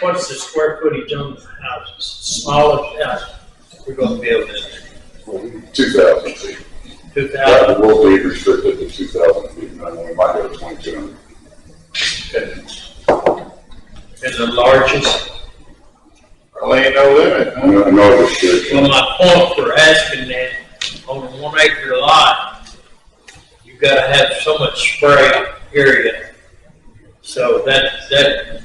[SPEAKER 6] What's the square footage on the house? Smallest house we're gonna build in
[SPEAKER 3] 2,000 feet.
[SPEAKER 6] 2,000.
[SPEAKER 3] That will be restricted to 2,000 feet, and then we might go to 2,200.
[SPEAKER 6] And the largest.
[SPEAKER 1] Well, ain't no limit, huh?
[SPEAKER 3] No restriction.
[SPEAKER 6] Well, my point for asking that, on a 1 acre lot, you gotta have so much spray area. So that,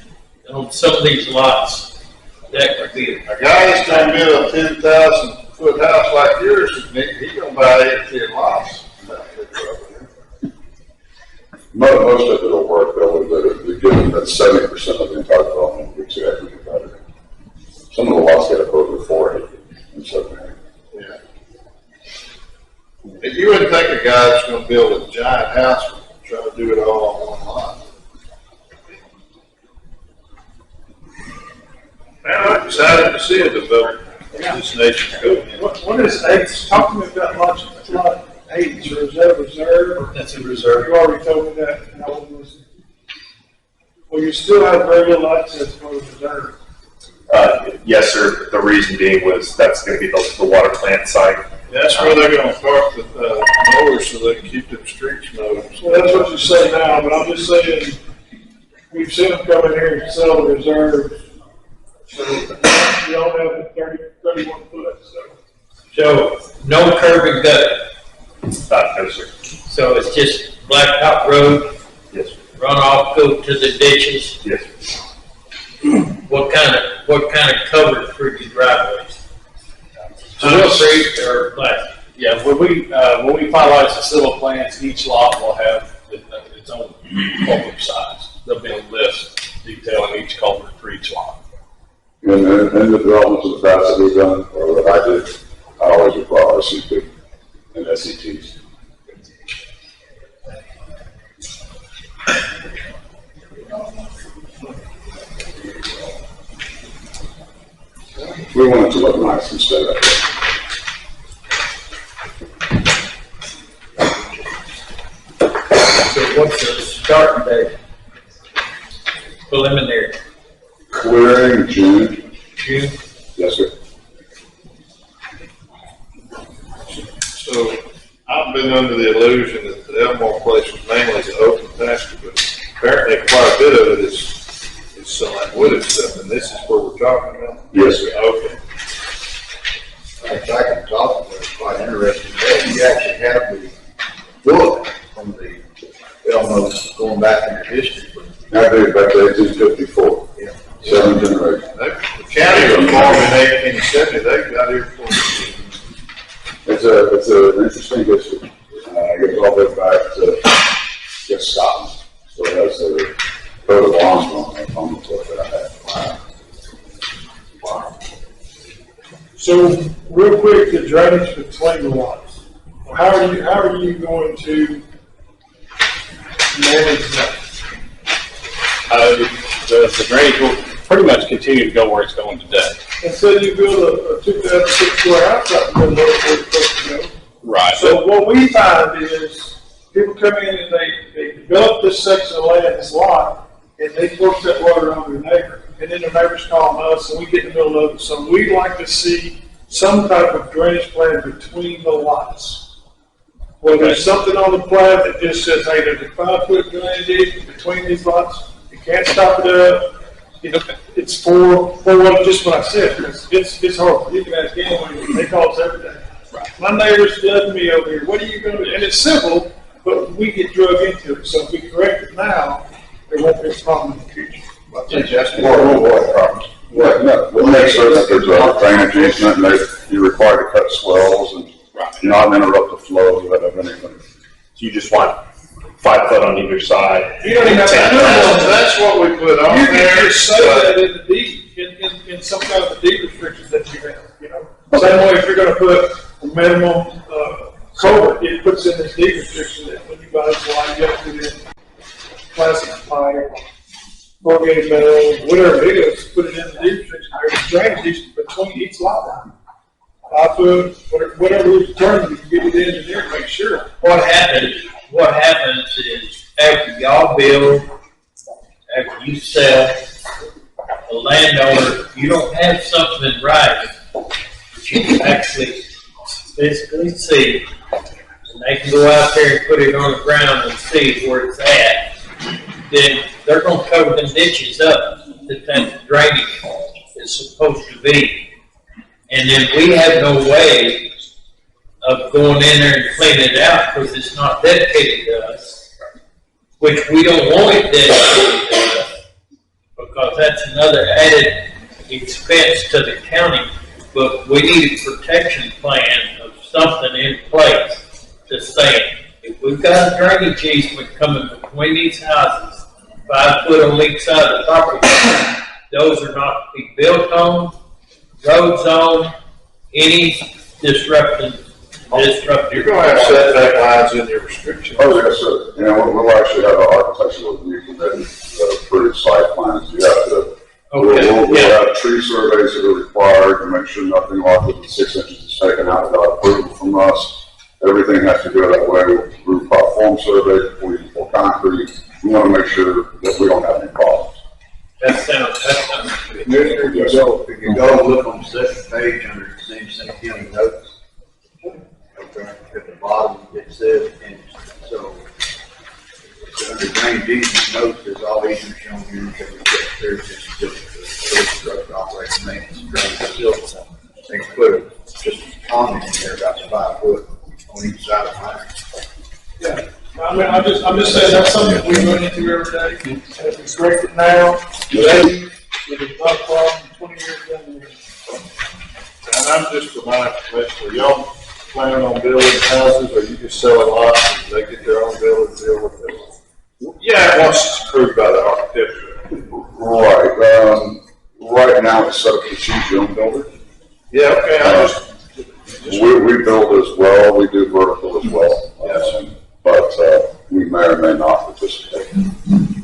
[SPEAKER 6] on some of these lots, that could be.
[SPEAKER 1] A guy that's gonna build a 10,000 foot house like yours, he gonna buy 18 lots.
[SPEAKER 3] Most of it will work, though, with given that 70% of the entire development will be 2 acres or better. Some of the lots get up over 4 acres and so.
[SPEAKER 1] Yeah. And you wouldn't think a guy that's gonna build a giant house would try to do it all on one lot. Man, I'm excited to see a development of this nature go in.
[SPEAKER 4] what is H, talk to me about lot H, or is that a reserve?
[SPEAKER 13] That's a reserve.
[SPEAKER 4] You already told me that, and I wasn't listening. Well, you still have regular access for the reserve.
[SPEAKER 13] Yes, sir. The reason being was that's going to be the water plant site.
[SPEAKER 1] That's where they're gonna park the, mowers so they can keep them streets mowed.
[SPEAKER 4] So that's what you say now, but I'm just saying, we've seen them come in here and sell the reserves. So you don't have the 31 foot, so.
[SPEAKER 6] So, no curb and gutter,
[SPEAKER 13] No, sir.
[SPEAKER 6] so it's just blacktop road,
[SPEAKER 13] Yes, sir.
[SPEAKER 6] runoff go to the ditches.
[SPEAKER 13] Yes, sir.
[SPEAKER 6] What kind of cover for your driveways? Concrete or plastic?
[SPEAKER 14] Yeah, when we finalize the civil plans, each lot will have its own culvert size. There'll be a list detailing each culvert for each lot.
[SPEAKER 3] And the developments of the past that we've done, or that I did, I always require RCP and SCTs. We want it to look nice instead of that.
[SPEAKER 6] So what's the starting date? Preliminary,
[SPEAKER 3] Clearing June,
[SPEAKER 6] June?
[SPEAKER 3] yes, sir.
[SPEAKER 1] So I've been under the illusion that the Elmore place was mainly the open pasture, but apparently quite a bit of it is some like wooded stuff, and this is what we're talking about?
[SPEAKER 3] Yes, sir.
[SPEAKER 1] Okay.
[SPEAKER 5] I can talk, but it's quite interesting. You actually have the book from the Elmo going back in the history.
[SPEAKER 3] I did back to 1854.
[SPEAKER 5] Yeah.
[SPEAKER 3] 7th generation.
[SPEAKER 1] The county was formed in 1870, they got here for.
[SPEAKER 3] It's an interesting history. It goes all the way back to just Scotland. So it has the coat of arms on the book that I had.
[SPEAKER 5] Wow.
[SPEAKER 4] So, real quick, the drainage between the lots. How are you going to manage that?
[SPEAKER 14] The drainage will pretty much continue to go where it's going today.
[SPEAKER 4] And so you build a 2,006 square house out in the middle of where it's supposed to go.
[SPEAKER 14] Right.
[SPEAKER 4] So what we find is people come in and they develop this section of land, this lot, and they force that water on their neighbor. And then their neighbors call us and we get in the middle of it. So we'd like to see some type of drainage plan between the lots. Where there's something on the plan that just says, hey, there's a 5-foot drainage between these lots. You can't stop it up. You know, it's for what, just what I said, because it's horrible. You can ask anyone, they call us every day. Right. My neighbor's flooding me over here. What are you going to do? And it's simple, but we get drug into it. So if we correct it now, there won't be a problem in the future.
[SPEAKER 5] I think that's
[SPEAKER 3] We'll avoid problems. We'll make sure that there's a drainage easement and that you're required to cut swells and not interrupt the flow of anything.
[SPEAKER 13] So you just want 5 foot on either side?
[SPEAKER 4] You don't even have to do it.
[SPEAKER 1] That's what we put on
[SPEAKER 4] You
[SPEAKER 1] there.
[SPEAKER 4] can just say that in the deed, in some kind of a deed restrictions that you have, you know? Same way if you're gonna put a minimum, culvert, it puts in this deed restriction that when you buy this line, you have to put in plastic pipe, corrugated metal, whatever it is, put it in the deed restriction. There's drainage between each lot line. 5 foot, whatever we determine, you can get the engineer to make sure.
[SPEAKER 6] What happens is after y'all build, after you sell, the landowner, you don't have something in writing, but you can actually physically see, and they can go out there and put it on the ground and see where it's at. Then they're gonna cover them ditches up that drainage is supposed to be. And then we have no way of going in there and cleaning it out because it's not dedicated to us, which we don't want it dedicated to us because that's another added expense to the county. But we need a protection plan of something in place to say, if we've got a drainage easement coming between these houses, 5 foot on each side of the property, those are not to be built on, roads on, any disruption.
[SPEAKER 1] You're gonna have setback lines in your restrictions.
[SPEAKER 3] Oh, yes, sir. You know, we'll actually have an architectural review committee, approved site plans. You have to, we'll have tree surveys that are required to make sure nothing larger than 6 inches is taken out without approval from us. Everything has to go that way. We'll do a form survey before you pour concrete. We want to make sure that we don't have any problems.
[SPEAKER 6] That sounds good.
[SPEAKER 5] Commissioner, if you go look on the second page under Jacinto County notes, under drainage easement notes, there's all easements shown here, so there's just construction operation maintenance, drainage facilities. They include just a comment in there about the 5 foot on each side of the line.
[SPEAKER 4] Yeah, I mean, I'm just saying that's something we run into every day. And if we correct it now, today, if it's not a problem, 20 years down the road.
[SPEAKER 1] And I'm just for my information, are y'all planning on building houses, or you just selling lots and they get their own building deal with it? Yeah, once it's approved by the architecture.
[SPEAKER 3] Right, right now it's set up to choose your own builder.
[SPEAKER 1] Yeah, okay, I just.
[SPEAKER 3] We build as well, we do vertical as well.
[SPEAKER 1] Yes.
[SPEAKER 3] But, we may or may not participate.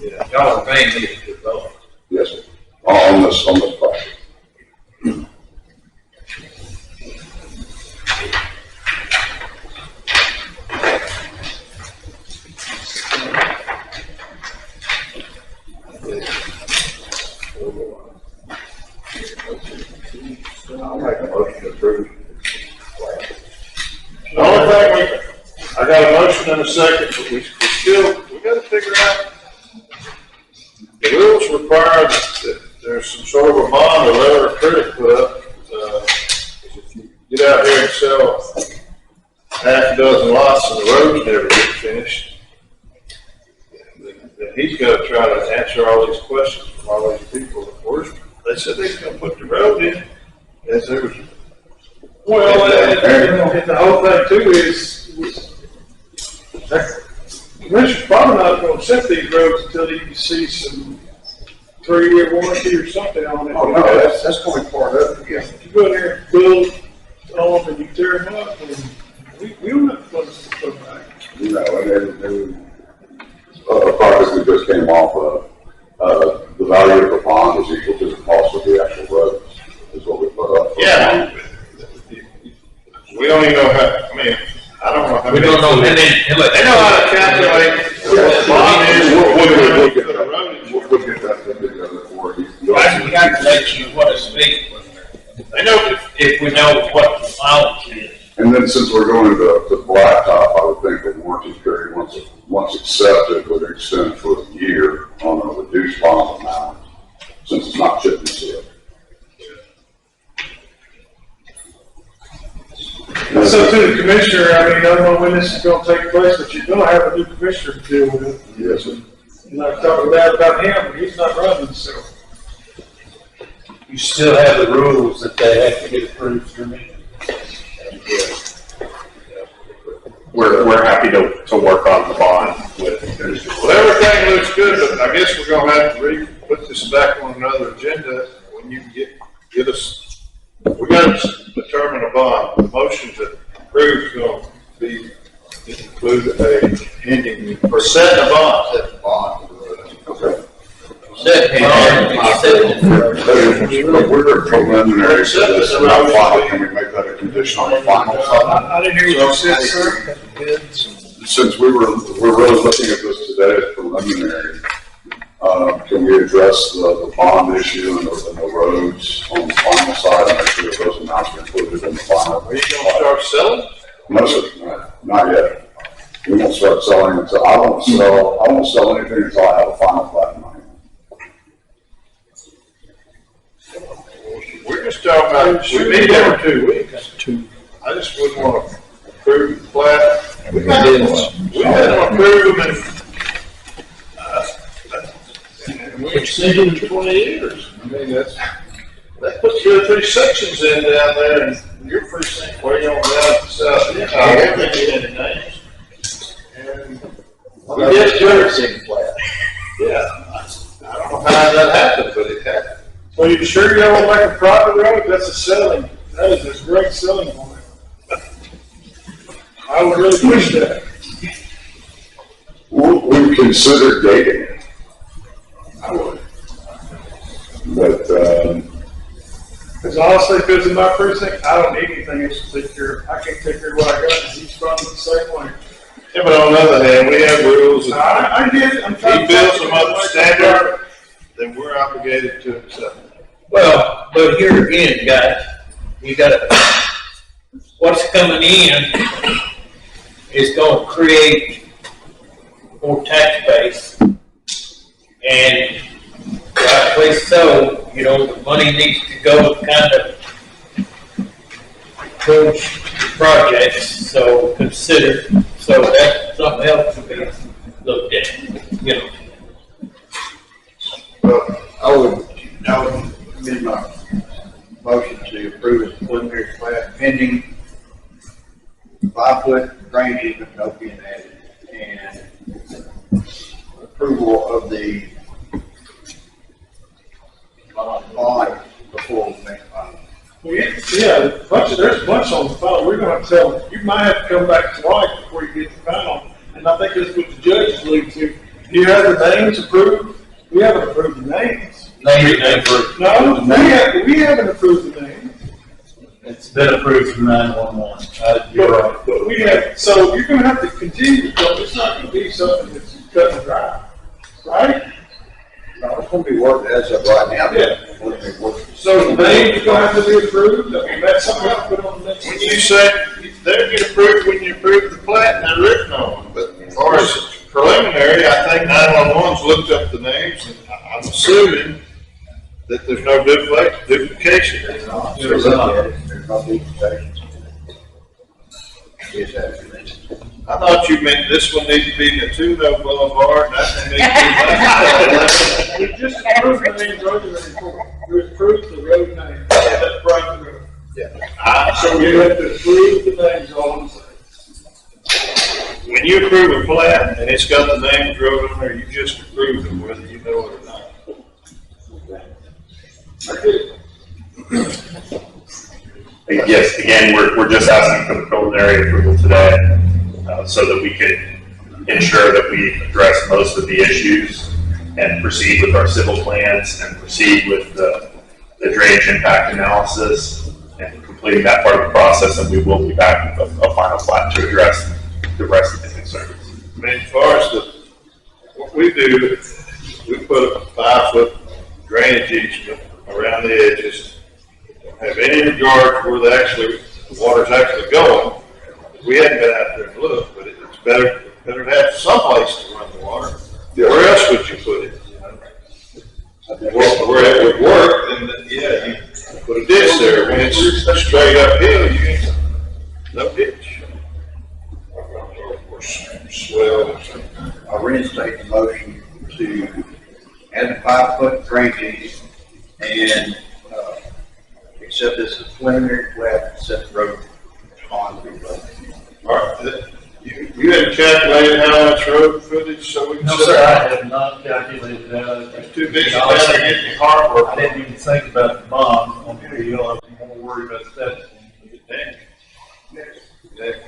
[SPEAKER 6] Yeah, y'all are mainly developers.
[SPEAKER 3] Yes, sir. On this project.
[SPEAKER 1] I'll make a motion to approve. The only thing I got a motion and a second, but we gotta figure out. The rules require that there's some sort of a bond or letter of credit put up. If you get out here and sell half a dozen lots and the roads never get finished, then he's gotta try to answer all these questions from all these people. They said they was gonna put the road in, as there was.
[SPEAKER 4] Well, and the whole thing too is Commissioner's probably not gonna set these roads until you can see some 3-year warranty or something on it.
[SPEAKER 5] Oh, no, that's going part of it, yeah.
[SPEAKER 4] You go in there and build on them and you tear them up, and we don't have to put them back.
[SPEAKER 3] You know, and a project we just came off of, the value of the bond is equal to the cost of the actual roads, is what we put up.
[SPEAKER 1] Yeah. We don't even know how, I mean, I don't know how.
[SPEAKER 6] We don't know, and
[SPEAKER 1] They know how to calculate what the bond is.
[SPEAKER 3] We'll get that together for you.
[SPEAKER 6] I can calculate you what it's made.
[SPEAKER 1] They know
[SPEAKER 6] if we know what the mileage is.
[SPEAKER 3] And then since we're going to blacktop, I would think the warranty period, once accepted, would extend for a year on a reduced bond amount, since it's not chip and seal.
[SPEAKER 4] That's up to the commissioner. I mean, I don't know when this is gonna take place, but you're gonna have a new commissioner to deal with it.
[SPEAKER 3] Yes, sir.
[SPEAKER 4] And I talked about him, but he's not running, so.
[SPEAKER 6] You still have the rules that they have to get approved through me.
[SPEAKER 13] We're happy to work on the bond with.
[SPEAKER 1] Well, everything looks good, but I guess we're gonna have to put this back on another agenda when you can get us, we gotta determine a bond. The motion to approve is gonna be, include a pending, or set a bond.
[SPEAKER 5] Set the bond.
[SPEAKER 3] Okay. We're preliminary, so this is not final. Can we make that a condition on the final side?
[SPEAKER 4] I didn't hear what you said, sir.
[SPEAKER 3] Since we're really looking at this today as preliminary, can we address the bond issue and the roads on the final side and make sure that those amounts are included in the final?
[SPEAKER 1] Are you gonna start selling?
[SPEAKER 3] No, sir, not yet. We won't start selling until, I won't sell anything until I have a final plat in my hand.
[SPEAKER 1] We're just talking about, we meet every 2 weeks. I just wouldn't want to approve the plat. We had them approve them and we've seen them in 20 years. I mean, that puts 2 or 3 sections in down there, and your precinct way on down to south. Everything in names. And we did it plat. Yeah, I don't know how that happened, but it happened.
[SPEAKER 4] So you sure you don't want to make a private road? That's a selling, that is a great selling point. I would really push that.
[SPEAKER 3] We considered dating it.
[SPEAKER 4] I would.
[SPEAKER 3] But,
[SPEAKER 4] Because honestly, if it's in my precinct, I don't need anything else to take care of. I can't take care of what I got, and he's running the same way.
[SPEAKER 1] Yeah, but on the other hand, we have rules. And
[SPEAKER 4] I get it. I'm trying
[SPEAKER 1] he
[SPEAKER 4] to
[SPEAKER 1] builds them up to standard, then we're obligated to accept it.
[SPEAKER 6] Well, but here again, guys, you gotta, what's coming in is gonna create more tax base. And rightfully so, you know, the money needs to go kind of towards projects, so consider, so that's something else to be looked at, you know.
[SPEAKER 5] Well, I would amend my motion to approve the preliminary plat pending 5-foot drainage easement no being added and approval of the bond before we make final.
[SPEAKER 4] Well, yeah, there's a bunch on the file. We're gonna have to tell them, you might have to come back twice before you get the final. And I think that's what the judge alluded to. Do you have the names approved? We haven't approved the names. No, we haven't approved the names.
[SPEAKER 2] It's been approved through 911. You're right.
[SPEAKER 4] But we have, so you're gonna have to continue to go. It's not gonna be something that's cut and dry, right?
[SPEAKER 5] No, it's gonna be worked as of right now.
[SPEAKER 4] Yeah. So the names are gonna have to be approved. I mean, that's something I'll put on the next.
[SPEAKER 1] When you say, they'll get approved when you approve the plat and they're written on them, but as far as preliminary, I think 911's looked up the names, and I'm assuming that there's no duplication.
[SPEAKER 5] There's no duplication. Yes, absolutely.
[SPEAKER 1] I thought you meant this one needs to be Natuno Boulevard, and that one needs to be.
[SPEAKER 4] We just approved the name road before. We approved the road name, that private road.
[SPEAKER 5] Yeah.
[SPEAKER 4] So we have to approve the names all the same.
[SPEAKER 1] When you approve a plat and it's got the name of the road on there, you just approve it whether you know it or not.
[SPEAKER 13] Yes, again, we're just asking for the preliminary approval today, so that we can ensure that we address most of the issues and proceed with our civil plans and proceed with the drainage impact analysis and completing that part of the process, and we will be back with a final plat to address the rest of the concerns.
[SPEAKER 1] I mean, as far as what we do, we put a 5-foot drainage easement around the edges. Don't have any regard for where the water's actually going. We hadn't been out there and looked, but it's better to have someplace to run the water. Where else would you put it? Where it would work, then yeah, you put a ditch there. When it's straight uphill, you ain't no ditch. Or swell or something.
[SPEAKER 5] I reinstate the motion to add the 5-foot drainage and, accept this as preliminary plat, set the road on the road.
[SPEAKER 1] All right, you hadn't calculated how much road footage, so we can.
[SPEAKER 2] No, sir, I have not calculated that.
[SPEAKER 1] It's too busy down there getting your car work.
[SPEAKER 2] I didn't even think about the bond on the deal. I'm more worried about that.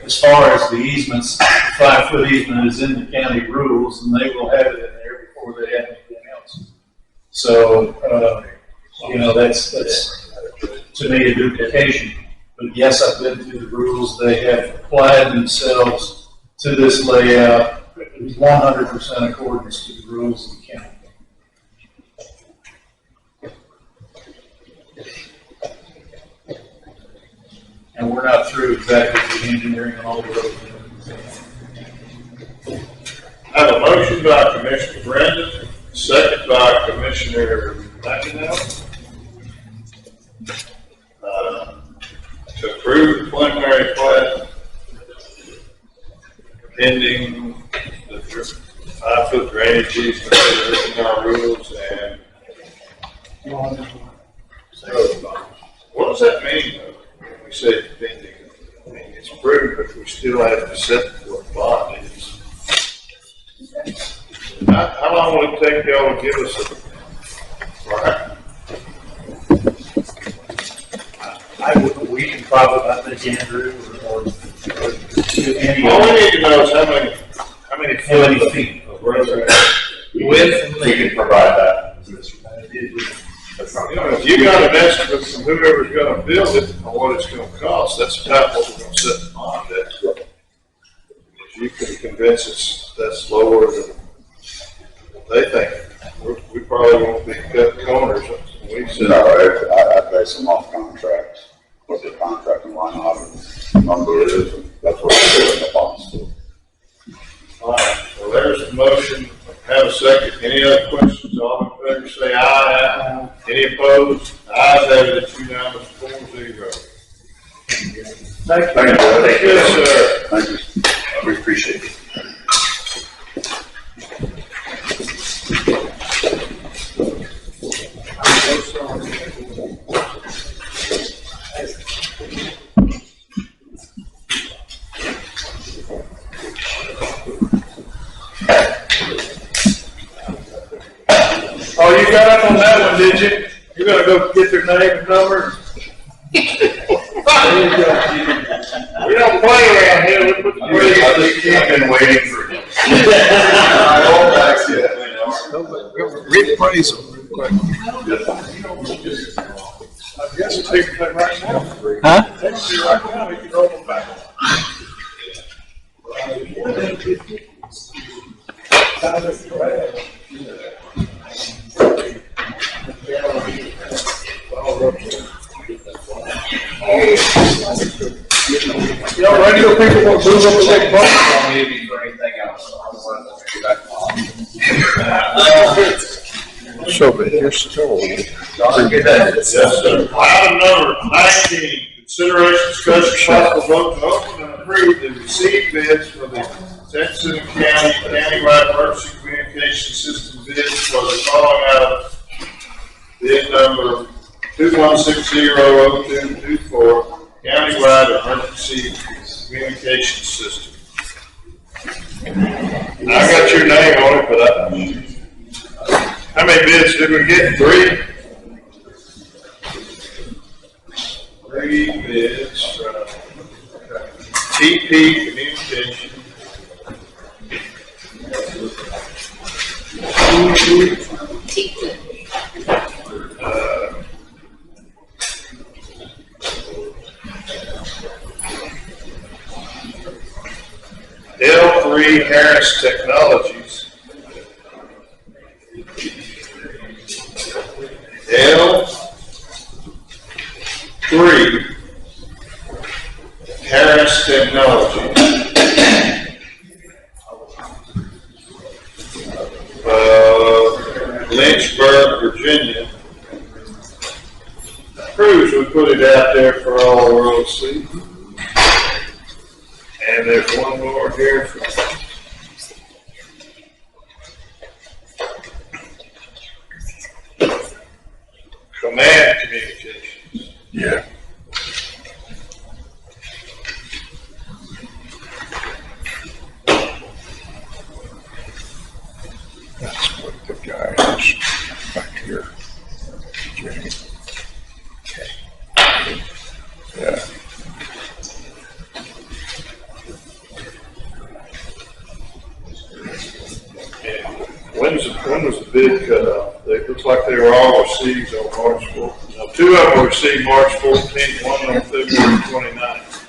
[SPEAKER 2] As far as the easements, 5-foot easement is in the county rules, and they will have it in there before they have anything else. So, you know, that's to me a duplication. But yes, I've been through the rules. They have applied themselves to this layout in 100% accordance to the rules of the county. And we're not through exactly the engineering on all the roads.
[SPEAKER 1] I have a motion by Commissioner Brandon, second by Commissioner McEnroe. To approve the preliminary plat pending the 5-foot drainage easement in our rules and. What does that mean though? When we say pending, I mean, it's approved, but we still have to set what the bond is. How long will it take y'all to give us
[SPEAKER 2] We can probably, I think, Andrew, or
[SPEAKER 1] All we need to know is how many feet of road are there.
[SPEAKER 6] Width and
[SPEAKER 13] We
[SPEAKER 6] length.
[SPEAKER 13] can provide that. That's not.
[SPEAKER 1] You know, if you got an estimate from whoever's gonna build it on what it's gonna cost, that's about what we're gonna set the bond at. If you can convince us that's lower than what they think, we probably won't be cutting corners. We said,
[SPEAKER 15] No, I base them off contracts, what the contracting line item number is, and that's what we're doing the bonds to.
[SPEAKER 1] all right, well, there's the motion second. Any other questions? All in favor, say aye. Any opposed? Ayes have it, it's unanimous, 4-0.
[SPEAKER 4] Thank you.
[SPEAKER 2] Thank you.
[SPEAKER 1] Yes, sir.
[SPEAKER 2] Thank you. We appreciate it.
[SPEAKER 4] Oh, you got up on that one, did you? You gotta go get their name and number. There you go.
[SPEAKER 1] We don't play around here, we put the praise.
[SPEAKER 2] I've been waiting for you.
[SPEAKER 4] Reappraise them real quick. I guess it's taking them right now.
[SPEAKER 2] Huh?
[SPEAKER 4] Takes you right now, you can roll them back. You know, regular people won't move up and take buses.
[SPEAKER 15] For anything else, I'm going to get back on.
[SPEAKER 2] So, but here's still.
[SPEAKER 1] Yes, sir. Item number 19, consideration, discussion, possible vote to open and approve the received bids for the Jacinto County countywide emergency communication system bids for the following items. Bid number 21600224, countywide emergency communication system. I got your name on it, but how many bids did we get? 3? 3 bids from TP Communication. L3 Harris Technologies. L3 Harris Technologies. Lynchburg, Virginia. Cruise, we put it out there for all the world to see. And there's one more here from Command Communications.
[SPEAKER 2] Yeah. That's what the guy is back here. Jimmy. Okay. Yeah.
[SPEAKER 1] When was the bid cut off? It looks like they were all received on March 4th. Now, 2 of them were received March 14th, 1 on February 29th.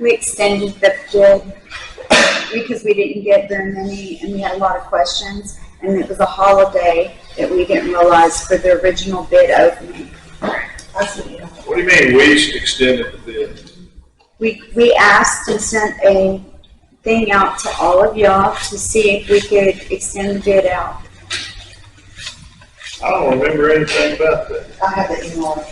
[SPEAKER 8] We extended the bid because we didn't get very many and we had a lot of questions. And it was a holiday that we didn't realize for the original bid opening.
[SPEAKER 1] What do you mean we extended the bid?
[SPEAKER 8] We asked and sent a thing out to all of y'all to see if we could extend the bid out.
[SPEAKER 1] I don't remember anything about that.
[SPEAKER 9] I have the email.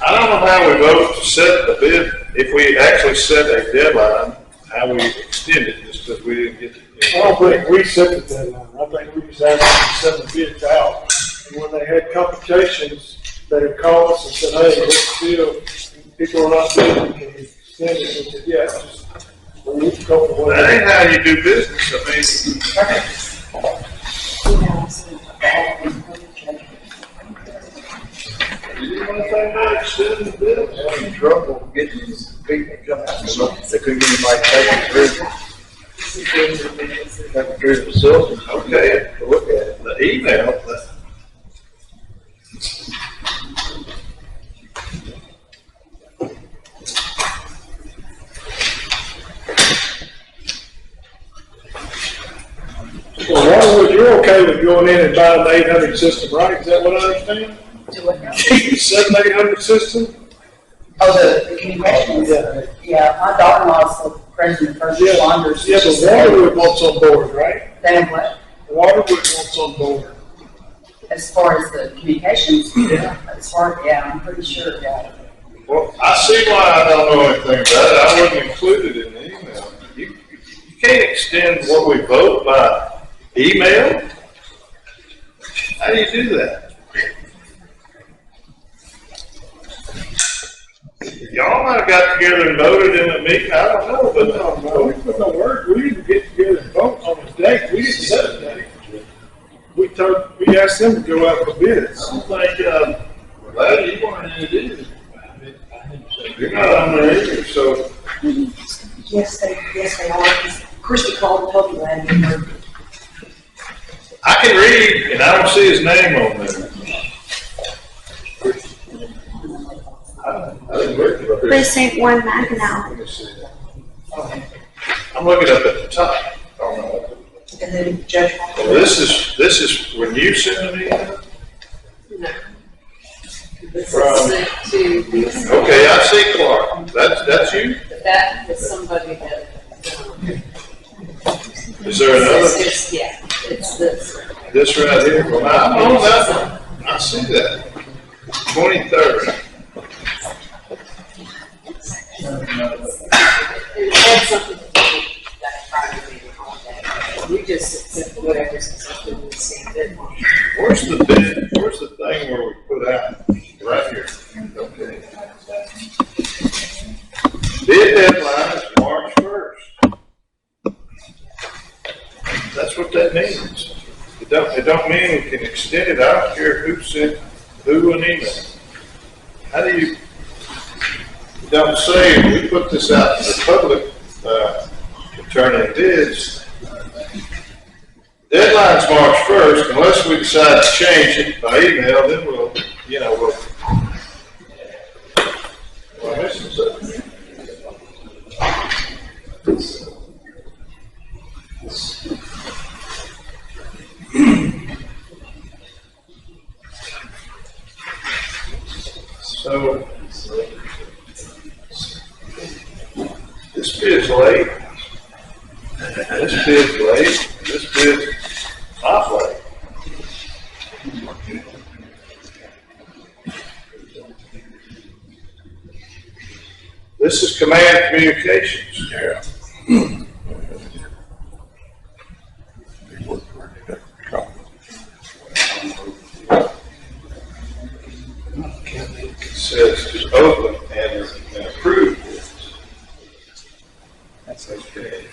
[SPEAKER 1] I don't know how we vote to set the bid, if we actually set a deadline, how we extend it, just because we didn't get
[SPEAKER 4] I don't think we set the deadline. I think we just asked them to send the bids out. And when they had complications, they would call us and said, hey, what's the deal? People are not bidding, can you extend it? We said, yeah, just a week, couple of
[SPEAKER 1] that
[SPEAKER 4] days.
[SPEAKER 1] ain't how you do business, I mean. You do anything about extending the bid?
[SPEAKER 5] I'm in trouble getting these people to come out, so they couldn't get anybody to take it through. Take it through the facility.
[SPEAKER 1] Okay,
[SPEAKER 5] To look at it.
[SPEAKER 1] the email,
[SPEAKER 4] Well, Waterwood, you're okay with going in and buying an 800 system, right? Is that what I understand?
[SPEAKER 9] Do it now.
[SPEAKER 4] 7 800 system?
[SPEAKER 9] Oh, the communications?
[SPEAKER 4] Yeah.
[SPEAKER 9] Yeah, my daughter-in-law President First
[SPEAKER 4] Yeah,
[SPEAKER 9] Responders.
[SPEAKER 4] yeah, but Waterwood wants on board, right?
[SPEAKER 9] They have what?
[SPEAKER 4] Waterwood wants on board.
[SPEAKER 9] As far as the communications?
[SPEAKER 4] Yeah.
[SPEAKER 9] As far, yeah, I'm pretty sure, yeah.
[SPEAKER 1] Well, I see why I don't know anything about it. I wasn't included in the email. You can't extend what we vote by email. How do you do that? Y'all might have got together and voted in a meeting, I don't know, but
[SPEAKER 4] No, we put no word, we didn't get together and vote on a date, we didn't set a date. We asked them to go out for bids.
[SPEAKER 1] I don't think, Larry, you wanted to do this. You're not on there either, so.
[SPEAKER 10] Yes, they are. Christie called and told me that.
[SPEAKER 1] I can read, and I don't see his name on there. I didn't look at it.
[SPEAKER 7] Precinct 1, Mackinac.
[SPEAKER 1] Let me see that. I'm looking up at the top. Oh, no.
[SPEAKER 10] And then Judge.
[SPEAKER 1] Well, this is when you send me email?
[SPEAKER 12] No. This
[SPEAKER 1] From-
[SPEAKER 12] is sent to these,
[SPEAKER 1] Okay, I see Clark. That's you?
[SPEAKER 12] that is somebody that,
[SPEAKER 1] Is there another?
[SPEAKER 12] yeah, it's this.
[SPEAKER 1] This right here? Well, I'm on that one. I see that. 23rd.
[SPEAKER 12] It had something to do with that Friday meeting on that. We just accept whatever's accepted and stand it.
[SPEAKER 1] Where's the bid? Where's the thing where we put out? Right here. Okay. Bid deadline is March 1st. That's what that means. It don't mean we can extend it. I don't care who sent who an email. How do you, it don't say we put this out to the public, to turn in bids. Deadline's March 1st, unless we decide to change it by email, then we'll I'm missing something. So, this bid's late. This bid's late. This bid's not late. This is Command Communications. Yeah. It says to open and approve this. That's okay.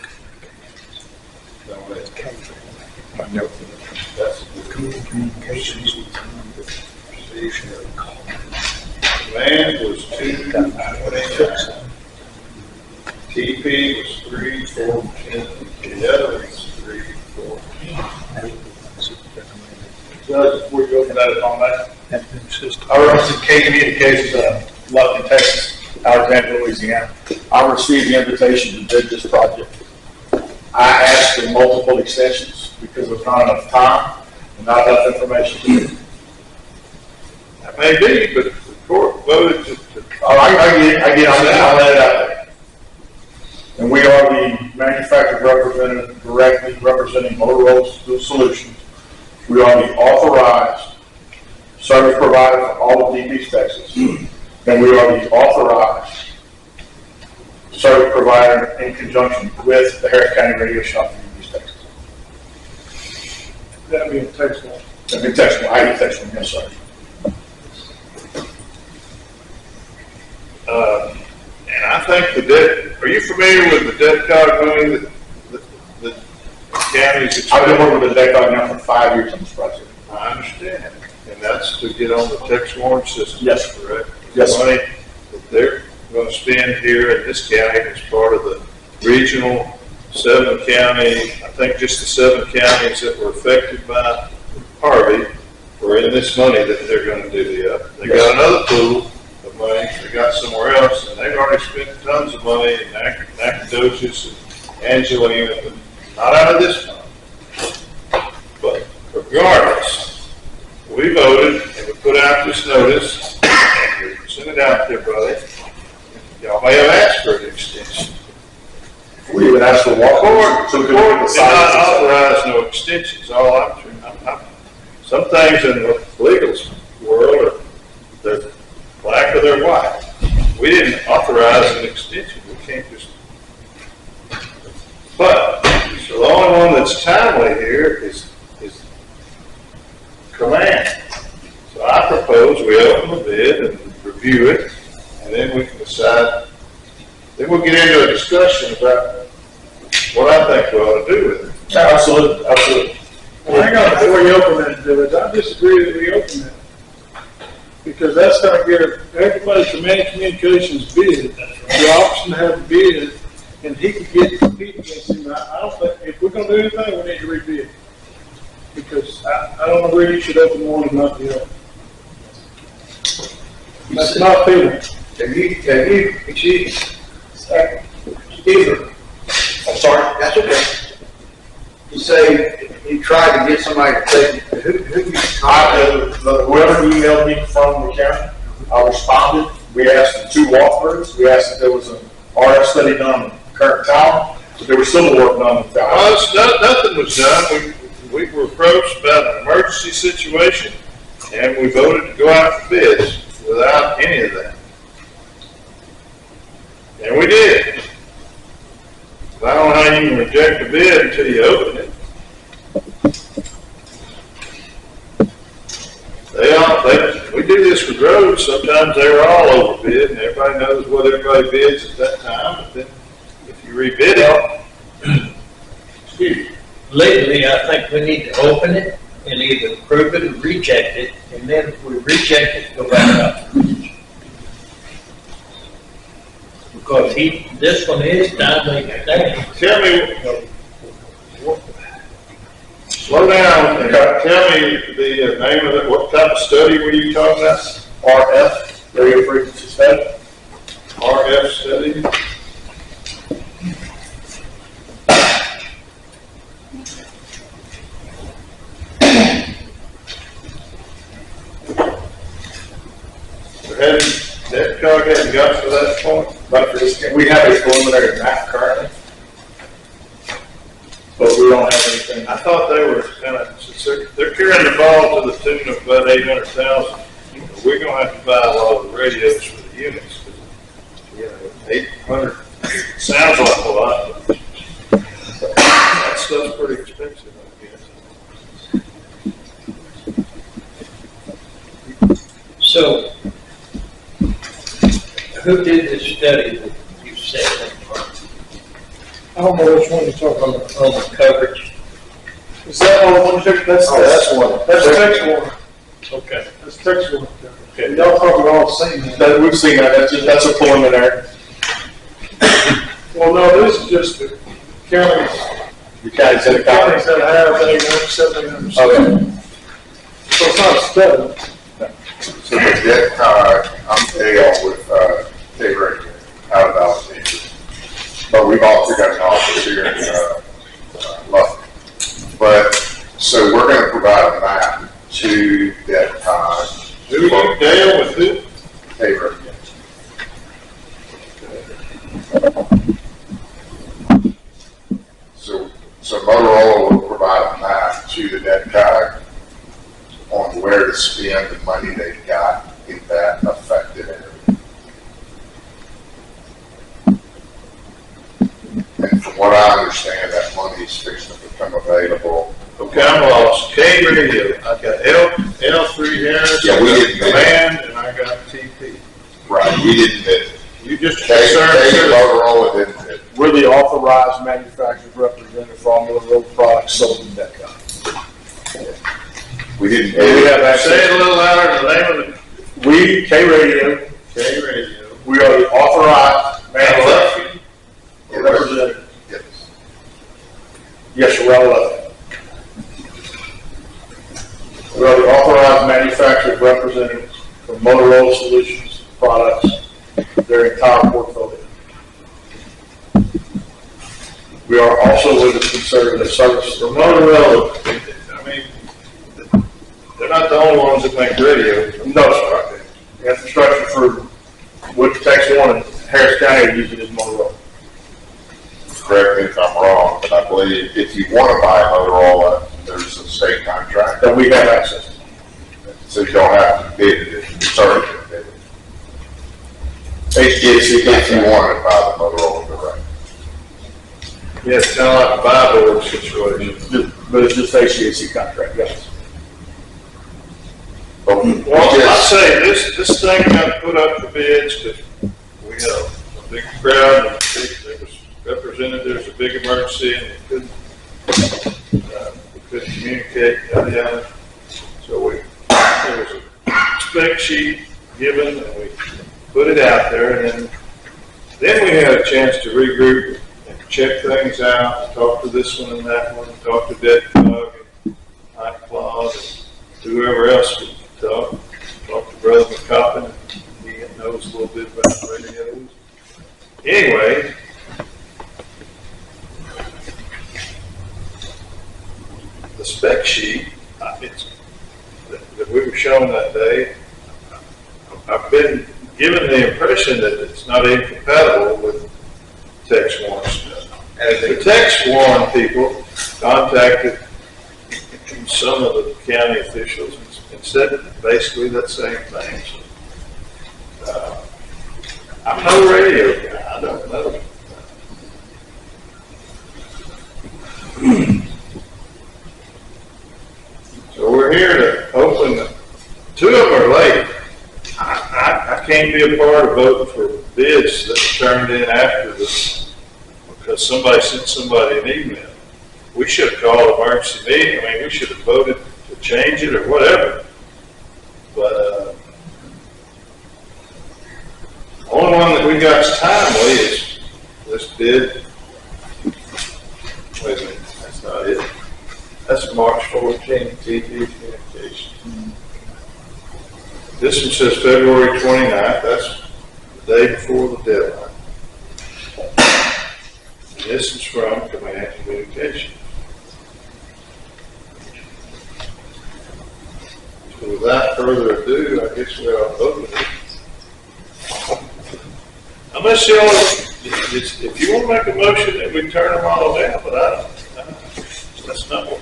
[SPEAKER 1] That's communications. Command was 2, TP was 3, 4, 10, the other was 3, 4. Judge, before you go for that, on that.
[SPEAKER 15] I represent K Communications, Lufkin, Texas, Alexandria, Louisiana. I received the invitation to bid this project. I asked for multiple extensions because there was not enough time and not enough information.
[SPEAKER 1] That may be, but the court voted to.
[SPEAKER 15] Oh, I get, I'll let it out there. And we are the manufacturer representative directly representing Motorola Solutions. We are the authorized service provider for all of DP's Texas. And we are the authorized service provider in conjunction with the Harris County Radio Shop for DP's Texas.
[SPEAKER 4] That'd be a text one.
[SPEAKER 15] That'd be text one, I get text one, yes, sir.
[SPEAKER 1] And I think the debt, are you familiar with the debt card money that the counties?
[SPEAKER 15] I've been working with the DECOG now for 5 years on this project.
[SPEAKER 1] I understand, and that's to get on the text warrant system.
[SPEAKER 15] Yes.
[SPEAKER 1] Correct?
[SPEAKER 15] Yes, sir.
[SPEAKER 1] Money that they're going to spend here in this county as part of the regional 7 county, I think just the 7 counties that were affected by Harvey were in this money that they're going to divvy up. They got another pool of money they got somewhere else, and they've already spent tons of money in Nacogdoches and Angelina, but not out of this fund. But regardless, we voted and we put out this notice, and we sent it out to everybody. Y'all may have asked for an extension.
[SPEAKER 15] So
[SPEAKER 1] The
[SPEAKER 15] could we
[SPEAKER 1] court
[SPEAKER 15] get the
[SPEAKER 1] did not
[SPEAKER 15] size?
[SPEAKER 1] authorize no extensions, all some things in the legal world are, they're black or they're white. We didn't authorize an extension, we can't just. But, so the only one that's timely here is command. So I propose we open the bid and review it, and then we can decide, then we'll get into a discussion about what I think we ought to do with it.
[SPEAKER 15] Absolutely, absolutely.
[SPEAKER 4] Well, hang on, before you open that, Judge, I disagree that we open that. Because that's gonna give everybody from Managed Communications bid, the option to have a bid, and he could get compete against him. I don't think, if we're gonna do anything, we need to rebid. Because I don't agree you should open one and not the other. That's not fair.
[SPEAKER 5] Excuse me.
[SPEAKER 15] I'm sorry?
[SPEAKER 5] That's okay. You say you tried to get somebody to take, who you
[SPEAKER 15] Whoever emailed me from the county, I responded. We asked for 2 walkthroughs. We asked if there was an RF study done in current town, but there was civil work done in town.
[SPEAKER 1] Nothing was done, we were approached about an emergency situation, and we voted to go out for bids without any of that. And we did. I don't know how you can reject a bid until you open it. We do this with roads, sometimes they were all over bid, and everybody knows what everybody bids at that time, but then if you rebid it, excuse me.
[SPEAKER 6] Legally, I think we need to open it and either approve it or reject it, and then if we reject it, go back up. Because this one is timely today.
[SPEAKER 1] Tell me, slow down, and tell me the name of it, what type of study were you talking about?
[SPEAKER 15] RF, radio frequency study.
[SPEAKER 1] RF study? That card hadn't got to that point?
[SPEAKER 15] But we have a preliminary map currently, but we don't have anything.
[SPEAKER 1] I thought they were kind of, they're carrying the ball to the tune of about 800,000. We're gonna have to buy a lot of radios for the units. 800 sounds like a lot, but that stuff's pretty expensive, I guess.
[SPEAKER 6] So, who did this study that you said
[SPEAKER 4] I don't know which one you're talking about.
[SPEAKER 6] on the coverage?
[SPEAKER 4] Is that all one, that's
[SPEAKER 15] one.
[SPEAKER 4] That's text one.
[SPEAKER 6] Okay.
[SPEAKER 4] That's text one.
[SPEAKER 6] Okay.
[SPEAKER 4] Y'all probably all seen that.
[SPEAKER 15] We've seen that, that's a preliminary.
[SPEAKER 4] Well, no, this is just the counties,
[SPEAKER 15] The county's in the
[SPEAKER 4] counties
[SPEAKER 15] county.
[SPEAKER 4] that have 800, 700.
[SPEAKER 15] Okay.
[SPEAKER 4] So it's not a study.
[SPEAKER 3] So the debt card, I'm Dale with, K-Ray out of Alexandria. But we've also got an office here in, Lufkin. But, so we're gonna provide a map to debt card.
[SPEAKER 1] Who are you, Dale, with who?
[SPEAKER 3] K-Ray. So Motorola will provide a map to the debt card on where to spend the money they've got in that affected area. And from what I understand, that money is fixing to become available.
[SPEAKER 1] Okay, I'm lost. K radio, I got L3 Harris,
[SPEAKER 3] Yeah,
[SPEAKER 1] I
[SPEAKER 3] we
[SPEAKER 1] got
[SPEAKER 3] didn't-
[SPEAKER 1] Command, and I got TP.
[SPEAKER 3] Right, we didn't bid it.
[SPEAKER 1] You just
[SPEAKER 3] Motorola didn't bid it.
[SPEAKER 15] We're the authorized manufacturer's representative for all Motorola products sold in that company.
[SPEAKER 3] We didn't
[SPEAKER 15] We
[SPEAKER 3] bid it.
[SPEAKER 15] have
[SPEAKER 1] Say it a
[SPEAKER 15] access.
[SPEAKER 1] little louder, the name of
[SPEAKER 15] We, K-Radio,
[SPEAKER 1] it. K radio.
[SPEAKER 15] we are the authorized manufacturer representative.
[SPEAKER 3] Yes.
[SPEAKER 15] Yes, sir, well, we are the authorized manufacturer representative for Motorola Solutions products, their entire portfolio. We are also with the conservative service.
[SPEAKER 1] For Motorola, I mean, they're not the only ones that make radios.
[SPEAKER 15] No, sir. Infrastructure for which takes one in Harris County to use it as Motorola.
[SPEAKER 3] Correct me if I'm wrong, but I believe if you want to buy Motorola, there's a state contract,
[SPEAKER 15] That we have access to.
[SPEAKER 3] so you don't have to bid it if it's already been bid.
[SPEAKER 15] HVAC
[SPEAKER 3] If you want to buy the Motorola direct.
[SPEAKER 4] Yeah, it's kind of like a buy board situation.
[SPEAKER 15] But it's just HVAC contract, yes.
[SPEAKER 3] But
[SPEAKER 4] Well, I say, this thing got put up for bids, because we had a big crowd, and there was representatives, a big emergency, and we couldn't communicate, yada, yada. So there was a spec sheet given, and we put it out there, and then we had a chance to regroup and check things out, and talk to this one and that one, talk to Dead Plug and Mike Claude, and whoever else we talk to Brother McCoppin, he knows a little bit about radios. Anyway, the spec sheet, that we were shown that day, I've been given the impression that it's not incompatible with Tex One stuff. And the Tex One people contacted some of the county officials and said basically that same thing. So, I'm no radio guy, I don't know. So we're here to open, two of them are late. I can't be a part of voting for bids that were turned in after this because somebody sent somebody an email. We should have called an emergency meeting. I mean, we should have voted to change it or whatever. But the only one that we got timely is this bid. Wait a minute, that's not it. That's March 14th, TV communication. This one says February 29th. That's the day before the deadline. And this is from Command Communication. So without further ado, I guess we're all open. Unless y'all, if you want to make a motion that we turn them all down, but that's not what.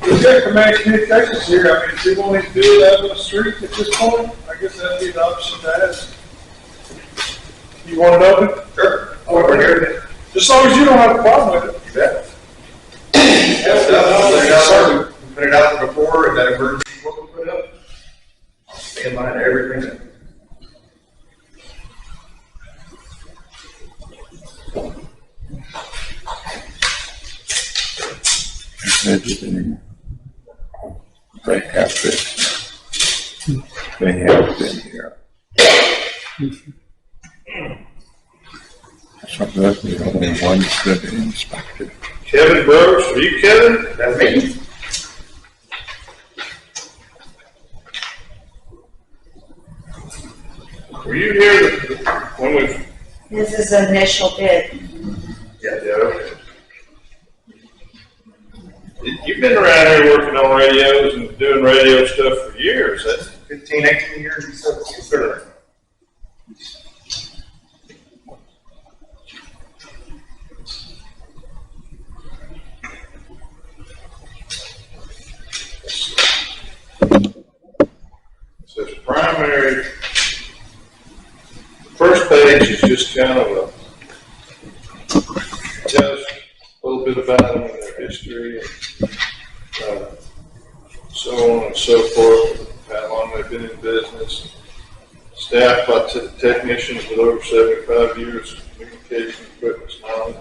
[SPEAKER 4] We've got Command Communications here, I mean, if you want to do it out on the street at this point, I guess that'd be an option to ask. You want it open? Sure. Over here. Just as long as you don't have a problem with it.
[SPEAKER 5] Yeah. We put it out there before, and that emergency, what we put up. Stand behind everything.
[SPEAKER 2] Everything. They have been. They have been here. So they're the only ones that inspected.
[SPEAKER 4] Kevin Brooks, are you Kevin?
[SPEAKER 5] That's me.
[SPEAKER 4] Were you here when we?
[SPEAKER 7] This is the initial bid.
[SPEAKER 4] Yeah, okay. You've been around here working on radios and doing radio stuff for years. That's
[SPEAKER 5] 15, 18 years, and so, sir.
[SPEAKER 4] says primary. First page is just kind of a, tells a little bit about them and their history and so on and so forth, how long they've been in business. Staffed by technicians with over 75 years of communication equipment knowledge.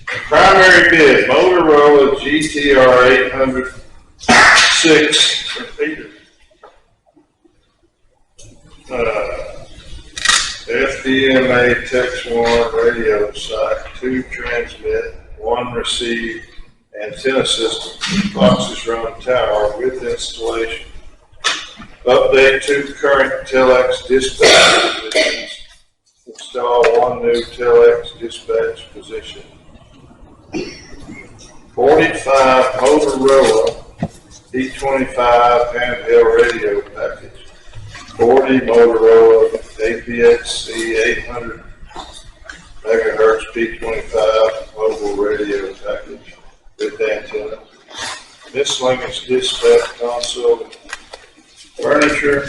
[SPEAKER 4] Primary bid, Motorola GTR 806 repeater. FDMA Tex One radio site, 2 transmit, 1 receive, antenna system, boxes run tower with installation. Update 2 current telex dispatch positions. Install 1 new telex dispatch position. 45 Motorola D25 handheld radio package. 40 Motorola APXC 800 megahertz P25 mobile radio package.
[SPEAKER 1] miscellaneous dispatch console, furniture,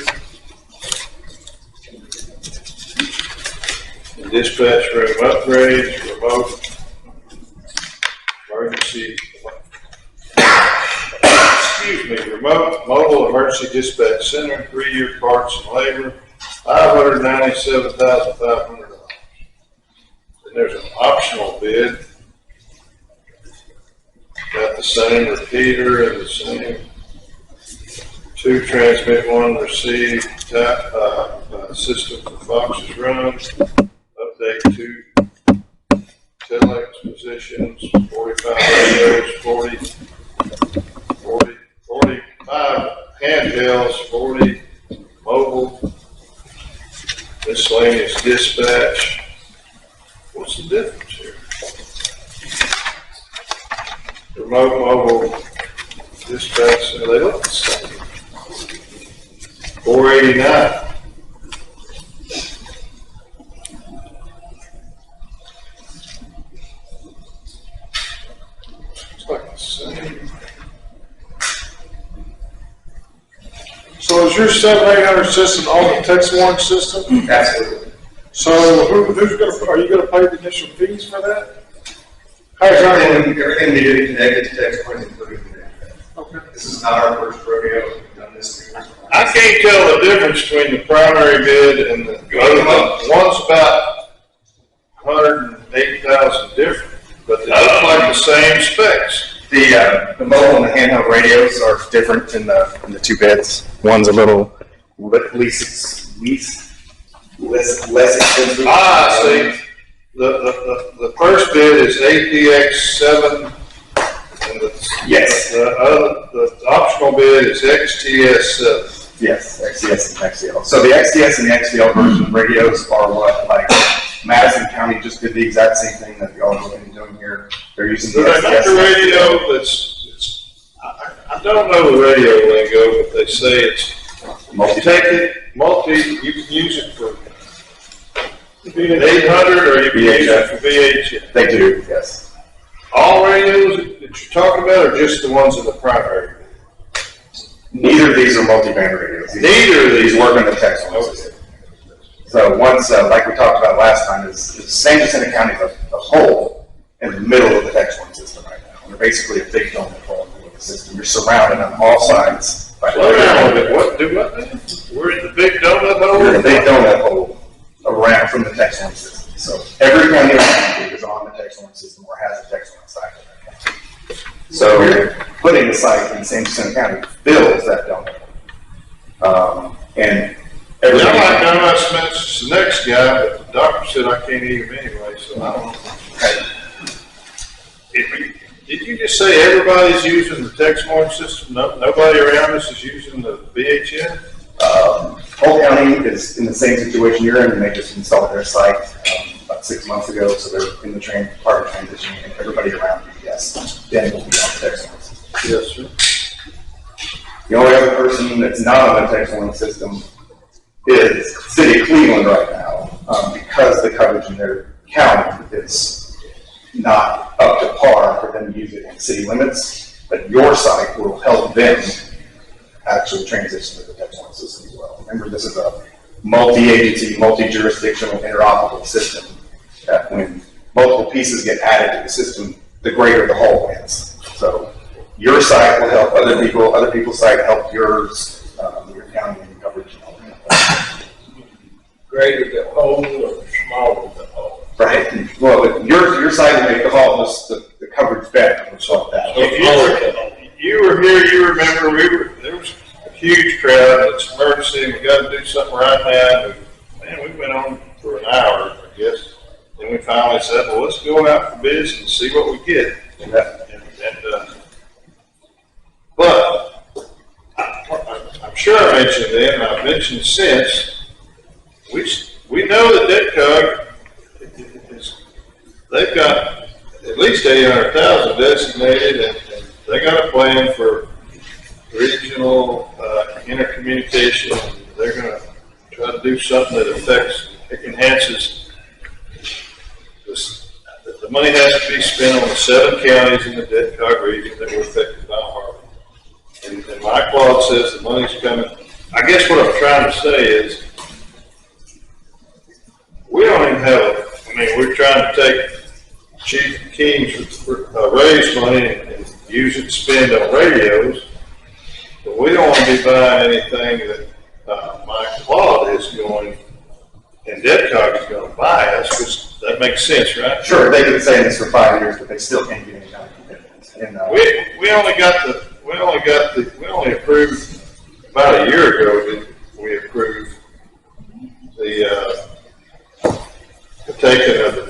[SPEAKER 1] dispatch room upgrades, remote, emergency, remote mobile emergency dispatch center, 3-year parts and labor, $597,500. And there's an optional bid. Got the same repeater and the same 2 transmit, 1 receive, system for Fox's Run, update 2 telex positions, 45 radios, 45 handhelds, 40 mobile, miscellaneous dispatch. What's the difference here? Remote mobile dispatch, so they look the same. $489. It's like the same.
[SPEAKER 4] So is your 7,800 system on the text warrant system?
[SPEAKER 2] Absolutely.
[SPEAKER 4] So who's gonna, are you gonna pay the initial fees for that? How's that work?
[SPEAKER 2] Everything we do connected to text point included in that.
[SPEAKER 4] Okay.
[SPEAKER 2] This is not our first rodeo. We've done this before.
[SPEAKER 1] I can't tell the difference between the primary bid and the other one. One's about 108,000 different, but they look like the same specs.
[SPEAKER 13] The mobile and the handheld radios are different in the 2 bids. One's a little less expensive.
[SPEAKER 1] Ah, see, the first bid is APX7, and the optional bid is XTS7.
[SPEAKER 13] Yes, XDS and XCL. So the XDS and the XCL version of radios are what, like, Madison County just did the exact same thing that y'all are doing here. They're using the
[SPEAKER 1] But not
[SPEAKER 13] XDS.
[SPEAKER 1] the radio I don't know the radio lingo, but they say it's, you take it, you can use it for 800 or you can use it for VHF.
[SPEAKER 13] They do, yes.
[SPEAKER 1] All radios that you're talking about are just the ones in the primary?
[SPEAKER 13] Neither of these are multi-band radios.
[SPEAKER 1] Neither of these
[SPEAKER 13] work on the text one system. So once, like we talked about last time, is San Jacinto County as a whole in the middle of the text one system right now. We're basically a big donut hole in the system. You're surrounded on all sides by
[SPEAKER 1] Slow down with it. What, do what now? We're in the big donut hole?
[SPEAKER 13] You're in a big donut hole around from the text one system. So every county around you is on the text one system or has a text one site. So putting the site in San Jacinto County fills that donut hole. And everything.
[SPEAKER 1] I'm not the next guy, but the doctor said I can't eat him anyway, so I don't know. Did you just say everybody's using the text warning system? Nobody around us is using the VHF?
[SPEAKER 13] Whole county is in the same situation you're in, and they just installed their site about 6 months ago, so they're in the part of transitioning, and everybody around you, yes, then will be on the text warning system.
[SPEAKER 1] Yes, sir.
[SPEAKER 13] The only other person that's not on the text warning system is the city of Cleveland right now, because the coverage in their county is not up to par for them to use it in city limits, but your site will help them actually transition to the text warning system as well. Remember, this is a multi-agency, multi-jurisdictional, interoperable system that when multiple pieces get added to the system, the greater the whole is. So your site will help other people, other people's site help yours, your county and coverage and all that.
[SPEAKER 6] Greater the whole or smaller the whole?
[SPEAKER 13] Right. Well, your site will make the whole, the coverage better, which like that.
[SPEAKER 1] You were here, you remember, there was a huge crowd, it's emergency, we gotta do something right now. Man, we went on for an hour, I guess. Then we finally said, well, let's go out for bids and see what we get. But I'm sure I mentioned then, and I've mentioned since, we know that DETCOG they've got at least 800,000 designated, and they got a plan for regional intercommunication. They're going to try to do something that enhances this. The money has to be spent on the 7 counties in the DETCOG region that were affected by Harvey.
[SPEAKER 4] and my clause says the money's coming. I guess what I'm trying to say is, we don't even have, we're trying to take Chief King's raise money and use it to spend on radios, but we don't want to be buying anything that Mike Claude is going, and Depcog is going to buy us, because that makes sense, right?
[SPEAKER 13] Sure, they could say this for 5 years, but they still can't get any kind of commitments. And,
[SPEAKER 4] We only approved, about a year ago, did we approved the taking of the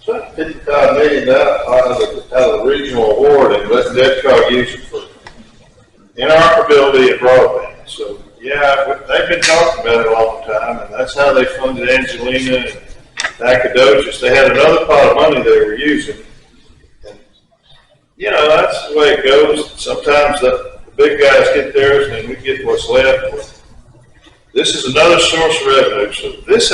[SPEAKER 4] $55 million out of the regional award and let Depcog use it for interoperability and broadband. So, yeah, they've been talking about it a long time, and that's how they funded Angelina and Nacogdoches. They had another pot of money they were using. And, that's the way it goes. Sometimes the big guys get theirs, and then we get what's left. This is another source of revenue, so this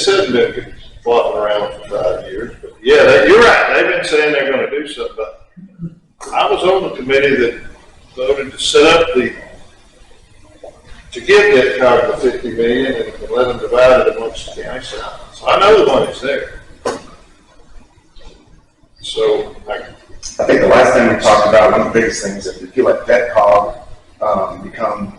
[SPEAKER 4] hasn't been flopping around for 5 years. But yeah, you're right. They've been saying they're going to do something. But I was on the committee that voted to set up to give Depcog the $50 million and let them divide it amongst the county. So I know the money's there. So
[SPEAKER 13] I think the last thing we talked about, one of the biggest things, if you let Depcog become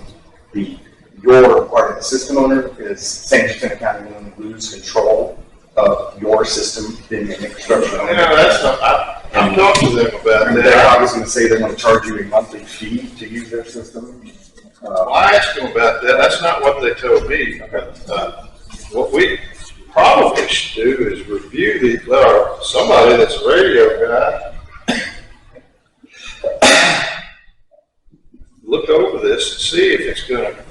[SPEAKER 13] your part of the system owner, is St. Jacinto County will lose control of your system being an infrastructure owner.
[SPEAKER 4] that's not. I'm talking to them about that.
[SPEAKER 13] They're obviously going to say they're going to charge you a monthly fee to use their system.
[SPEAKER 4] I asked them about that. That's not what they told me. What we probably should do is review somebody that's a radio guy, look over this and see if it's going to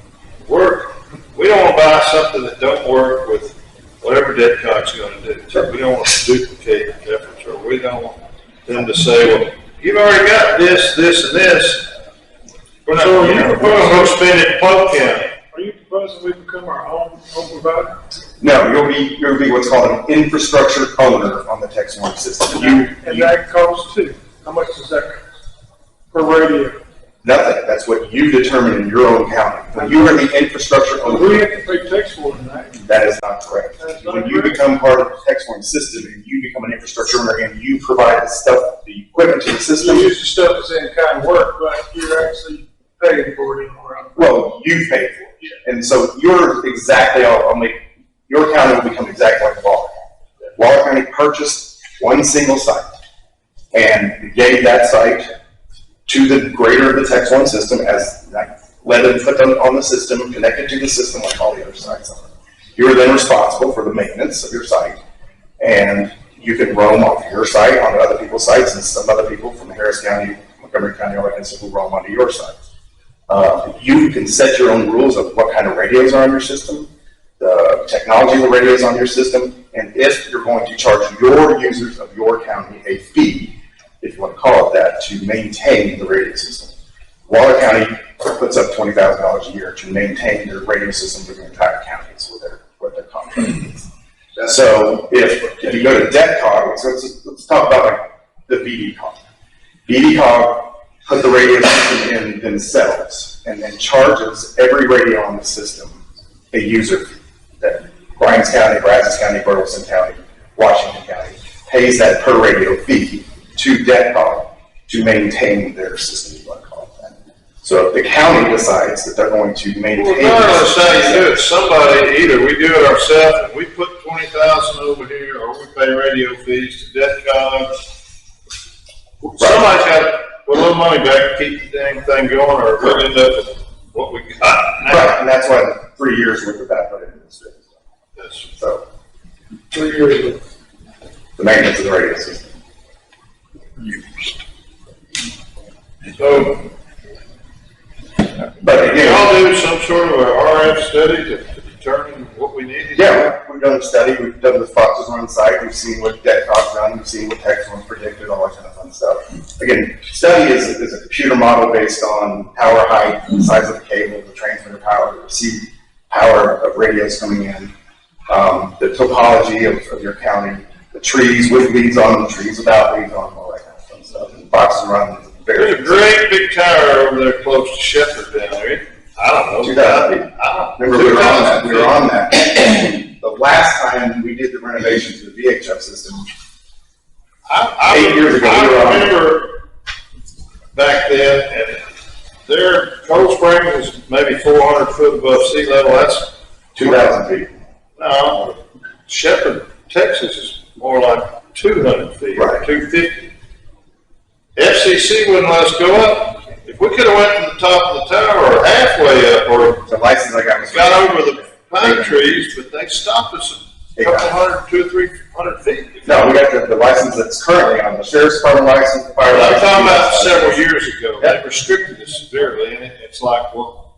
[SPEAKER 4] work. We don't want to buy something that don't work with whatever Depcog's going to do. We don't want to duplicate efforts, or we don't want them to say, well, you've already got this, this, and this. We're not going to go spend it in Polk County. Are you proposing we become our own provider?
[SPEAKER 13] No, you'll be what's called an infrastructure owner on the Tex One system.
[SPEAKER 4] And that costs too. How much does that cost per radio?
[SPEAKER 13] Nothing. That's what you determine in your own county. When you are the infrastructure owner.
[SPEAKER 4] We have to pay tax for it, right?
[SPEAKER 13] That is not correct. When you become part of the Tex One system and you become an infrastructure owner and you provide the stuff, the equipment to the system.
[SPEAKER 4] You use the stuff that's in kind of work, but you're actually paying for it anymore.
[SPEAKER 13] Well, you pay for it. And so you're exactly, your county will become exactly like Waller. Waller County purchased one single site and gave that site to the greater of the Tex One system, as let them put them on the system, connected to the system like all the other sites are. You are then responsible for the maintenance of your site, and you can roam off your site onto other people's sites, and some other people from Harris County, Montgomery County, Arkansas will roam onto your site. You can set your own rules of what kind of radios are on your system, the technology of the radios on your system, and if you're going to charge your users of your county a fee, if you want to call it that, to maintain the radio system. Waller County puts up $20,000 a year to maintain their radio system for the entire county. Is what their contract is. So if you go to Depcog, let's talk about like the VDCog. VDCog put the radio system in themselves and then charges every radio on the system a user fee. That Grimes County, Brazos County, Burleson County, Washington County pays that per radio fee to Depcog to maintain their system, you want to call it that. So if the county decides that they're going to maintain.
[SPEAKER 4] Well, regardless how you do it, somebody, either we do it ourselves and we put $20,000 over here, or we pay radio fees to Depcog. Somebody's got to put a little money back to keep the dang thing going, or we'll end up with what we got now.
[SPEAKER 13] Right, and that's why 3 years worth of that put into this business.
[SPEAKER 4] Yes.
[SPEAKER 13] So
[SPEAKER 4] 3 years.
[SPEAKER 13] the maintenance of the radio system.
[SPEAKER 4] So,
[SPEAKER 13] but
[SPEAKER 4] did y'all do some sort of a RF study to determine what we needed?
[SPEAKER 13] Yeah, we've done the study. We've done the Foxes Run site. We've seen what Depcog's done. We've seen what Tex One's predicted, all that kind of fun stuff. Again, study is a computer model based on power height, the size of the cable, the transmitter power, the receive power of radios coming in, the topology of your county, the trees with leads on them, the trees without leads on them, all that kind of fun stuff. And Foxes Run is very
[SPEAKER 1] big tower over there close to Shepherd down there. I don't know.
[SPEAKER 2] 2,000 feet. Remember, we were on that,
[SPEAKER 1] 2,000
[SPEAKER 2] we were on that. The last time we did the renovation to the VHF system, 8 years ago, we were
[SPEAKER 1] I
[SPEAKER 2] on it.
[SPEAKER 1] remember back then, and their Cold Springs is maybe 400 foot above sea level. That's
[SPEAKER 2] 2,000 feet.
[SPEAKER 1] no. Shepherd, Texas is more like 200 feet,
[SPEAKER 2] Right.
[SPEAKER 1] 250. FCC wouldn't let us go up. If we could have went to the top of the tower or halfway up or
[SPEAKER 2] The license I got was.
[SPEAKER 1] got over the pine trees, but they stopped us a couple hundred, 200 or 300 feet.
[SPEAKER 2] No, we got the license that's currently on, the sheriff's department license, the fire
[SPEAKER 1] But I'm
[SPEAKER 2] license.
[SPEAKER 1] talking about several years ago, they restricted us severely, and it's like, well,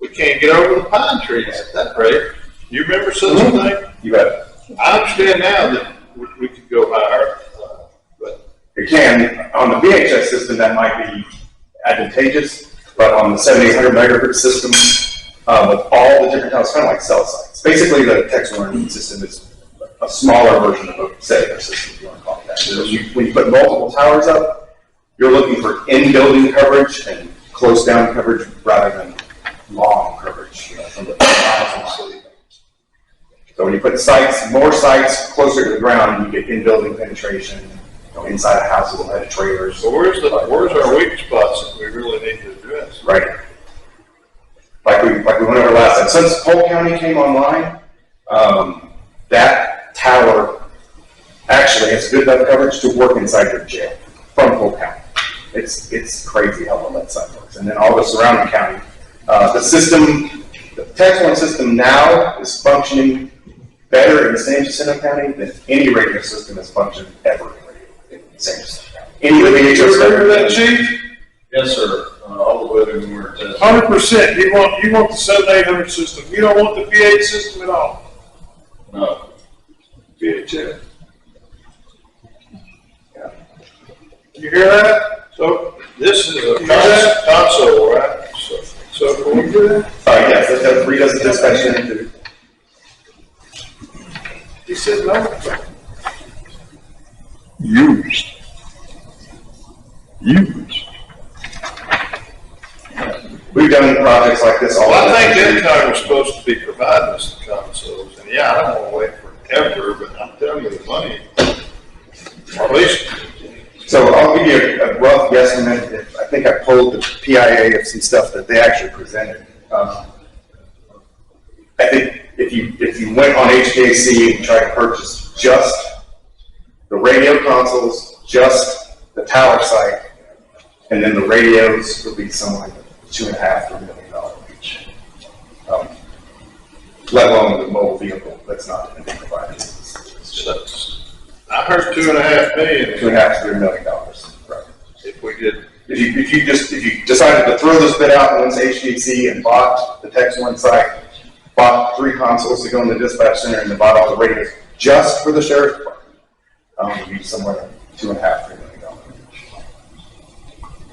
[SPEAKER 1] we can't get over the pine trees at that rate. You remember such a thing?
[SPEAKER 2] You bet.
[SPEAKER 1] I understand now that we could go higher, but
[SPEAKER 2] You can, on the VHS system, that might be advantageous, but on the 7800 megahertz system, with all the different towers, kind of like cell sites. Basically, the text learning system is a smaller version of a cellular system, if you want to call it that. So when you put multiple towers up, you're looking for in-building coverage and close-down coverage rather than long coverage, from the miles and miles. So when you put sites, more sites closer to the ground, you get in-building penetration, inside of houses, inside of trailers.
[SPEAKER 1] so where's our weak spots that we really need to address?
[SPEAKER 2] Right. Like we went over last time. Since Polk County came online, that tower actually has good enough coverage to work inside your jail from Polk County. It's crazy how well that site works. And then all the surrounding county, the text one system now is functioning better in San Jacinto County than any radio system has functioned ever in San Jacinto County. Any of the VHF
[SPEAKER 1] Remember that, Chief?
[SPEAKER 3] Yes, sir. All the way to we were testing.
[SPEAKER 4] 100%, you want the 7800 system, you don't want the VA system at all.
[SPEAKER 3] No.
[SPEAKER 4] VHF. You hear that?
[SPEAKER 1] So this is a console, right? So can we do that?
[SPEAKER 2] Yes, that redoes the dispatch center.
[SPEAKER 4] He said no.
[SPEAKER 3] Used.
[SPEAKER 2] We've done projects like this all
[SPEAKER 1] Well,
[SPEAKER 2] the
[SPEAKER 1] I
[SPEAKER 2] time.
[SPEAKER 1] think Encar was supposed to be providing us the consoles, and yeah, I don't wanna wait forever, but I'm telling you, the money, or at least,
[SPEAKER 2] So I'll give you a rough guesstimate. I think I pulled the PIA of some stuff that they actually presented. I think if you went on HKC and tried to purchase just the radio consoles, just the tower site, and then the radios would be somewhere like $2.5 to $3 million each. Let alone the mobile vehicle that's not going to be provided.
[SPEAKER 1] I heard 2.5 million.
[SPEAKER 2] $2.5 to $3 million. Right.
[SPEAKER 1] If we did.
[SPEAKER 2] If you decided to throw this bit out and went to HDC and bought the Text One site, bought 3 consoles to go in the dispatch center, and then bought all the radios just for the sheriff's department, would be somewhere like $2.5 to $3 million.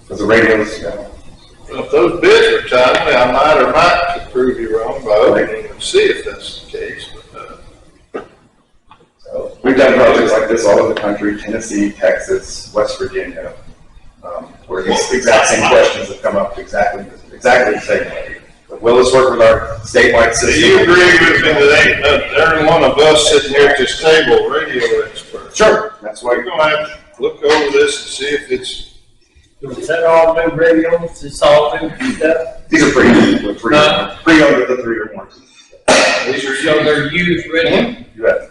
[SPEAKER 2] Because the radios,
[SPEAKER 1] Well, if those bids were timely, I might or might could prove you wrong by opening and see if that's the case. But,
[SPEAKER 2] so we've done projects like this all over the country: Tennessee, Texas, West Virginia, where these exact same questions have come up exactly the same way. But will this work with our statewide
[SPEAKER 1] do
[SPEAKER 2] system?
[SPEAKER 1] you agree with me that ain't every one of us sitting here at this table radio experts?
[SPEAKER 2] Sure. That's why
[SPEAKER 1] We're gonna have to look over this and see if it's.
[SPEAKER 6] Is that all new radios? It's all new stuff?
[SPEAKER 2] these are pre-owned with the 3-year warranty.
[SPEAKER 6] These are, so they're used radios?
[SPEAKER 2] You bet.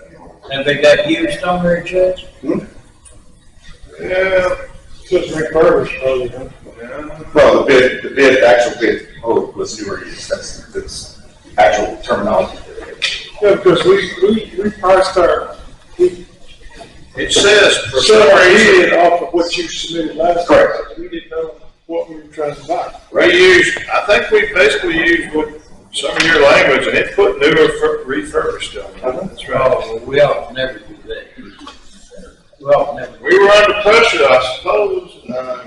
[SPEAKER 6] Have they got used on there, Judge?
[SPEAKER 1] Yeah.
[SPEAKER 4] Just refurbished, probably, huh?
[SPEAKER 2] Well, the actual bid, was newer use. That's actual terminology.
[SPEAKER 4] Yeah, because we priced
[SPEAKER 1] It says for
[SPEAKER 4] set
[SPEAKER 1] some
[SPEAKER 4] our
[SPEAKER 1] reason,
[SPEAKER 4] bid off of what you submitted last time.
[SPEAKER 2] Correct.
[SPEAKER 4] We didn't know what we were trying to buy.
[SPEAKER 1] I think we basically used what some of your language, and it put newer refurbished on it. That's right.
[SPEAKER 6] Oh, well, we ought to never do that. We ought to never.
[SPEAKER 1] We were under pressure, I suppose.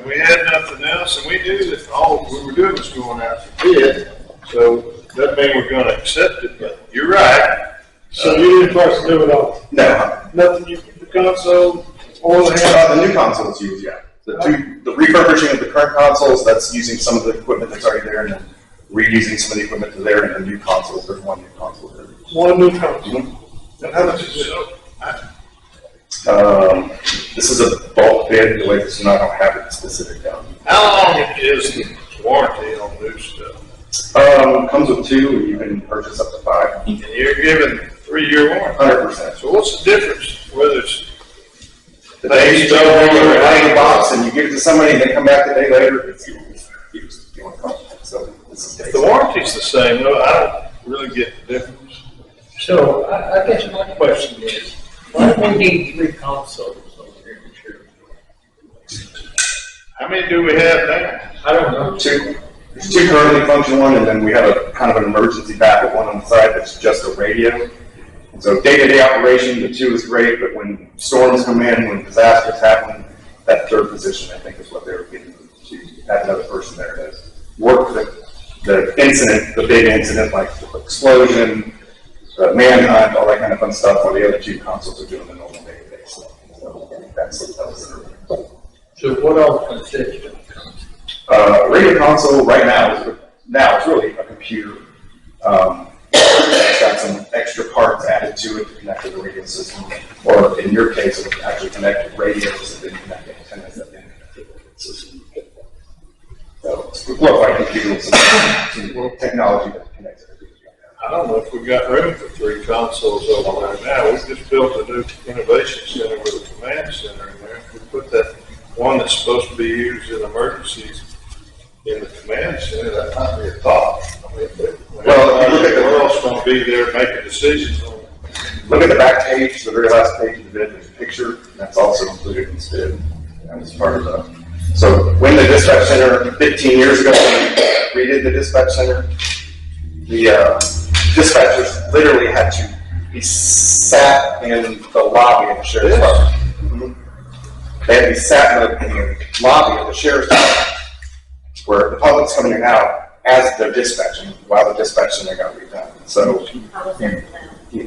[SPEAKER 1] We had nothing else, and we knew that all we were doing was going out for bid. So that mean we're gonna accept it, but you're right.
[SPEAKER 4] So you didn't price to do it all?
[SPEAKER 2] No.
[SPEAKER 4] Nothing, the console, or the hand?
[SPEAKER 2] The new consoles use, yeah.
[SPEAKER 13] The refurbishing of the current consoles, that's using some of the equipment that's already there and then reusing some of the equipment that's there and the new consoles. There's one new console there.
[SPEAKER 4] One new console. And how much is it?
[SPEAKER 13] This is a bulk bid, the way this, and I don't have it specific down.
[SPEAKER 1] How long is the warranty on new stuff?
[SPEAKER 13] Comes with 2, and you can purchase up to 5.
[SPEAKER 1] And you're given 3-year warranty.
[SPEAKER 13] 100%.
[SPEAKER 1] So what's the difference, whether it's
[SPEAKER 13] The day you go over and hang a box and you give it to somebody and they come back the day later, it's used. You want to call it. So this is
[SPEAKER 1] the warranty's the same, though, I don't really get the difference.
[SPEAKER 6] So I guess my question is, why do we need 3 consoles over here in Sherwood?
[SPEAKER 1] How many do we have now?
[SPEAKER 6] I don't know.
[SPEAKER 13] 2. There's 2 currently functional one, and then we have a kind of an emergency backup one on the side that's just a radio. So day-to-day operation, the 2 is great, but when storms come in, when disasters happen, that 3rd position, I think, is what they were getting to have another person there to work the incident, the big incident like the explosion, the manhunt, all that kind of fun stuff, while the other 2 consoles are doing the normal day-to-day stuff. So that's
[SPEAKER 6] So what all consists of?
[SPEAKER 13] radio console right now it's really a computer. It's got some extra parts added to it to connect to the radio system, or in your case, it will actually connect to radios and then connect to antennas that then connect to the system. So it's a glorified computer with some technology that connects everything.
[SPEAKER 1] I don't know if we've got room for 3 consoles over there now. We just built a new innovation center with a command center in there. We put that one that's supposed to be used in emergencies in the command center, that might be a thought. I mean,
[SPEAKER 13] Well, look at the
[SPEAKER 1] world's gonna be there making decisions on it.
[SPEAKER 13] Look at the back page, the very last page of the bid, there's a picture, and that's also included in this bid. And it's part of the, so when the dispatch center, 15 years ago, when we redid the dispatch center, the dispatchers literally had to be sat in the lobby of the sheriff's department. They had to be sat in the lobby of the sheriff's department, where the public's coming in and out as they're dispatching, while the dispatch center got redone. So, yeah,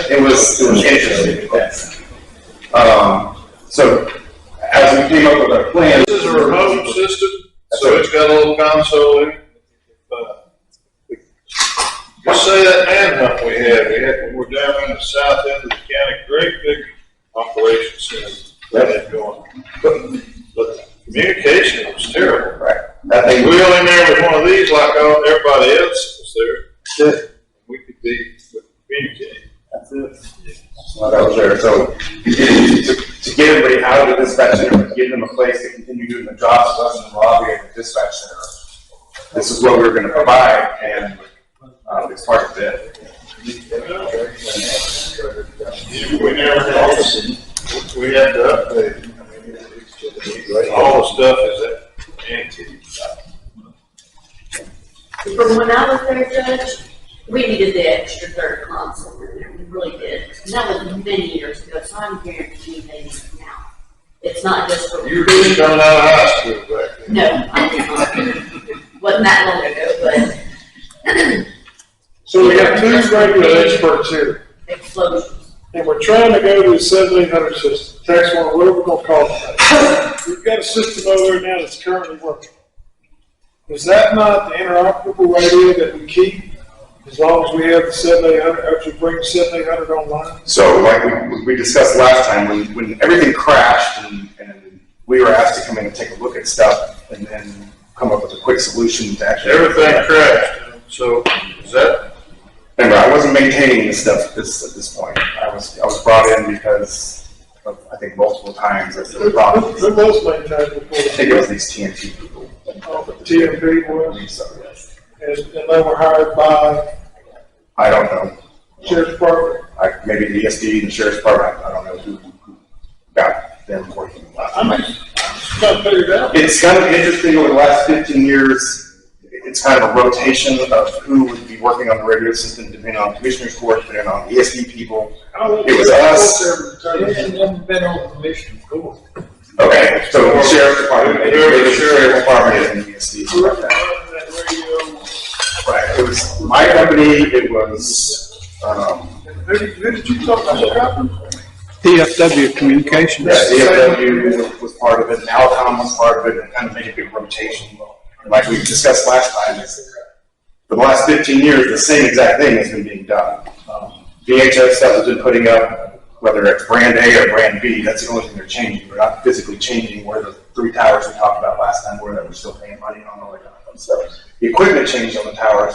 [SPEAKER 13] it was interesting. So, as we came up with our plan.
[SPEAKER 1] This is a remote system, so it's got a little console in it. Just say that manhunt we had when we're down in the south end of the county, great big operation center that had going. But communication was terrible.
[SPEAKER 13] Right. That thing,
[SPEAKER 1] We went in there with one of these like everybody else was there. We could communicate.
[SPEAKER 13] that's it. Well, that was there. So, to get everybody out of the dispatch center, to give them a place to continue doing the jobs of us in the lobby at the dispatch center, this is what we were going to provide, and it's part of it.
[SPEAKER 1] We never had, we had to update. All the stuff is antique.
[SPEAKER 10] From when I was there, Judge, we needed the extra 3rd console in there, we really did. And that was many years ago, so I'm guaranteeing they need it now. It's not just for.
[SPEAKER 1] You were just coming out of high school back then.
[SPEAKER 10] No, I did not. Wasn't that long ago, but.
[SPEAKER 4] So we got 2 radio experts here,
[SPEAKER 10] Explosions.
[SPEAKER 4] and we're trying to go to the 7800 system. Text one, whatever we're gonna call it. We've got a system over there now that's currently working. Is that not the interoperable radio that we keep as long as we have the 7800, after we bring the 7800 online?
[SPEAKER 13] So, like we discussed last time, when everything crashed and we were asked to come in and take a look at stuff and then come up with a quick solution to actually.
[SPEAKER 1] Everything crashed. So, is that?
[SPEAKER 13] Remember, I wasn't maintaining this stuff at this point. I was brought in because of, I think, multiple times there were problems.
[SPEAKER 4] Who was maintained before?
[SPEAKER 13] I think it was these TNT people.
[SPEAKER 4] TMP was,
[SPEAKER 13] So, yes.
[SPEAKER 4] and they were hired by
[SPEAKER 13] I don't know.
[SPEAKER 4] Sheriff's Department.
[SPEAKER 13] Maybe the ESD and the Sheriff's Department. I don't know who got them working.
[SPEAKER 4] I'm just trying to figure it out.
[SPEAKER 13] It's kind of interesting over the last 15 years. It's kind of a rotation of who would be working on the radio system, depending on Commissioner's Court, depending on ESD people. It was us.
[SPEAKER 6] I've never been on Commissioner's Court.
[SPEAKER 13] Okay, so the Sheriff's Department, maybe the Sheriff's Department and ESD.
[SPEAKER 4] Whoever running that radio.
[SPEAKER 13] Right, it was my company, it was,
[SPEAKER 4] Who did you talk about?
[SPEAKER 2] DFW Communications.
[SPEAKER 13] Yeah, DFW was part of it, and Alcom was part of it, and kind of made a big rotation. Like we discussed last time, for the last 15 years, the same exact thing has been being done. VHF stuff has been putting up, whether it's brand A or brand B, that's the only thing they're changing. They're not physically changing where the 3 towers we talked about last time were that we're still paying money on all that kind of fun stuff. The equipment changed on the towers,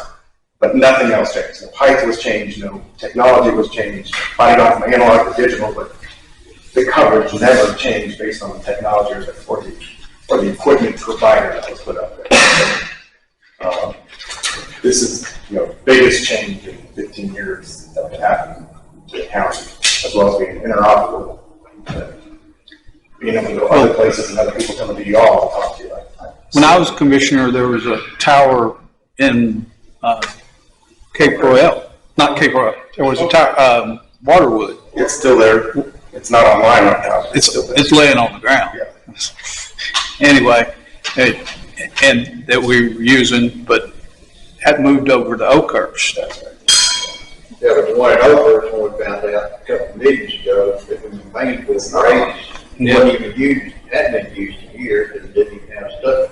[SPEAKER 13] but nothing else changed. No height was changed, no technology was changed. Might have gone from analog to digital, but the coverage never changed based on the technology or the equipment provider that was put up there. This is, biggest change in 15 years that has happened to the county, as well as being interoperable. Being able to go other places and other people coming to y'all and talk to you like that.
[SPEAKER 2] When I was commissioner, there was a tower in Cape Royale, not Cape Royale. There was a tower, Waterwood.
[SPEAKER 13] It's still there. It's not online right now.
[SPEAKER 2] It's laying on the ground.
[SPEAKER 13] Yeah.
[SPEAKER 2] Anyway, and that we were using, but had moved over to Oakhurst.
[SPEAKER 5] Yeah, but the one in Oakhurst, when we found out a couple of meetings ago, it was maintained with drainage. It wasn't even used, hadn't been used in years, because it didn't even have stuff.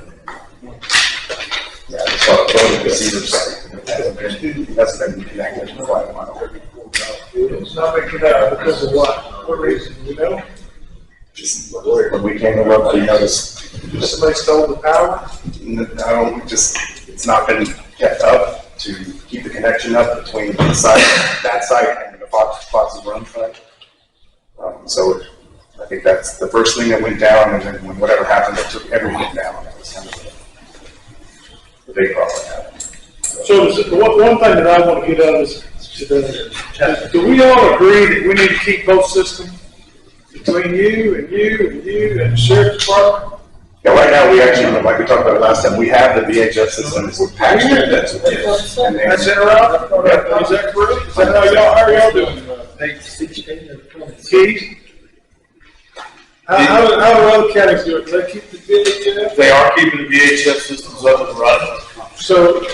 [SPEAKER 13] Yeah, I just saw the photo of the Cedar site. It hasn't been connected for quite a while.
[SPEAKER 4] It's not been connected because of what? What reason,
[SPEAKER 13] Just when we came to look, we noticed.
[SPEAKER 4] Somebody stole the power?
[SPEAKER 13] No, it's not been kept up to keep the connection up between the site, that site, and the Fox's Run site. So I think that's the first thing that went down, and then when whatever happened, it took everything down. That was kind of the big problem.
[SPEAKER 4] So one thing that I want to get out of this today, do we all agree that we need to keep both systems between you and the sheriff's department?
[SPEAKER 13] Yeah, right now we actually, like we talked about last time, we have the VHF system, it's patched in.
[SPEAKER 4] That's interoperable? Is that correct? Is that how are y'all doing?
[SPEAKER 6] Page 16 of 20.
[SPEAKER 4] Keith? How do other counties do it? Do they keep the VHF?
[SPEAKER 11] They are keeping the VHF systems up and running.
[SPEAKER 4] So,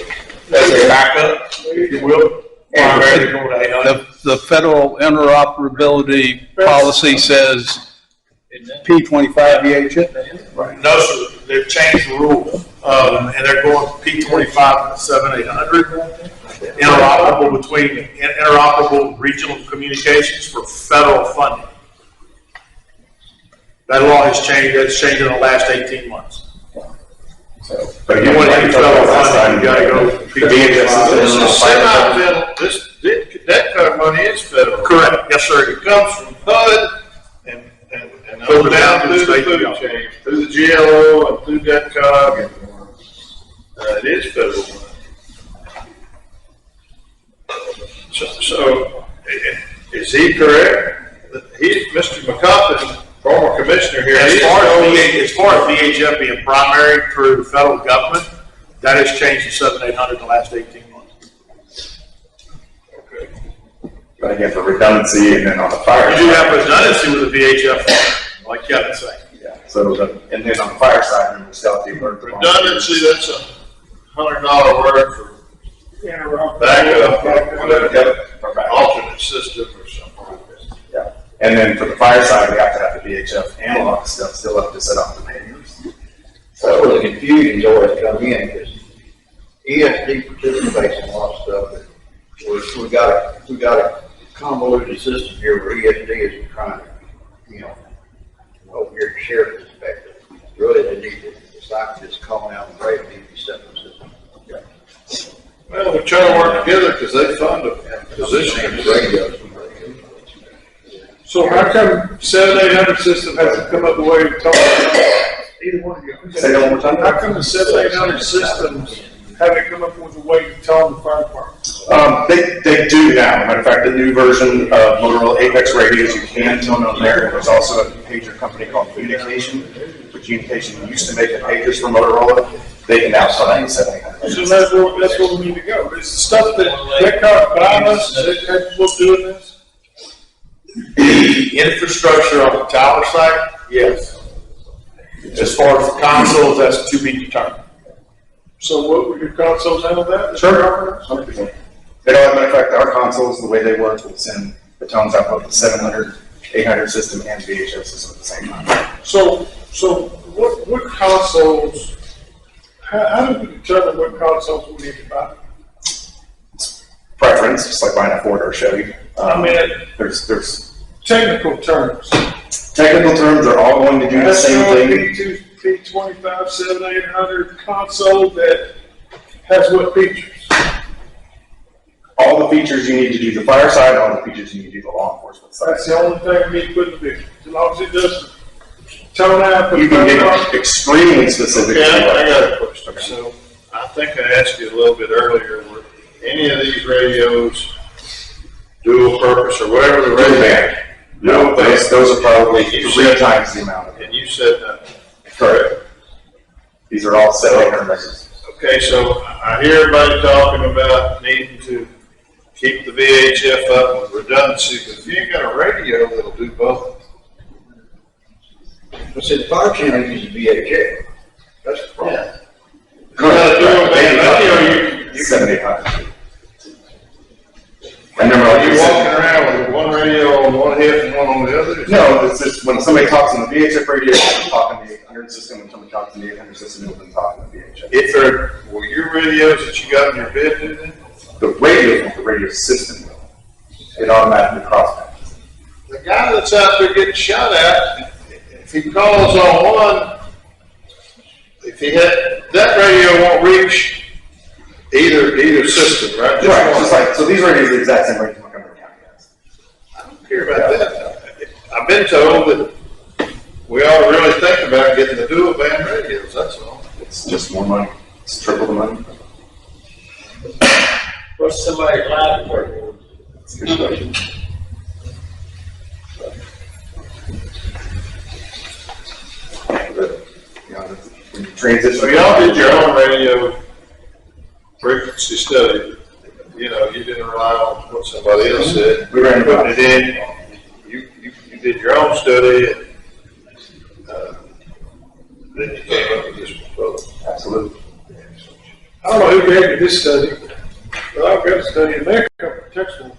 [SPEAKER 11] As a backup, if you will. Primarily going to 800.
[SPEAKER 2] The federal interoperability policy says P25 VHF.
[SPEAKER 11] Right. No, sir, they've changed the rule, and they're going P25 7800, interoperable regional communications for federal funding. That law has changed, it's changed in the last 18 months.
[SPEAKER 13] So, but
[SPEAKER 11] If you want to
[SPEAKER 13] like
[SPEAKER 11] get
[SPEAKER 13] we talked
[SPEAKER 11] federal
[SPEAKER 13] about last
[SPEAKER 11] funding, you gotta go.
[SPEAKER 13] the VHF system,
[SPEAKER 1] That kind of money is federal.
[SPEAKER 11] Correct, yes, sir.
[SPEAKER 1] It comes from HUD and
[SPEAKER 11] Over
[SPEAKER 1] down
[SPEAKER 11] to
[SPEAKER 1] through
[SPEAKER 11] the
[SPEAKER 1] the
[SPEAKER 11] state
[SPEAKER 1] food
[SPEAKER 11] government.
[SPEAKER 1] chain, through the GLO and through DETCOG, and it is federal money. So, is he correct? Mr. McCoppin, former commissioner here.
[SPEAKER 11] As far as VHF being primary through the federal government, that has changed to 7800 in the last 18 months.
[SPEAKER 13] but again, for redundancy, and then on the fire.
[SPEAKER 11] You do have redundancy with the VHF, like Kevin said.
[SPEAKER 13] Yeah, so and then on the fire side, we still have to work.
[SPEAKER 1] Redundancy, that's $100 word for backup, alternate system or something like that.
[SPEAKER 13] Yeah, and then for the fire side, we have to have the VHF analog stuff still up to set off the pagers.
[SPEAKER 5] That's where the confusion's always come in, because ESD participates in a lot of stuff, but we got a convoluted system here where ESD is trying to, over here to sheriff's perspective. Really, they need to, it's like just calling out the rate, need to be separate system.
[SPEAKER 1] Well, they're trying to work together because they fund a position.
[SPEAKER 5] Radios.
[SPEAKER 4] So how come 7800 system hasn't come up with a way to talk about either one of you?
[SPEAKER 13] Say that one more time.
[SPEAKER 4] How come the 7800 systems haven't come up with a way to tell the fire department?
[SPEAKER 13] They do now. Matter of fact, the new version of Motorola Apex radios, you can tone on there. There's also a pager company called Communication. But Communication used to make the pagers for Motorola. They can now sign 7800.
[SPEAKER 4] So that's where we need to go. Is the stuff that got buying us, is that capable of doing this?
[SPEAKER 11] The infrastructure on the tower site, yes. As far as the consoles, that's to be determined.
[SPEAKER 4] So what would your consoles handle that?
[SPEAKER 13] Sure. 100%. They don't, matter of fact, our consoles, the way they work, will send the tones out both the 700 800 system and VHF system at the same time.
[SPEAKER 4] So what consoles, how do we determine what consoles we need to buy?
[SPEAKER 13] Preference, just like buying a Ford or a Chevy. There's
[SPEAKER 4] Technical terms.
[SPEAKER 13] technical terms are all going to do the same thing.
[SPEAKER 4] P2, P25, 7800 console that has what features?
[SPEAKER 13] All the features you need to do the fire side, all the features you need to do the law enforcement side.
[SPEAKER 4] That's the only thing we need to put in the video. As long as it doesn't tone out.
[SPEAKER 13] You can get extremely specific.
[SPEAKER 1] Okay, I got a question. So I think I asked you a little bit earlier, were any of these radios dual purpose or whatever the radio?
[SPEAKER 13] No, those are probably 3 times the amount of it.
[SPEAKER 1] And you said that.
[SPEAKER 13] Correct. These are all 700 records.
[SPEAKER 1] Okay, so I hear everybody talking about needing to keep the VHF up with redundancy, but if you ain't got a radio that'll do both.
[SPEAKER 5] I said, the fire channel uses VHF. That's the problem.
[SPEAKER 1] You gotta do a band radio,
[SPEAKER 13] 7,800.
[SPEAKER 1] are you walking around with one radio on one hip and one on the other?
[SPEAKER 13] No, it's just when somebody talks on the VHF radio, they're talking the 800 system. When somebody talks on the 800 system, they'll be talking the VHF.
[SPEAKER 1] If there, were your radios that you got in your bed, did they?
[SPEAKER 13] The radio is the radio system, though. It automatically cross-patches.
[SPEAKER 1] The guy that's out there getting shot at, if he calls on one, if he had, that radio won't reach either system, right?
[SPEAKER 13] Right, just like, so these radios are the exact same range Montgomery County has.
[SPEAKER 1] I don't care about that. I've been told that we ought to really think about getting the dual band radios, that's all.
[SPEAKER 13] It's just more money. It's triple the money.
[SPEAKER 6] What's somebody live for?
[SPEAKER 13] That's a good question. When you transition.
[SPEAKER 1] So y'all did your own radio frequency study. You know, you didn't rely on what somebody else said.
[SPEAKER 13] We ran
[SPEAKER 1] Putting it in. You did your own study and then you came up with this proposal.
[SPEAKER 13] Absolutely.
[SPEAKER 4] I don't know who gave me this study, but I've got a study in there, textbook.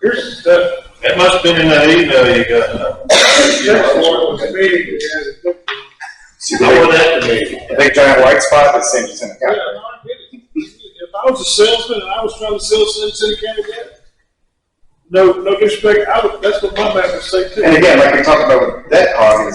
[SPEAKER 4] Here's the stuff.
[SPEAKER 1] That must have been in that email you got.
[SPEAKER 4] Textbook was a meeting we had at Cook.
[SPEAKER 13] See,
[SPEAKER 1] I want that to be.
[SPEAKER 13] the big giant white spot that's saying Jacinto
[SPEAKER 4] Yeah,
[SPEAKER 13] County.
[SPEAKER 4] no, I get it. If I was a salesman and I was trying to sell City County gas, no disrespect, that's what my map would say too.
[SPEAKER 13] And again, like we talked about with debt cog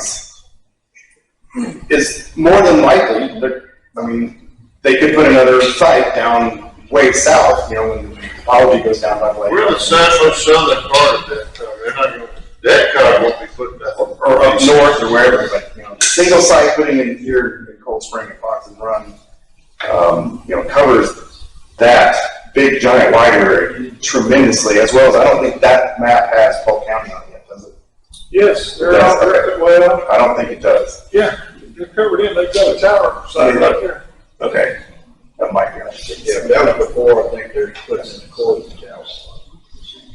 [SPEAKER 13] is more than likely, I mean, they could put another site down way south, you know, when the topology goes down by the way.
[SPEAKER 1] We're in the southern part of that car. They're not going, that car won't be putting that.
[SPEAKER 13] Or up north or wherever, but, you know, single site putting in here in Cold Spring and Fox and Run, you know, covers that big giant wide area tremendously, as well as I don't think that map has Polk County on it yet, does it?
[SPEAKER 4] Yes, they're
[SPEAKER 13] It
[SPEAKER 4] all
[SPEAKER 13] does,
[SPEAKER 4] directed well.
[SPEAKER 13] I don't think it does.
[SPEAKER 4] Yeah, they're covered in, they've got a tower site right there.
[SPEAKER 13] Okay, that might be on it.
[SPEAKER 5] Yeah, that was before, I think they're putting in the court house.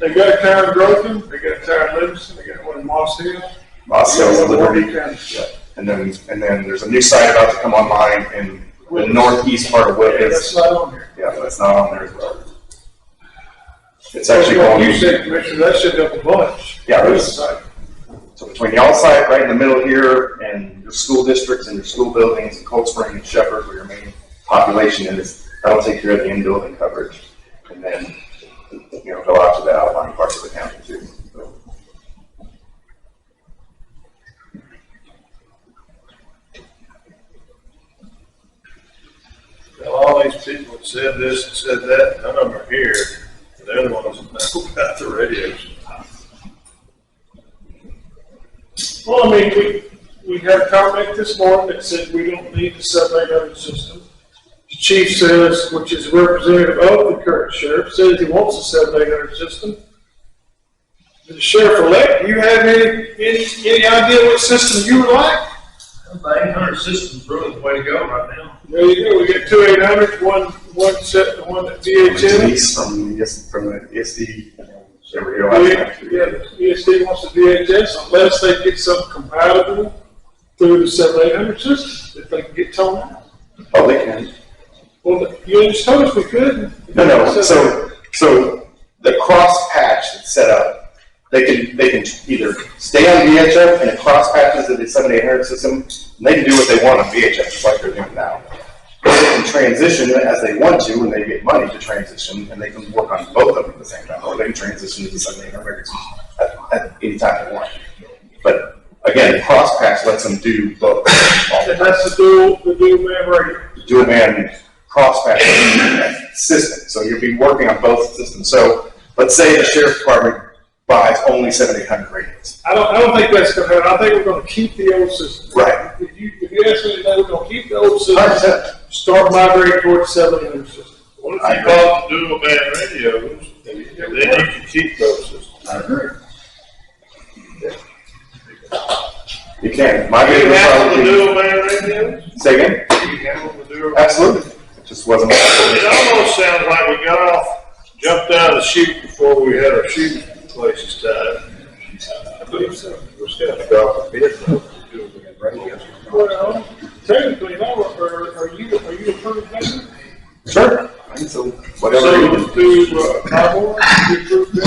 [SPEAKER 4] They got a tower in Groveland, they got a tower in Livingston, they got one in Moss Hill.
[SPEAKER 13] Moss Hills, Liberty,
[SPEAKER 4] County.
[SPEAKER 13] and then there's a new site about to come online in the northeast part of
[SPEAKER 4] Yeah,
[SPEAKER 13] Whitney.
[SPEAKER 4] that's not on here.
[SPEAKER 13] Yeah, that's not on there as well. It's actually going.
[SPEAKER 4] You said, Commissioner, that should help a bunch.
[SPEAKER 13] Yeah, there's, so between y'all site right in the middle here and your school districts and your school buildings and Cold Spring and Shepherd where your main population is, that'll take care of the in-building coverage. And then, you know, go out to the outlying parts of the county too. So.
[SPEAKER 1] Well, all these people that said this and said that, none of them are here. They're the ones that know about the radios.
[SPEAKER 4] Well, I mean, we had a comment this morning that said we don't need the sub-800 system. The chief says, which is representative of the current sheriff, says he wants a sub-800 system. The sheriff-elect, do you have any idea what system you would like?
[SPEAKER 6] The 800 system's really the way to go right now.
[SPEAKER 4] There you go, we got two 800s, one set, one at VHS.
[SPEAKER 13] From the ESD, every year.
[SPEAKER 4] Yeah, the ESD wants the VHS unless they get something compatible through the 7-800 system, if they can get toned out.
[SPEAKER 13] Oh, they can.
[SPEAKER 4] Well, you just told us we could.
[SPEAKER 13] No, so the cross patch that's set up they can either stay on VHF and it cross patches to the 7800 system, and they can do what they want on VHF, just like they're doing now. Or they can transition as they want to, and they get money to transition, and they can work on both of them at the same time, or they can transition to the 7800 at any time they want. But again, cross patch lets them do both.
[SPEAKER 4] And that's the dual man radio.
[SPEAKER 13] Dual man cross patch system. So you'll be working on both systems. So let's say the sheriff's department buys only 7800 radios.
[SPEAKER 4] I don't think that's gonna happen. I think we're gonna keep the old system.
[SPEAKER 13] Right.
[SPEAKER 4] If you ask me today, we're gonna keep the old system,
[SPEAKER 13] 100%.
[SPEAKER 4] start migrating towards 700 system.
[SPEAKER 1] What if you bought dual band radios, then you can keep those systems?
[SPEAKER 5] I agree.
[SPEAKER 13] You can.
[SPEAKER 1] You handle the dual band radios?
[SPEAKER 13] Say again?
[SPEAKER 1] You handle the dual?
[SPEAKER 13] Absolutely. It just wasn't.
[SPEAKER 1] It almost sounds like we got off, jumped out of the chute before we had our chute places tied. I believe so. We're still got off the bid though, dual band radios.
[SPEAKER 4] Well, technically, no, are you approved then?
[SPEAKER 13] Sure. So whatever you do.
[SPEAKER 4] To, Bible, you approved then?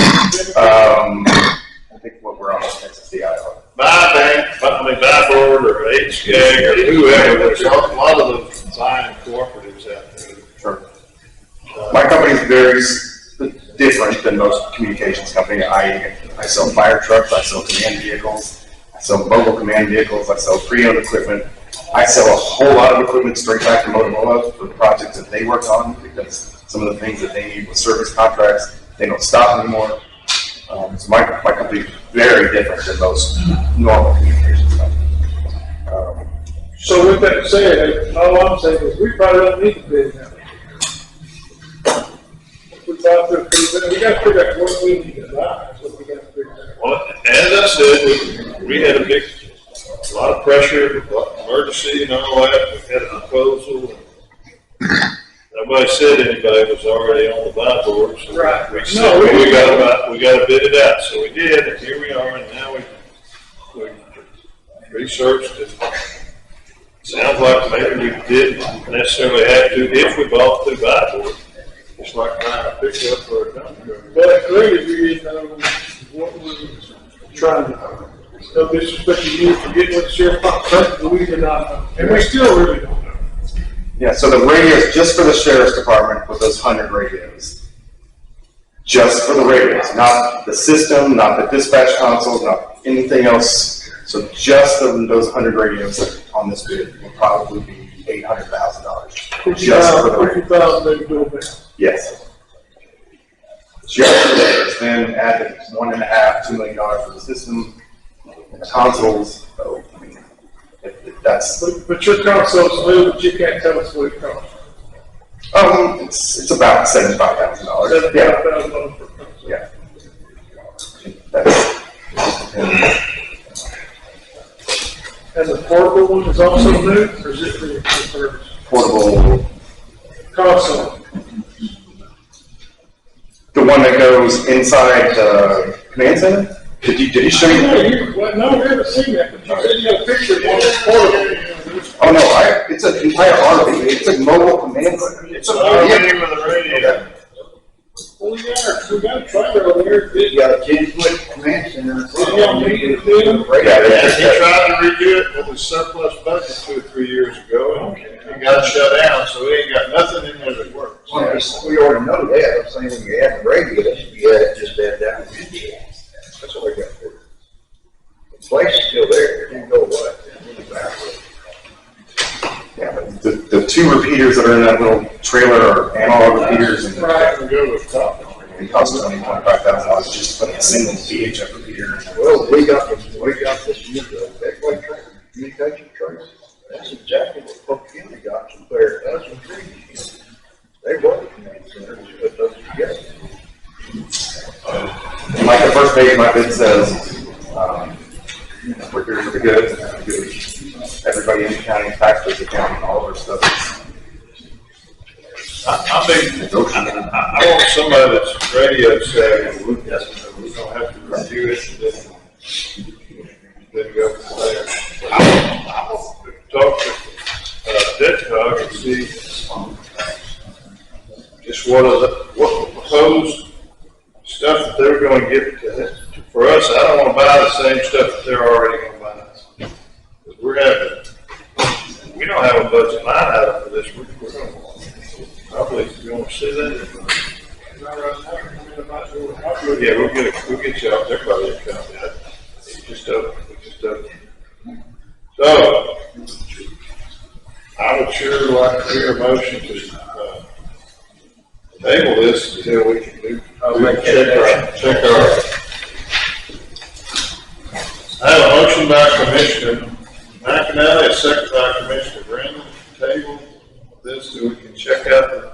[SPEAKER 13] I think what we're on is SSDI on.
[SPEAKER 1] Byboard or HGAG or whoever, there's a lot of the fine cooperatives out there.
[SPEAKER 13] Sure. My company is very different than most communications company. I sell fire trucks, I sell command vehicles, I sell mobile command vehicles, I sell pre-owned equipment. I sell a whole lot of equipment straight back to Motorola for the projects that they work on, because some of the things that they need with service contracts, they don't stop anymore. So my company is very different than most normal communications companies.
[SPEAKER 4] So with that said, all I'm saying is we probably don't need to bid now. We got to figure out what we need to buy, is what we got to figure out.
[SPEAKER 1] Well, as I said, we had a lot of pressure, emergency and all that, we had a proposal. Nobody said anybody was already on the buy board, so
[SPEAKER 4] Right.
[SPEAKER 1] we said, we gotta bid it out, so we did, and here we are, and now we researched it. Sounds like maybe we didn't necessarily have to if we bought through buy board, just like buying a pickup or a dump truck.
[SPEAKER 4] But clearly we didn't know what we were trying to, no disrespect to you for getting with the sheriff's department, but we did not know, and we still really don't know.
[SPEAKER 13] Yeah, so the radios, just for the sheriff's department, with those 100 radios. Just for the radios, not the system, not the dispatch consoles, not anything else. So just those 100 radios on this bid will probably be $800,000. Just for the radios.
[SPEAKER 4] $50,000
[SPEAKER 13] Yes. Just for the radios. Then add the $1.5–2 million for the system, and the consoles. So, I mean, that's.
[SPEAKER 4] But your console's new, but you can't tell us what it costs.
[SPEAKER 13] It's about $75,000. Yeah.
[SPEAKER 4] $75,000 per console.
[SPEAKER 13] Yeah. That's.
[SPEAKER 4] And the portable one is also new, or is it refurbished?
[SPEAKER 13] Portable.
[SPEAKER 4] Console.
[SPEAKER 13] The one that goes inside the command center? Did he show you?
[SPEAKER 4] No, we haven't seen that, but you said you had a picture of one that's portable.
[SPEAKER 13] Oh, no, it's an entire RV. It's a mobile command center.
[SPEAKER 1] It's a RV with a radio.
[SPEAKER 4] Well, we got a trailer over there.
[SPEAKER 5] You got a 10-foot command center.
[SPEAKER 4] Yeah,
[SPEAKER 1] He tried to redo it with his surplus budget 2 or 3 years ago, and he got shut down, so he ain't got nothing in there that works.
[SPEAKER 5] Well, we already know that. I'm saying when you add the radio, that should be added, just add down the video. That's what we got to do. The place is still there. It didn't go away.
[SPEAKER 13] Yeah, but the 2 repeaters that are in that little trailer are analog repeaters, and they cost $25,000 just to put a single VHF repeater.
[SPEAKER 5] Well, we got this new X-Way trainer, communication trainer. That's exactly what Polk County got from their 2003. They were the command centers, put those together.
[SPEAKER 13] Like the first page of my bid says, we're here for the good, and good. Everybody in the county, taxpayers, the county, all of our stuff.
[SPEAKER 1] I want somebody that's radio savvy, we don't have to review it, and then go from there. I want to talk to DETCOG and see just what proposed stuff that they're going to get for us don't have a budget line item for this, we're gonna, probably, you wanna see that? Yeah, we'll get you out there by the account, yeah. Just open. So, I would sure like to hear a motion to, table this until we can do. Check our. I have a motion by Commissioner McAnally, a second by Commissioner Brandon, table this so we can check the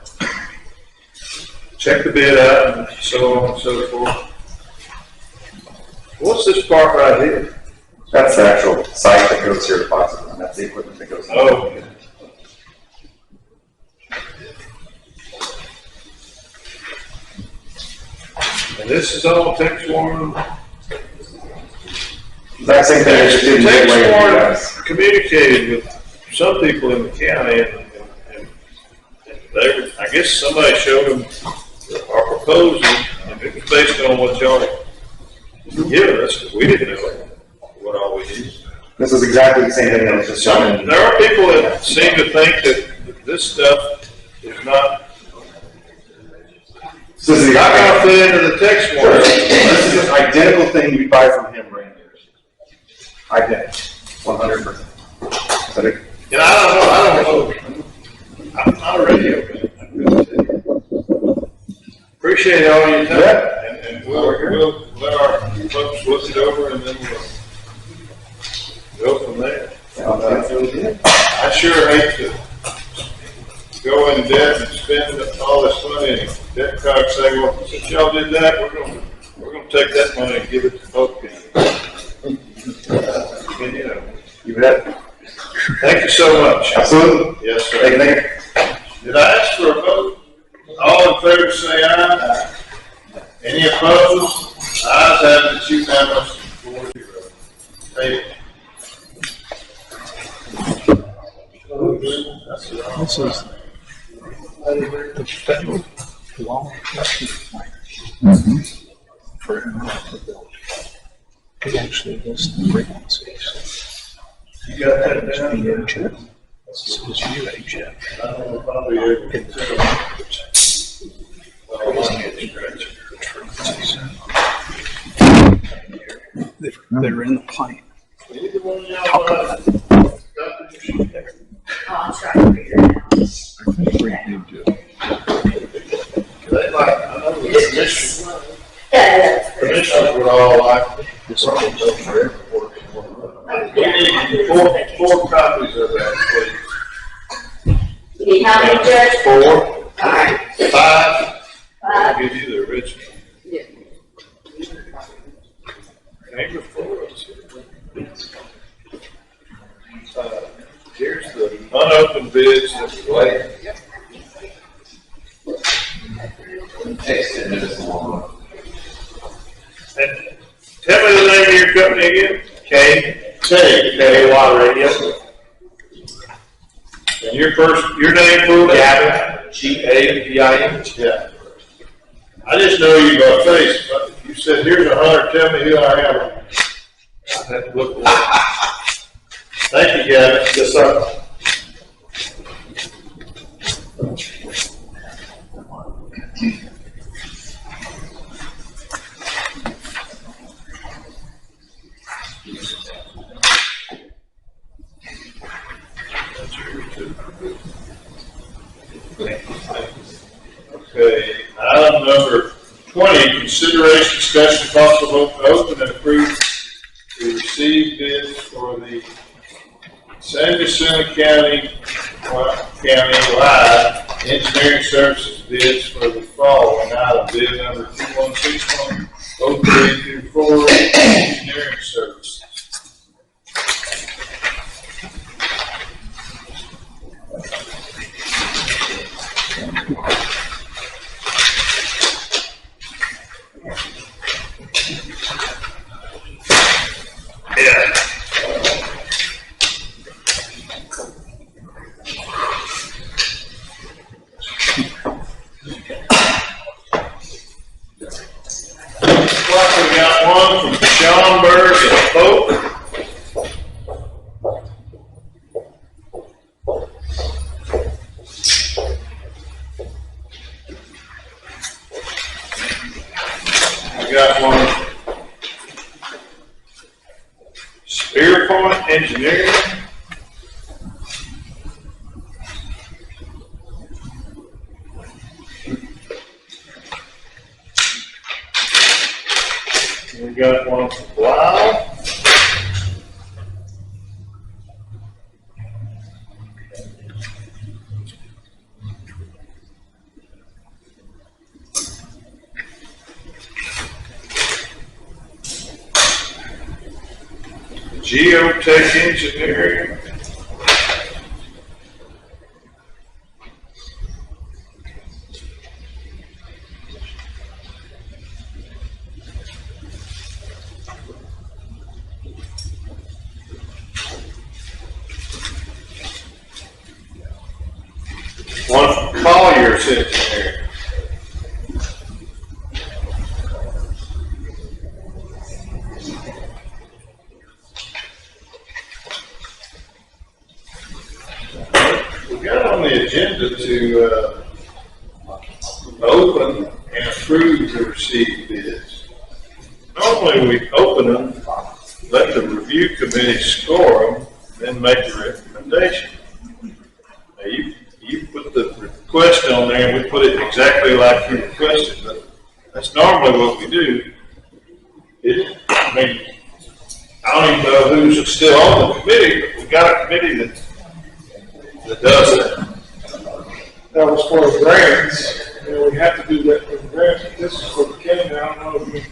[SPEAKER 1] bid out and so on and so forth. What's this part right here?
[SPEAKER 13] That's the actual site that goes here to Fox, and that's the equipment that goes.
[SPEAKER 1] Oh. And this is all text warning.
[SPEAKER 13] Exact same thing. Just didn't get away with you guys.
[SPEAKER 1] Text warning communicated with some people in the county, and they were, I guess somebody showed them our proposal, and it was based on what y'all had given us, because we didn't know what all we needed.
[SPEAKER 13] This is exactly the same thing that was just shown.
[SPEAKER 1] There are people that seem to think that this stuff is not.
[SPEAKER 13] This is
[SPEAKER 1] not going to fit into the text warning.
[SPEAKER 13] This is an identical thing you buy from him right here. Identical, 100%.
[SPEAKER 1] And I don't know. I'm not a radio guy. Appreciate all your time, and we'll let our folks look it over, and then we'll go from there. I sure hate to go in debt and spend all this money, and debt cards say, well, since y'all did that, we're gonna take that money and give it to Polk County. And, you know,
[SPEAKER 13] You bet.
[SPEAKER 1] thank you so much.
[SPEAKER 13] Absolutely.
[SPEAKER 1] Yes, sir.
[SPEAKER 13] Thank you.
[SPEAKER 1] Did I ask for a vote? All in favor say aye. Any opposed? Ayes have it, unanimous, 4-0. Hey.
[SPEAKER 2] This is the federal law enforcement plan for interoperability. It actually lists the frequencies.
[SPEAKER 1] You got that down?
[SPEAKER 2] VHF. This is UHF.
[SPEAKER 1] I don't know if I'll be able to tell.
[SPEAKER 2] They're in the plan.
[SPEAKER 1] Either one of y'all
[SPEAKER 2] Talk
[SPEAKER 1] got
[SPEAKER 2] about it.
[SPEAKER 1] the sheet there?
[SPEAKER 10] I'll try to figure it out.
[SPEAKER 2] I think we need to.
[SPEAKER 1] They like, I know the commissioners,
[SPEAKER 10] Yeah,
[SPEAKER 1] commissioners would all like.
[SPEAKER 2] This will go for everywhere.
[SPEAKER 1] We need four copies of that, please.
[SPEAKER 10] You need how many, Judge?
[SPEAKER 1] 4,
[SPEAKER 10] All right.
[SPEAKER 1] 5. I'll give you the original.
[SPEAKER 12] Yeah.
[SPEAKER 1] Name of 4. Here's the unopened bids that we laid. And tell me the name of your company again. K-Y Radio. And your name for Gavin. Gavin. Yeah. I just know you by face, but if you said, here's 100, tell me who I am. I'd have to look for it. Thank you, Gavin. Yes, sir. Okay, item number 20, consideration, discussion, possible vote to open and approve to receive bids for the San Jacinto County wide engineering services bids for the following item. Bid number 21610324, engineering services. Yeah. Looks like we got one from Sean Berg
[SPEAKER 4] got one. Spear Point Engineering. We got one from Blau. Geotech Engineering. One from Collier's Engineering. We got on the agenda to open and approve the received bids. Normally we open them, let the review committee score them, then make the recommendation. Now you put the request on there and we put it exactly like you requested, but that's normally what we do. I mean, I don't even know who's still on the committee, but we got a committee that does that.
[SPEAKER 15] That was for the grants, and we have to do that for the grants, but this is for the county. I don't know if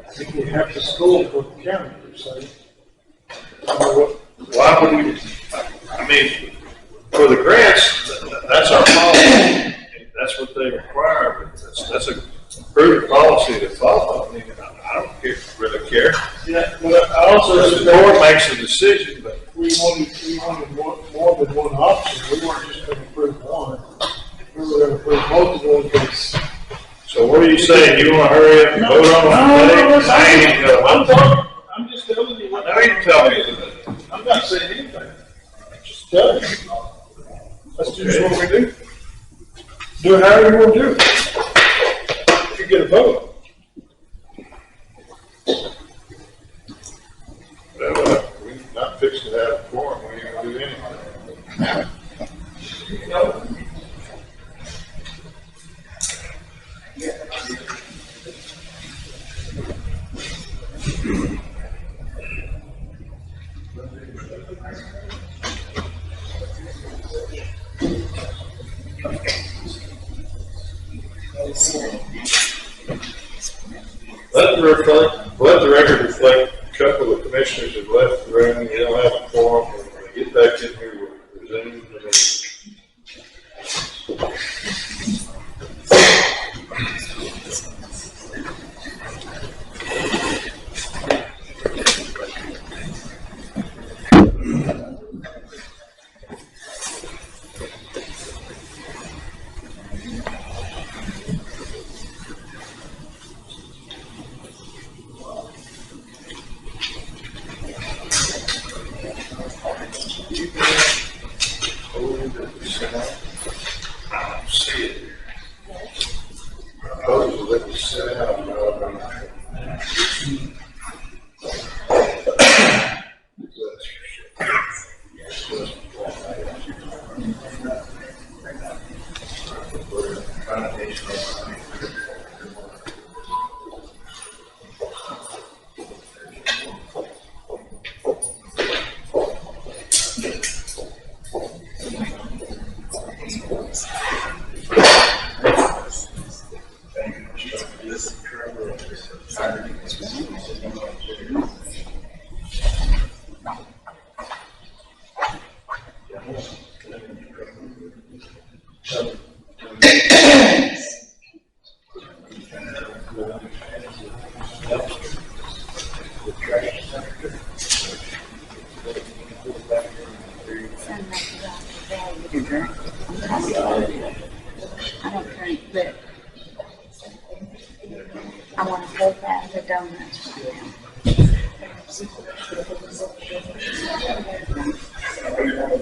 [SPEAKER 15] I think we have to school for the county, per se. I don't know what.
[SPEAKER 4] Why would we, I mean, for the grants, that's our policy. That's what they require, but that's a approved policy to follow. I mean, I don't really care.
[SPEAKER 15] Yeah, but I also,
[SPEAKER 4] The board makes a decision, but
[SPEAKER 15] we wanted more than one option. We weren't just gonna approve one. We were gonna approve multiple in case.
[SPEAKER 4] so what are you saying? You wanna hurry up and vote on it today? I ain't even gonna vote.
[SPEAKER 15] I'm just telling you what.
[SPEAKER 4] No, you can tell me.
[SPEAKER 15] I'm not saying anything. I'm just telling you. That's just what we do. Do it however you want to do it. You get a vote.
[SPEAKER 4] Well, we're not fixing to have a quorum. We ain't gonna do anything. Let the record reflect a couple of commissioners have left the room. You don't have a quorum. When they get back in here, we'll resume the meeting. I don't see it. Proposal that was sent out.
[SPEAKER 8] I don't drink, but I want to hold that the donuts right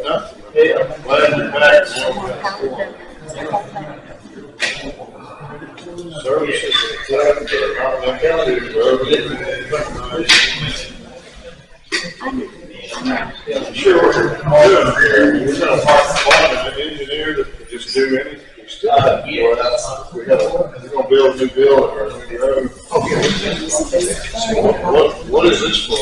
[SPEAKER 8] now.
[SPEAKER 4] Yeah, I'm glad you're back. Services, not
[SPEAKER 1] doing here? We're gonna find an engineer that can just do anything. We're gonna build a new building or a new road. What is this for?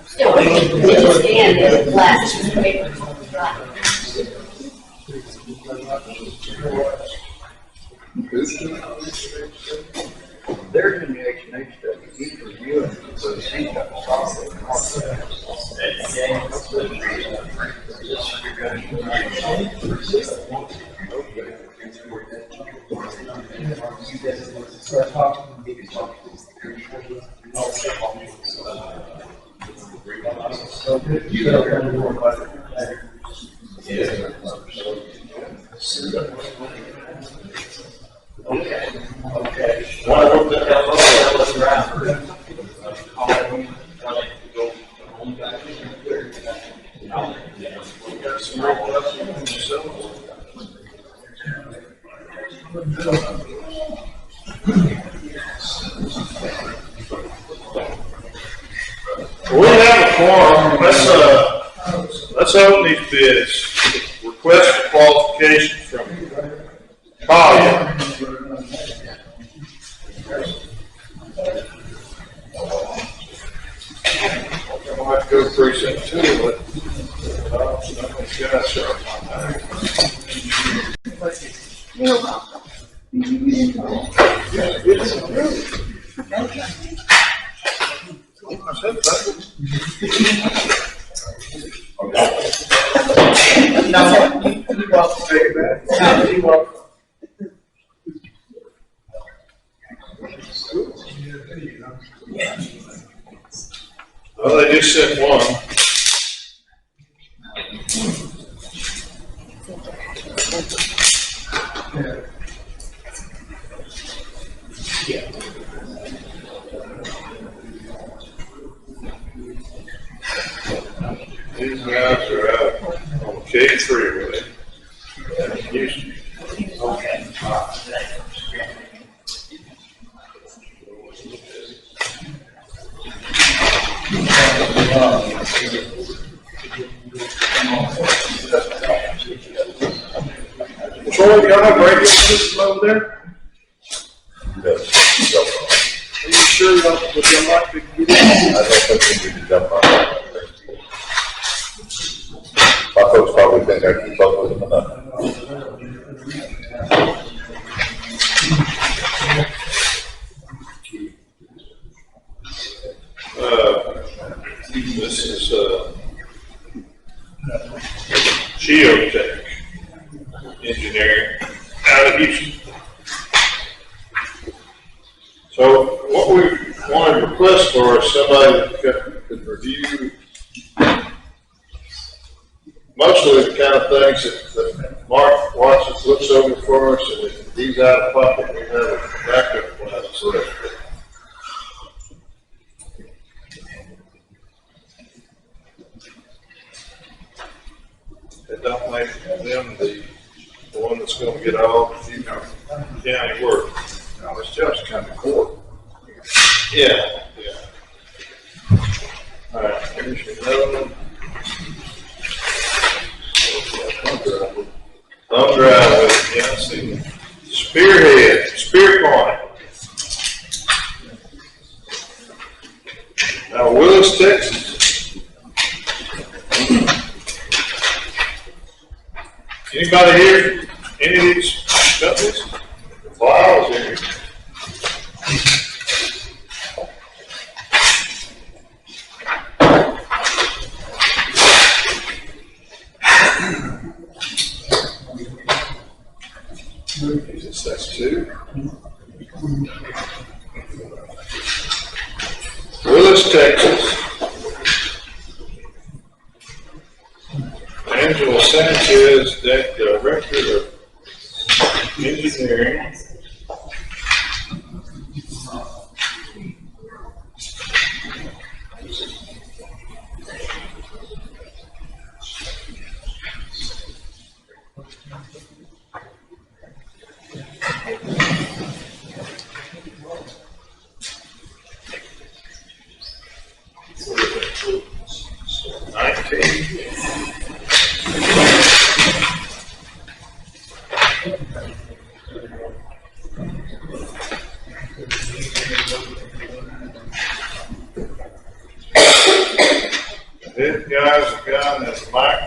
[SPEAKER 10] Still, we just stand in glass paper.
[SPEAKER 5] There's an explanation that he's reviewing, so Jacinto
[SPEAKER 1] We have a forum. Let's open these bids. Request for qualifications from Collier. I'm gonna have to go to precinct 2, but
[SPEAKER 7] You're welcome.
[SPEAKER 1] Well, they just sent one. These guys are out on K3 with it. Houston. Troy, do y'all have radio system over there? Are you sure you don't, would you like to get in?
[SPEAKER 2] I don't think we need to jump on that. My folks probably been there, keep up with them enough.
[SPEAKER 1] This is, Geotech Engineering out of Houston. So what we want to request for is somebody that could review mostly the kind of things that Mark watches, looks over for us, and if he's out of pocket, we have a backup plan. So it don't make them the one that's going to get all the county work.
[SPEAKER 5] No, it's just come to court.
[SPEAKER 1] Yeah, yeah. All right, here's your note. Thumb drive with it, yeah, I see it. Spearhead, Spear Point. Now, Willis, Texas. Anybody here, any of these companies? Wow, here. That's 2. Willis, Texas. Angela Sanchez, Director of Engineering.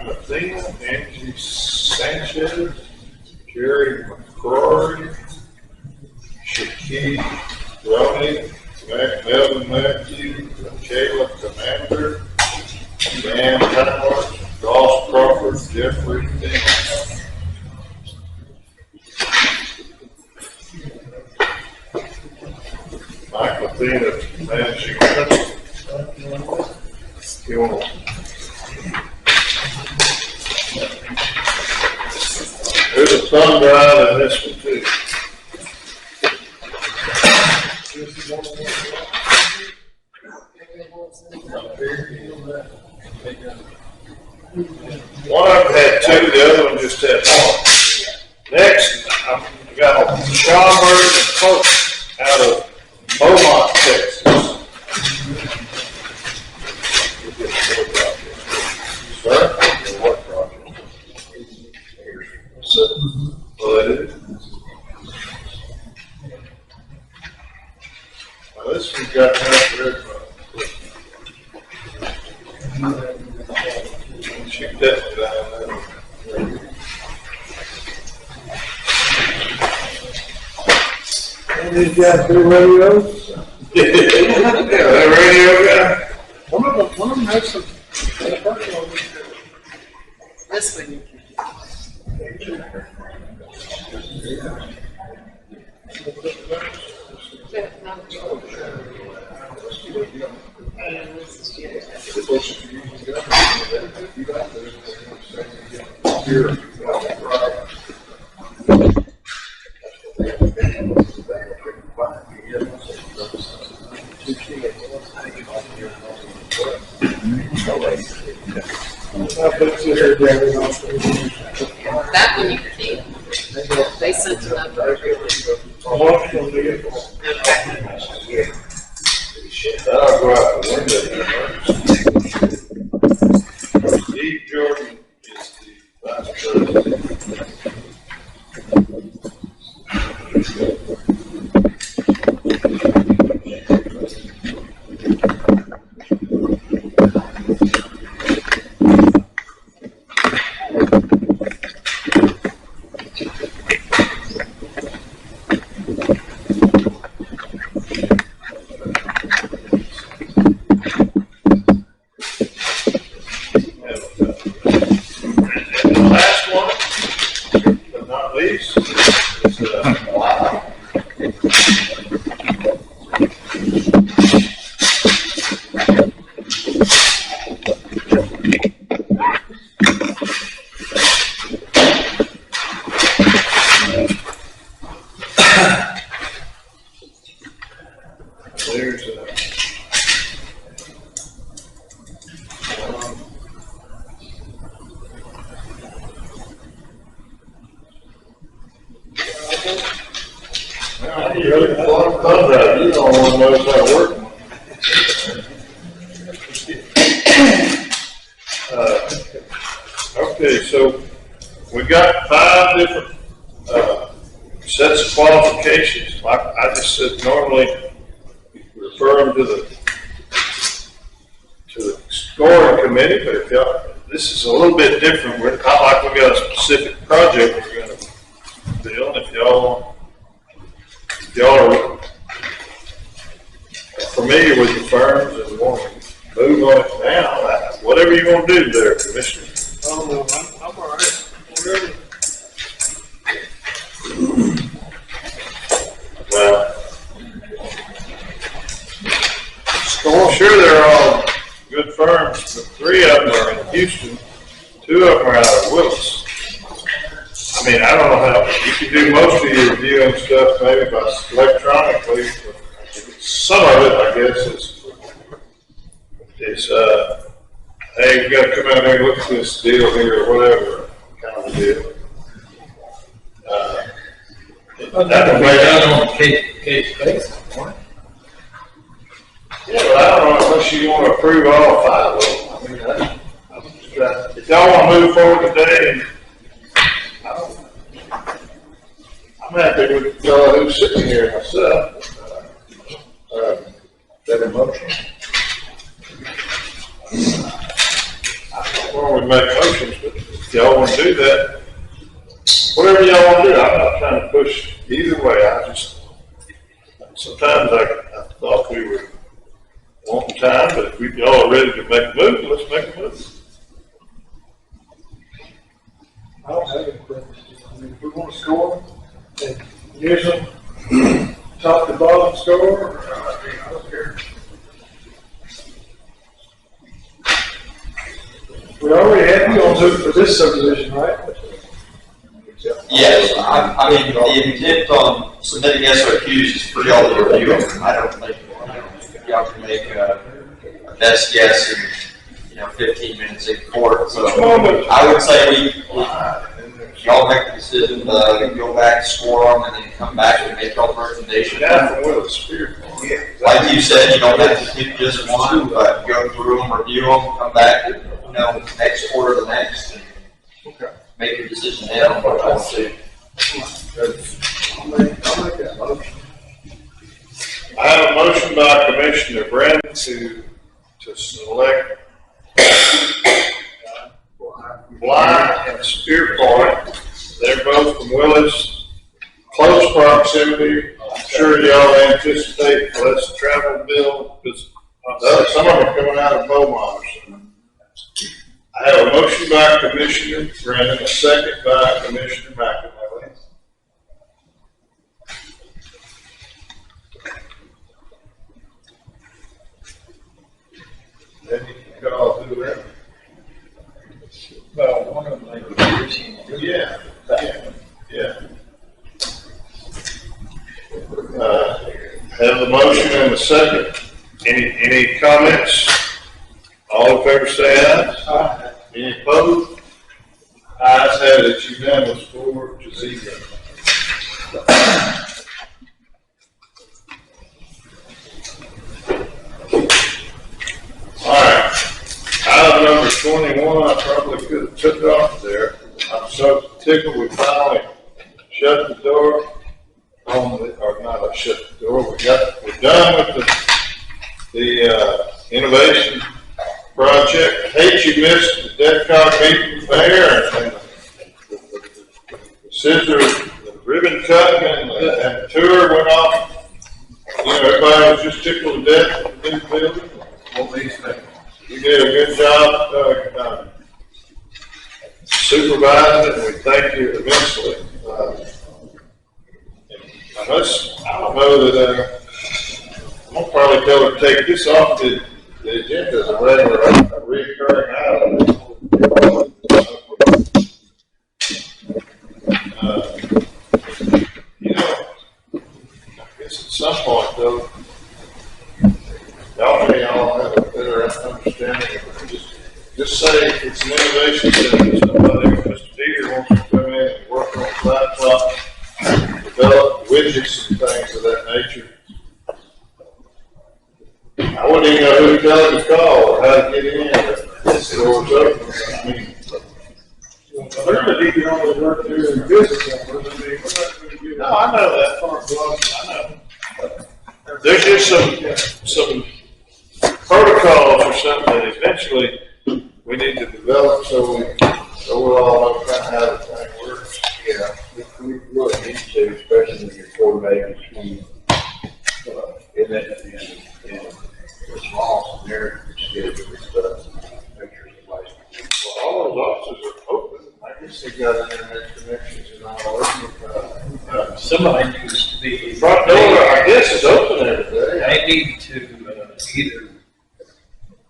[SPEAKER 4] Athena, Angie Sanchez, Jerry McCrory, Shaquille Roney, Melvin Matthews, Kayla Commander, Dan Howard, Ross Crawford, Jeffrey Daniels. Michael Athena, managing principal. You want there's a thumb drive in this one too. One of them had two, the other one just had one. Next, I've got Schaumburg and Coach out of Beaumont, Texas. Sir? What project? Well, that is. Well, this one's got enough red. Shoot that down there. And these guys do radios? Yeah, that radio guy. One of them has some.
[SPEAKER 12] This one. That one you can keep. They sent it up.
[SPEAKER 4] That'll go out the window. Steve Jordan is the vice Okay, so we got 5 different sets of qualifications. I just said normally refer them to the scoring committee, but if y'all, this is a little bit different. We're not like we got a specific project we're going to build. If y'all are familiar with the firms and want to move on it now, whatever you want to do there, Commissioner. Oh, no, I'm all right. Whatever.
[SPEAKER 1] Well,
[SPEAKER 4] I'm sure they're all good firms, but 3 of them are in Houston, 2 of them are out of Willis. I mean, I don't know how, you can do most of your reviewing stuff maybe by electronically, but some of it, I guess, is hey, we gotta come out here and look at this deal here, or whatever, kind of deal.
[SPEAKER 6] That would be done on case basis, right?
[SPEAKER 4] Yeah, but I don't know unless you want to approve all 5 of them. I mean, if y'all want to move forward today, I'm happy with y'all who's sitting here myself. That emotion.
[SPEAKER 1] why we make motions, but if y'all wanna do that, whatever y'all wanna do, I'm not trying to push either way, I just, sometimes I thought we were wanting time, but if y'all are ready to make a move, let's make a move.
[SPEAKER 4] I don't have any preferences. I mean, if we want to score, and use them, top to bottom score, I don't care. We already had you on to for this subdivision, right?
[SPEAKER 16] Yes, I mean, the intent on submitting SOQs is for y'all to review them. I don't think y'all can make a best guess in, 15 minutes in court. So I would say y'all make the decision, go back, score them, and then come back and make y'all recommendation. Like you said, you don't have to pick just one, but go through them, review them, come back, next quarter, the next, and make your decision then on what y'all do.
[SPEAKER 4] I'll make that motion.
[SPEAKER 1] I have a motion by Commissioner Brandon to select Bly and Spear Point. They're both from Willis, close proximity. I'm sure y'all anticipate less travel bill, because some of them are coming out of Beaumont. I have a motion by Commissioner Brandon, a second by Commissioner McAnally. Then you can call through that.
[SPEAKER 6] Well, one of them, like,
[SPEAKER 1] Yeah. Have the motion and a second. Any comments? All in favor say aye. Aye. Any opposed? Ayes have it, unanimous, 4-0. All right, item number 21, I probably could have took off there. I'm so tickled we finally shut the door on the, or not shut the door, we're done with the innovation project. Hate you missed the DEFCON meeting there and the scissor, the ribbon cutting and the tour went off. Everybody was just tickled to death with the new building. You did a good job, supervising it, and we thank you immensely. I don't know that, I'm gonna probably tell her to take this off the agenda as a regular, a recurring item. I guess at some point though, y'all may all have a better understanding of it. Just say it's an innovation center. Somebody, Mr. Peter wants to come in and work on the laptop, develop widgets and things of that nature. I wouldn't even know who to tell him to call or how to get in. This door's open. I mean,
[SPEAKER 4] They're gonna need to always work through their business hours. I mean, we're not gonna give.
[SPEAKER 1] no, I know that. I know. There's just some protocols or something that eventually we need to develop so we'll all know kind of how the thing works.
[SPEAKER 5] Yeah, we really need to, especially when you're coordinating between, event and the small scenario, schedule and stuff. Make sure somebody's.
[SPEAKER 1] Well, all those offices are open. I guess they got internet connections and all that.
[SPEAKER 6] somebody needs to be.
[SPEAKER 1] Front door, I guess, is open every day.
[SPEAKER 6] They need to,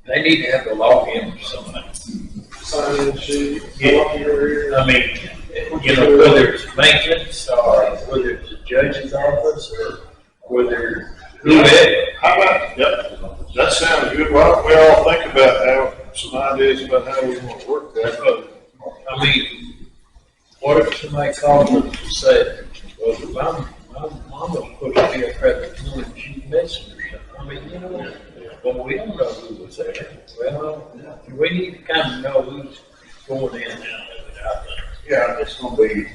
[SPEAKER 6] they need to have the login for something.
[SPEAKER 4] Sign in sheet.
[SPEAKER 6] I mean, whether it's maintenance or whether it's a judge's office or whether whoever.
[SPEAKER 1] How about, yep, that sounds good. Why don't we all think about some ideas about how we want to work that?
[SPEAKER 6] I mean, what if somebody calls us and say, well, my mama put a bill credit and she missing or something. I mean, but we don't know who was there. Well, we need to kind of know who's going in and out there.
[SPEAKER 5] Yeah, it's gonna be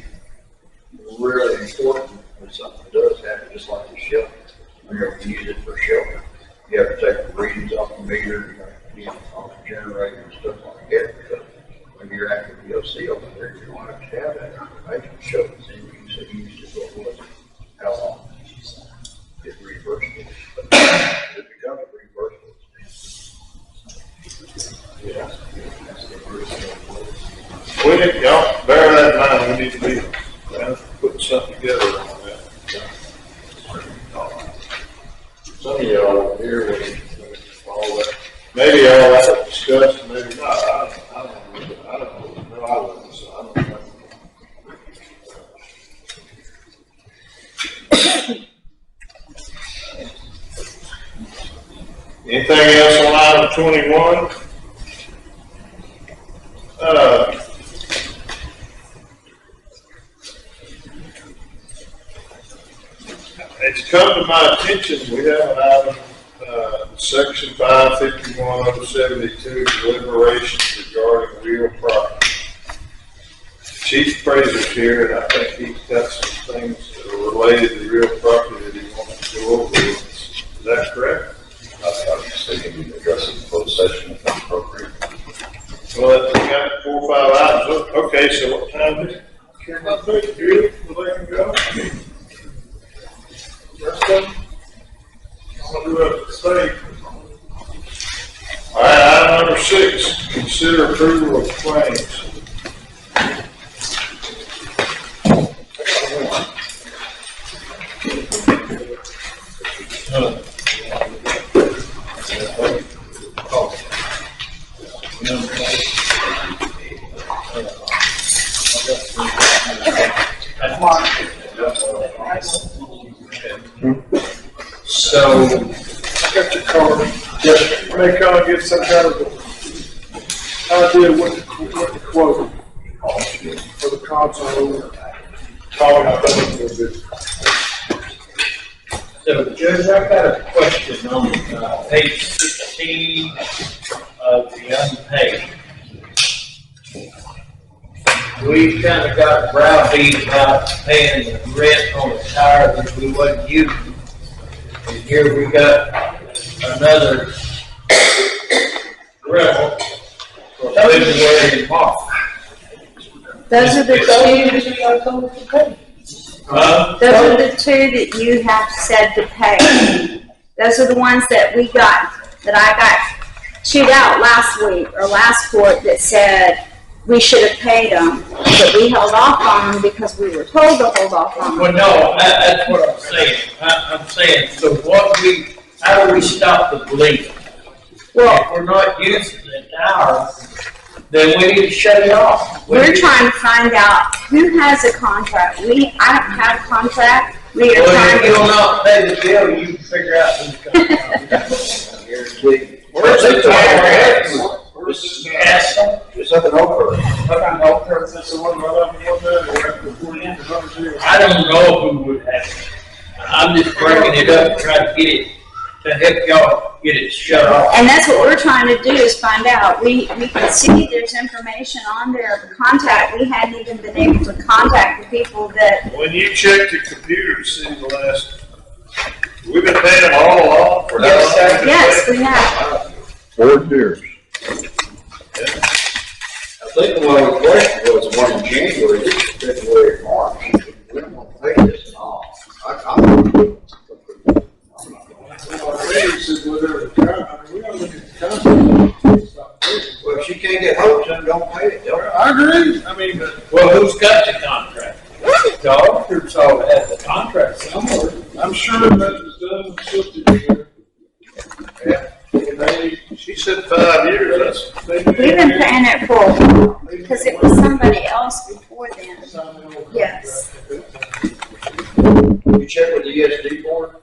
[SPEAKER 5] really important when something does happen, just like the shelter. Whenever you use it for shelter, you have to take the readings off the meter, on the generator and stuff like that, because your active VOC over there, you don't have to have that information shows, and you can say you used to go with how long. It's reversible. It becomes reversible.
[SPEAKER 1] Yeah. We need, y'all bear that in mind, we need to be, putting something together on that. Some of y'all here when all that, maybe all that discussed, maybe not, I don't know, I wouldn't, so I don't know. Anything else on item 21? It's come to my attention, we have an item, section 551.072, deliberations regarding real property. Chief Appraiser's here, and I think he's got some things that are related to real property that he wants to go over with us. Is that correct?
[SPEAKER 2] I was thinking we address it in closed session if that's appropriate.
[SPEAKER 1] Well, we got 4 or 5 items. Okay, so what time is it? Can I take you? Will they can go? Rest of them? I'm gonna do it at the state. All right, item number 6, consider approval of claims.
[SPEAKER 4] So, I got your card. Yes. May come and get some kind of idea what the quote for the console. Probably not that much of it.
[SPEAKER 6] So, Judge, I've got a question on page 16 of the unpaid. We kind of got browbeat about paying the rent on the tire that we wasn't using. And here we got another rental for February and March.
[SPEAKER 17] Those are the two. Those are the two that you have said to pay. Those are the ones that we got, that I got chewed out last week or last court that said we should have paid them, but we held off on them because we were told to hold off on them.
[SPEAKER 6] Well, no, that's what I'm saying. I'm saying, so how do we stop the bleeding?
[SPEAKER 17] Well,
[SPEAKER 6] if we're not using the tire, then we need to shut it off.
[SPEAKER 17] We're trying to find out who has a contract. I don't have a contract. We are trying
[SPEAKER 6] If you'll not pay the bill, you can figure out who's got it.
[SPEAKER 5] Where's the tire? It's up in Oakland.
[SPEAKER 6] I don't know who would have it. I'm just breaking it up and trying to get it, to help y'all get it shut off.
[SPEAKER 17] And that's what we're trying to do is find out. We can see there's information on there of the contact. We hadn't even been able to contact the people that.
[SPEAKER 1] When you check the computer to see the last, we've been paying them all along for
[SPEAKER 17] Yes,
[SPEAKER 1] that
[SPEAKER 17] sir. Yes, we have.
[SPEAKER 2] 4 years.
[SPEAKER 5] I think the one we questioned was the one in January, this is February, March. We don't want to pay this at all. Well, if she can't get hold of them, don't pay it.
[SPEAKER 4] I agree. I mean,
[SPEAKER 6] well, who's got the contract? The auditors all have the contract somewhere.
[SPEAKER 4] I'm sure that was done with 50 years.
[SPEAKER 1] Yeah. She said 5 years.
[SPEAKER 17] We've been paying it for, because it was somebody else before then. Yes.
[SPEAKER 5] You check with the ESD board?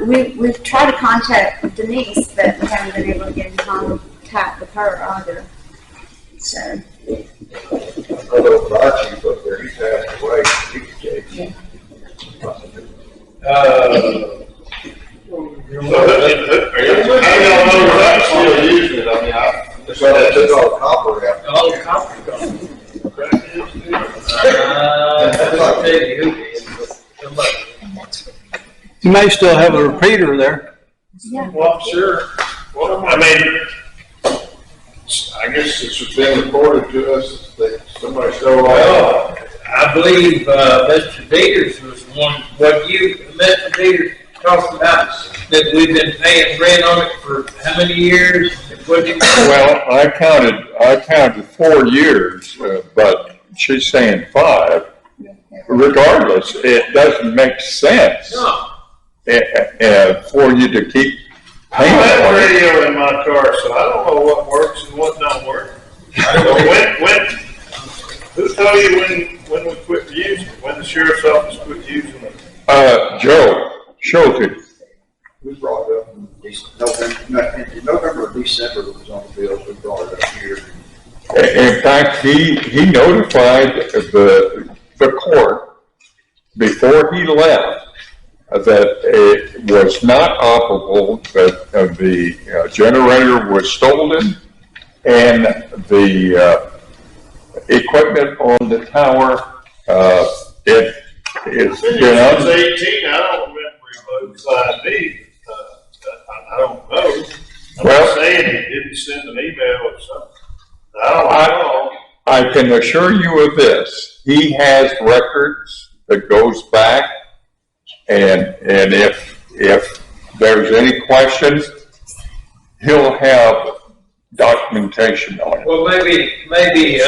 [SPEAKER 17] We've tried to contact Denise, but we haven't been able to get in contact with her either. So.
[SPEAKER 5] Although our chief up there, he passed away, he could take it.
[SPEAKER 1] Still using it, I mean,
[SPEAKER 5] That's why they took all the copper out.
[SPEAKER 6] All the copper gone. I'll tell you who did, but somebody.
[SPEAKER 18] You may still have a repeater there.
[SPEAKER 17] Yeah.
[SPEAKER 1] Well, sure. Well, I mean, I
[SPEAKER 4] I guess it's been reported to us that somebody stole
[SPEAKER 6] Well, I believe, Mr. Peters was one, Mr. Peters talked about, that we've been paying rent on it for how many years?
[SPEAKER 3] Well, I counted 4 years, but she's saying 5. Regardless, it doesn't make sense
[SPEAKER 6] No.
[SPEAKER 3] for you to keep
[SPEAKER 1] I
[SPEAKER 3] paying
[SPEAKER 1] don't have
[SPEAKER 3] for
[SPEAKER 1] a
[SPEAKER 3] it.
[SPEAKER 1] radio in my car, so I don't know what works and what don't work. Who told you when we quit using it? When the sheriff's office quit using it?
[SPEAKER 3] Joe Schulte.
[SPEAKER 5] We brought it up in November or December, it was on the bills, we brought it up here.
[SPEAKER 3] In fact, he notified the court before he left that it was not operable, that the generator was stolen, and the equipment on the tower, it is
[SPEAKER 1] Since
[SPEAKER 3] been
[SPEAKER 1] I was 18, I don't remember he notified me. I don't know. I'm
[SPEAKER 3] Well-
[SPEAKER 1] not saying he didn't send an email or something. I don't know.
[SPEAKER 3] I can assure you of this, he has records that goes back, and if there's any question, he'll have documentation on it.
[SPEAKER 6] Well, maybe, maybe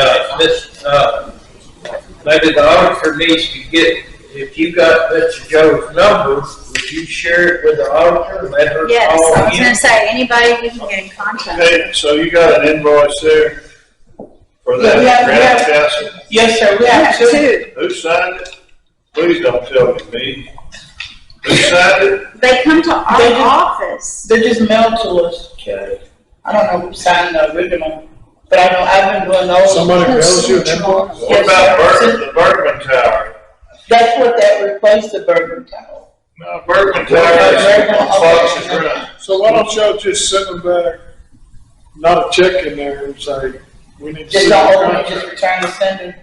[SPEAKER 6] the auditor needs to get, if you got Mr. Joe's number, would you share it with the auditor, let her
[SPEAKER 17] Yes,
[SPEAKER 6] call
[SPEAKER 17] I was
[SPEAKER 6] him?
[SPEAKER 17] gonna say, anybody you can get in contact.
[SPEAKER 1] Okay, so you got an invoice there for that
[SPEAKER 9] Yeah,
[SPEAKER 1] grant castle?
[SPEAKER 9] Yes, sir, we
[SPEAKER 17] We
[SPEAKER 9] have
[SPEAKER 17] have
[SPEAKER 9] two.
[SPEAKER 17] two.
[SPEAKER 1] Who signed it? Please don't tell me. Who signed it?
[SPEAKER 17] They come to
[SPEAKER 9] They
[SPEAKER 17] our
[SPEAKER 9] just-
[SPEAKER 17] office.
[SPEAKER 9] They're just mailed to us.
[SPEAKER 1] Okay.
[SPEAKER 9] I don't know who signed the original, but I know I've been doing those.
[SPEAKER 4] Somebody mails you an invoice?
[SPEAKER 1] What about the Bergman Tower?
[SPEAKER 9] That's what that replaced the Bergman Tower.
[SPEAKER 1] No, Bergman Tower is Fox's Run.
[SPEAKER 4] So why don't y'all just send them back, not a check in there and say, we need to see
[SPEAKER 9] Just
[SPEAKER 4] your
[SPEAKER 9] don't open it, just
[SPEAKER 4] contract.
[SPEAKER 9] return the sender.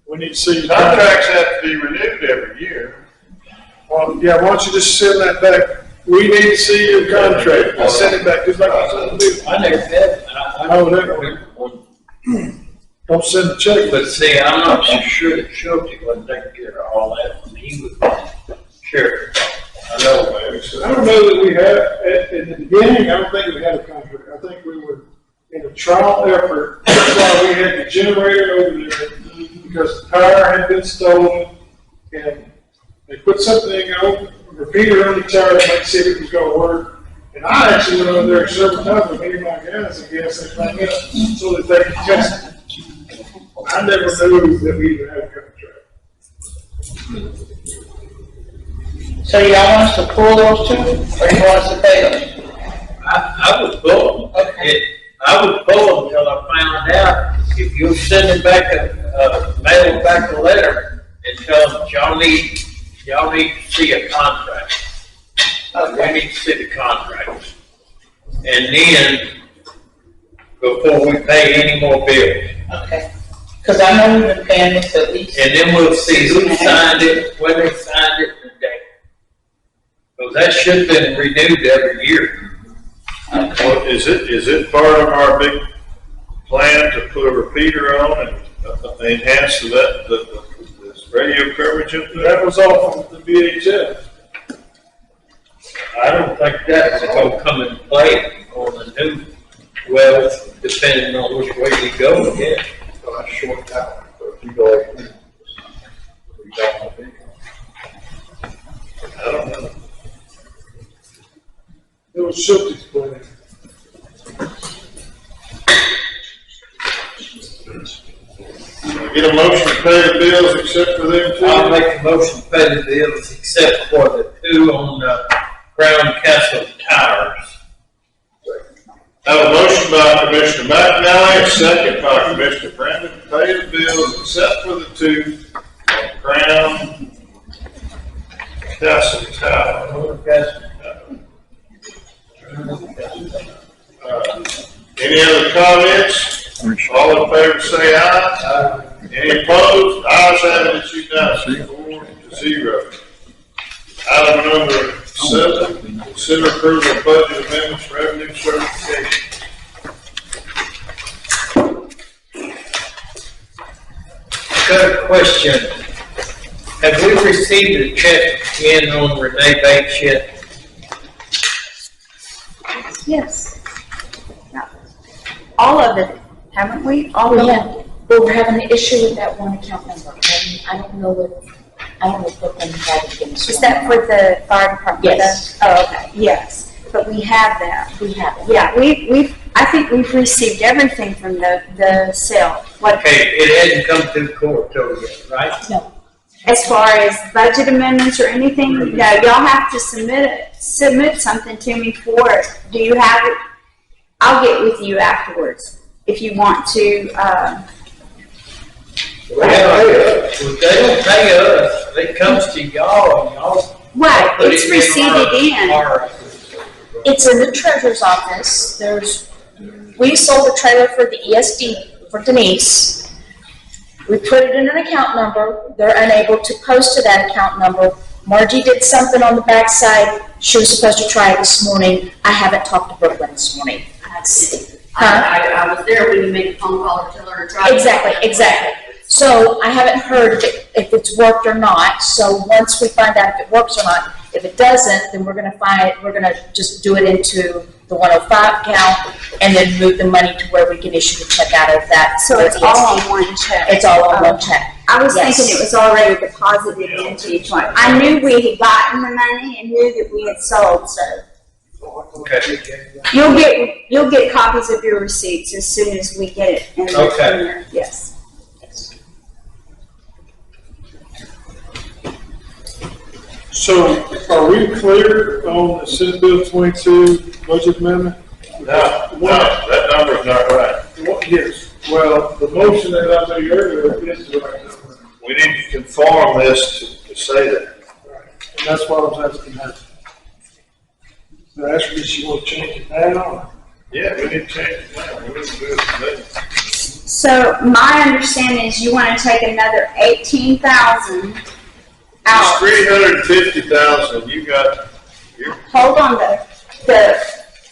[SPEAKER 4] We need to see your contract.
[SPEAKER 1] Contracts have to be renewed every year.
[SPEAKER 4] Well, yeah, why don't you just send that back? We need to see your contract. Just send it back, just like I said to do.
[SPEAKER 6] I never did,
[SPEAKER 4] I know that. Don't send a check.
[SPEAKER 6] but see, I'm not so sure that Schulte wasn't taking care of all that, when he was sheriff. I know, man.
[SPEAKER 4] I don't know that we had, in the beginning, I don't think we had a contract. I think we were in a trial effort. That's why we had the generator over there, because the power had been stolen, and they put something on, a repeater on the tower to make see if it was gonna work. And I actually went over there several times with me and my guys and gas that thing up, so that they could test it. I never knew that we even had a contract.
[SPEAKER 9] So y'all want us to pull those two, or you want us to pay them?
[SPEAKER 6] I would pull them.
[SPEAKER 9] Okay.
[SPEAKER 6] I would pull them until I found out if you're sending back mail back a letter and tell them y'all need to see a contract. We need to see the contract. And then, before we pay any more bills.
[SPEAKER 9] Okay. Cause I know we've been paying this at least.
[SPEAKER 6] And then we'll see who signed it, when they signed it, and the date. Because that should have been renewed every year.
[SPEAKER 1] Well, is it part of our big plan to put a repeater on and enhance the radio coverage up there?
[SPEAKER 4] That was all from the VHF.
[SPEAKER 6] I don't think that's gonna come into play on the new, well, depending on which way we go, yeah.
[SPEAKER 5] So that's short tower, so if you go like this, we don't have any.
[SPEAKER 1] I don't know.
[SPEAKER 4] It was Schulte's plan.
[SPEAKER 1] Get a motion to pay the bills except for them two?
[SPEAKER 6] I'll make a motion to pay the bills except for the two on the Crown Castle towers.
[SPEAKER 1] I have a motion by Commissioner McNally, a second by Commissioner Brandon to pay the bills except for the two on Crown Castle Tower. Any other comments? All in favor say aye. Any opposed? Ayes have it, it's unanimous, 4-0. Item number 7, consider approval of budget amendments, revenue certification.
[SPEAKER 6] got a question. Have we received a check in on Renee Bates yet?
[SPEAKER 17] Yes. All of it, haven't we? All of it.
[SPEAKER 8] But we're having an issue with that one account number. I don't know what them had against.
[SPEAKER 17] Is that for the fire department?
[SPEAKER 8] Yes.
[SPEAKER 17] Oh, okay, yes, but we have that.
[SPEAKER 8] We have it.
[SPEAKER 17] Yeah, I think we've received everything from the sale. What,
[SPEAKER 6] Okay, it hasn't come through court though yet, right?
[SPEAKER 8] No.
[SPEAKER 17] as far as budget amendments or anything, no, y'all have to submit something to me for it. Do you have it? I'll get with you afterwards if you want to,
[SPEAKER 6] Well, if they don't pay us, it comes to y'all and y'all.
[SPEAKER 17] right,
[SPEAKER 6] put
[SPEAKER 17] it's
[SPEAKER 6] it
[SPEAKER 17] receipted in.
[SPEAKER 8] It's in the treasurer's office. We sold the trailer for the ESD for Denise. We put it in an account number. They're unable to post to that account number. Margie did something on the backside. She was supposed to try it this morning. I haven't talked to Brooklyn this morning.
[SPEAKER 10] I was there when you made the phone call or tell her to try.
[SPEAKER 8] Exactly. So I haven't heard if it's worked or not. So once we find out if it works or not, if it doesn't, then we're gonna just do it into the 105 account and then move the money to where we can issue the check out of that.
[SPEAKER 17] So it's all on one check.
[SPEAKER 8] It's all on one check.
[SPEAKER 17] I was
[SPEAKER 8] Yes.
[SPEAKER 17] thinking it was already deposited into each one. I knew we had gotten the money and knew that we had sold, so.
[SPEAKER 6] Okay.
[SPEAKER 17] You'll get copies of your receipts as soon as we get it in there. Yes.
[SPEAKER 4] So are we clear on the Senate Bill 22 budget amendment?
[SPEAKER 1] No, that number's not right.
[SPEAKER 4] Yes, well, the motion that I made earlier is the right number.
[SPEAKER 1] We need to conform this to say that.
[SPEAKER 4] And that's what I was asking her. So ask her if she want to change it now.
[SPEAKER 1] Yeah, we need to change it now. We need to do it today.
[SPEAKER 17] So my understanding is you want to take another 18,000 out.
[SPEAKER 1] It's 350,000, you got,
[SPEAKER 17] Hold on though.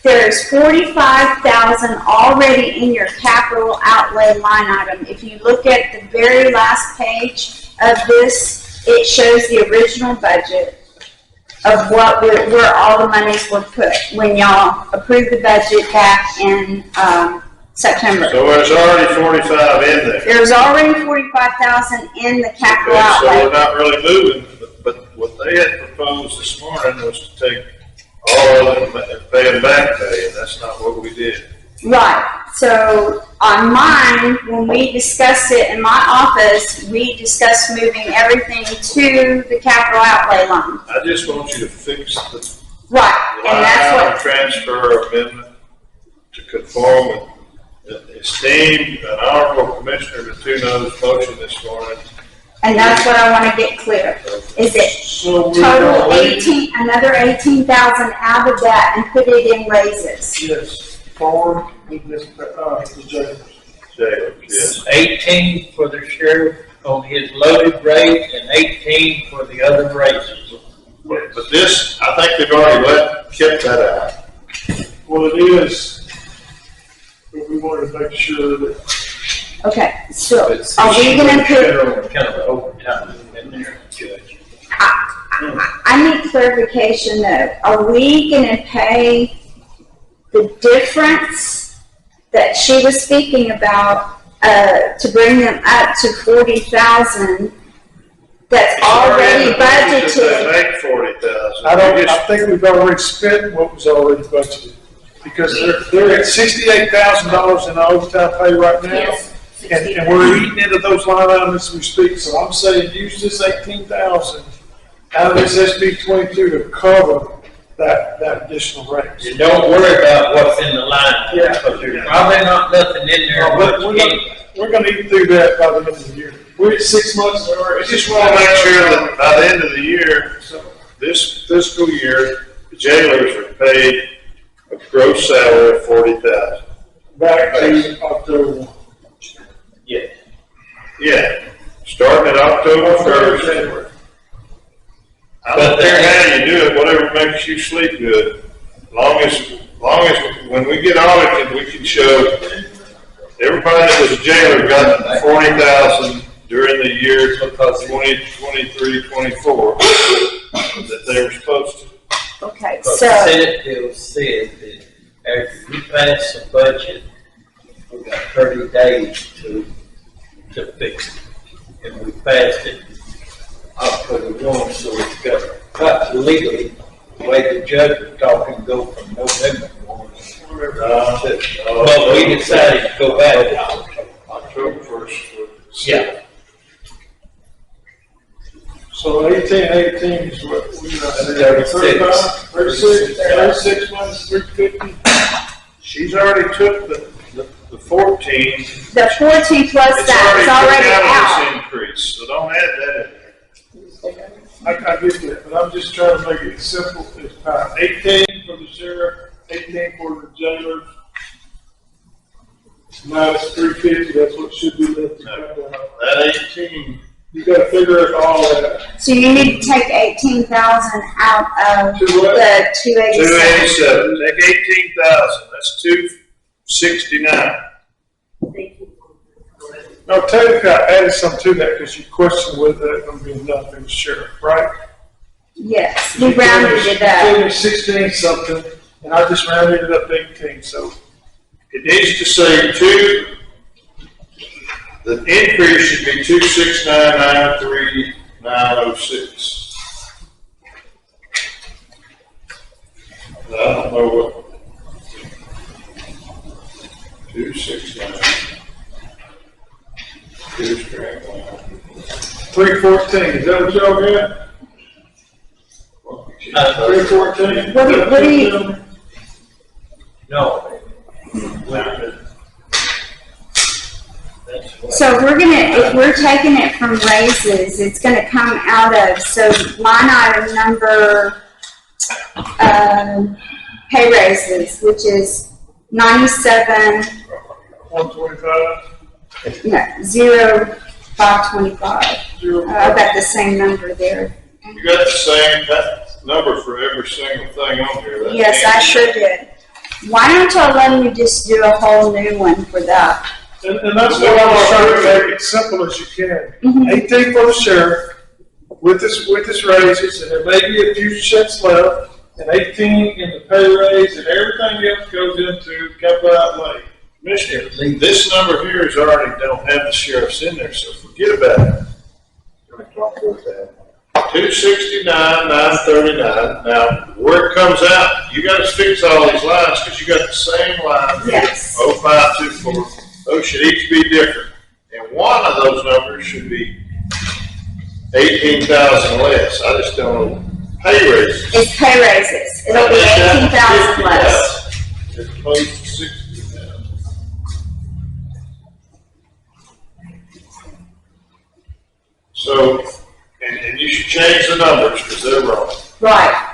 [SPEAKER 17] There's 45,000 already in your capital outlay line item. If you look at the very last page of this, it shows the original budget of where all the monies were put when y'all approved the budget back in September.
[SPEAKER 1] so there's already 45 in there.
[SPEAKER 17] There's already 45,000 in the capital
[SPEAKER 1] Okay, so
[SPEAKER 17] outlay.
[SPEAKER 1] we're not really moving, but what they had proposed this morning was to take all of them and pay them back pay, and that's not what we did.
[SPEAKER 17] Right, so on mine, when we discussed it in my office, we discussed moving everything to the capital outlay line.
[SPEAKER 1] I just want you to fix the
[SPEAKER 17] Right, and
[SPEAKER 1] line
[SPEAKER 17] that's
[SPEAKER 1] item
[SPEAKER 17] what,
[SPEAKER 1] transfer amendment to conform with the esteemed and honorable Commissioner Gatuno's motion this morning.
[SPEAKER 17] and that's what I wanna get clear, is it
[SPEAKER 4] So we
[SPEAKER 17] total another 18,000 out of that and put it in raises?
[SPEAKER 4] Yes, forward with this, the jailers.
[SPEAKER 1] Jailers, yes.
[SPEAKER 6] 18 for the sheriff on his loaded rate and 18 for the other raises.
[SPEAKER 1] But this, I think they've already kept that out.
[SPEAKER 4] Well, it is, but we wanted to make sure that,
[SPEAKER 17] Okay, so
[SPEAKER 6] But
[SPEAKER 17] are we gonna put,
[SPEAKER 6] Federal kind of overtime in there, Judge.
[SPEAKER 17] I need clarification though, are we gonna pay the difference that she was speaking about, to bring them up to 40,000 that's already budgeted?
[SPEAKER 1] Make 40,000.
[SPEAKER 4] I think we've already spent what was already budgeted. Because they're at $68,000 in overtime pay right now.
[SPEAKER 10] Yes.
[SPEAKER 4] And we're eating into those line items as we speak, so I'm saying use this 18,000 out of this SB 22 to cover that additional rate.
[SPEAKER 6] You don't worry about what's in the line.
[SPEAKER 4] Yeah.
[SPEAKER 6] Because there's probably not nothing in there.
[SPEAKER 4] But we're gonna eat through that by the end of the year. We're at 6 months.
[SPEAKER 1] We just want to make sure that by the end of the year, this fiscal year, the jailers are paid a gross salary of 40,000.
[SPEAKER 4] Back to October.
[SPEAKER 1] Yeah, starting at October 1st. I don't care how you do it, whatever makes you sleep good. Long as when we get audited, we can show everybody that was a jailer got 40,000 during the year 2023, 24, that they were supposed to.
[SPEAKER 17] Okay,
[SPEAKER 6] Because
[SPEAKER 17] so,
[SPEAKER 6] the Senate bill said that after we pass the budget, we got 30 days to fix it. And we passed it October 1, so it's got legally, the way the judge was talking, go from November 1 to, but we decided to go back to
[SPEAKER 1] October 1st.
[SPEAKER 6] Yeah.
[SPEAKER 4] So 1818 is what we got. 36 months, 350.
[SPEAKER 1] She's already took the 14.
[SPEAKER 17] the 14 plus
[SPEAKER 1] It's
[SPEAKER 17] that is already
[SPEAKER 1] took
[SPEAKER 17] out.
[SPEAKER 1] this increase, so don't add that in there.
[SPEAKER 4] I get that, but I'm just trying to make it simple as time. 18 for the sheriff, 18 for the jailers. Minus 350, that's what should be left.
[SPEAKER 1] That 18.
[SPEAKER 4] You gotta figure it all out.
[SPEAKER 17] So you need to take 18,000 out of
[SPEAKER 4] To what?
[SPEAKER 17] the 287.
[SPEAKER 1] 287, take 18,000, that's 269.
[SPEAKER 4] No, technically I added some to that because you questioned whether that's gonna be enough in the sheriff, right?
[SPEAKER 17] Yes, we rounded it up.
[SPEAKER 4] You told me 16 something, and I just rounded it up to 18, so.
[SPEAKER 1] It needs to say the increase should be 269,939.06. I don't know what. 269.
[SPEAKER 4] 314, is that what y'all got? 314?
[SPEAKER 17] What do you,
[SPEAKER 6] No.
[SPEAKER 17] so we're if we're taking it from raises, it's gonna come out of, so line item number, pay raises, which is 97,
[SPEAKER 4] 125?
[SPEAKER 17] no, 0525. I've got the same number there.
[SPEAKER 1] You got the same, that number for every single thing on here. That
[SPEAKER 17] Yes, I
[SPEAKER 1] can't-
[SPEAKER 17] sure did. Why don't y'all let me just do a whole new one for that?
[SPEAKER 4] And that's what I was trying to make it simple as you can. 18 for the sheriff, with this raises, and there may be a few cents left, and 18 in the pay raise, and everything else goes into capital outlay.
[SPEAKER 1] Commissioner, this number here is already don't have the sheriff's in there, so forget about it. 269,939. Now, where it comes out, you gotta fix all these lines, because you got the same line.
[SPEAKER 17] Yes.
[SPEAKER 1] 0524, those should each be different. And one of those numbers should be 18,000 less. I just don't know, pay raises.
[SPEAKER 17] It's pay raises. It'll be 18,000 less.
[SPEAKER 1] As opposed to 60,000. So, and you should change the numbers, because they're wrong.
[SPEAKER 17] Right.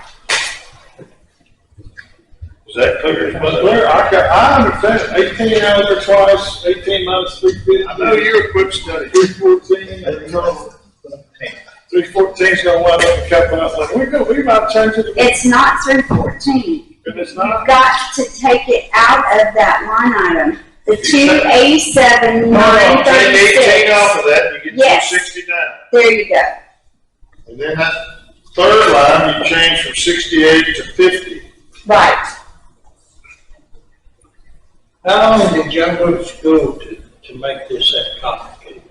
[SPEAKER 1] Is that clear?
[SPEAKER 4] Clear, I understand, 18 out of there twice, 18 minus 350.
[SPEAKER 1] I know you're a quick study.
[SPEAKER 4] 314, and 314 is gonna wind up in capital outlay. We might change it.
[SPEAKER 17] It's not 314.
[SPEAKER 4] And it's not.
[SPEAKER 17] You've got to take it out of that line item. The 287,
[SPEAKER 1] No, take 18 off
[SPEAKER 17] 936.
[SPEAKER 1] of that, you get
[SPEAKER 17] Yes.
[SPEAKER 1] 269.
[SPEAKER 17] There you go.
[SPEAKER 1] And then that third line, you change from 68 to 50.
[SPEAKER 17] Right.
[SPEAKER 6] How long did y'all go to school to make this that complicated?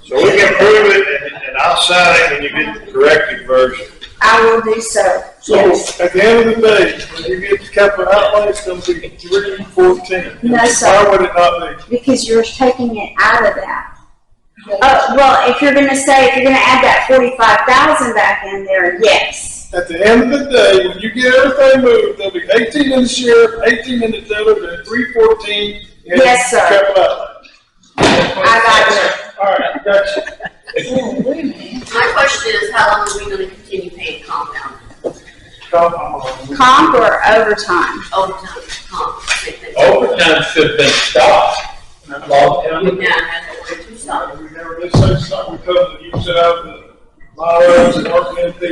[SPEAKER 1] So we can prove it, and I'll sign it when you get the corrected version.
[SPEAKER 17] I will do so.
[SPEAKER 4] So
[SPEAKER 17] Yes.
[SPEAKER 4] at the end of the day, when you get to capital outlay, it's gonna be 314.
[SPEAKER 17] No, sir.
[SPEAKER 4] Why would it not be?
[SPEAKER 17] Because you're taking it out of that. Well, if you're gonna add that 45,000 back in there, yes.
[SPEAKER 4] At the end of the day, when you get everything moved, there'll be 18 in the sheriff, 18 in the jailer, then 314 in
[SPEAKER 17] Yes, sir.
[SPEAKER 4] capital outlay.
[SPEAKER 17] I got
[SPEAKER 4] All right, gotcha.
[SPEAKER 10] My question is, how long are we gonna continue paying compound?
[SPEAKER 17] Comp or overtime?
[SPEAKER 10] Overtime, comp.
[SPEAKER 6] Overtime should have been stopped. Long time
[SPEAKER 10] We
[SPEAKER 6] ago.
[SPEAKER 10] now have to do something.
[SPEAKER 4] We never did say something because you said out the miles and RPMP.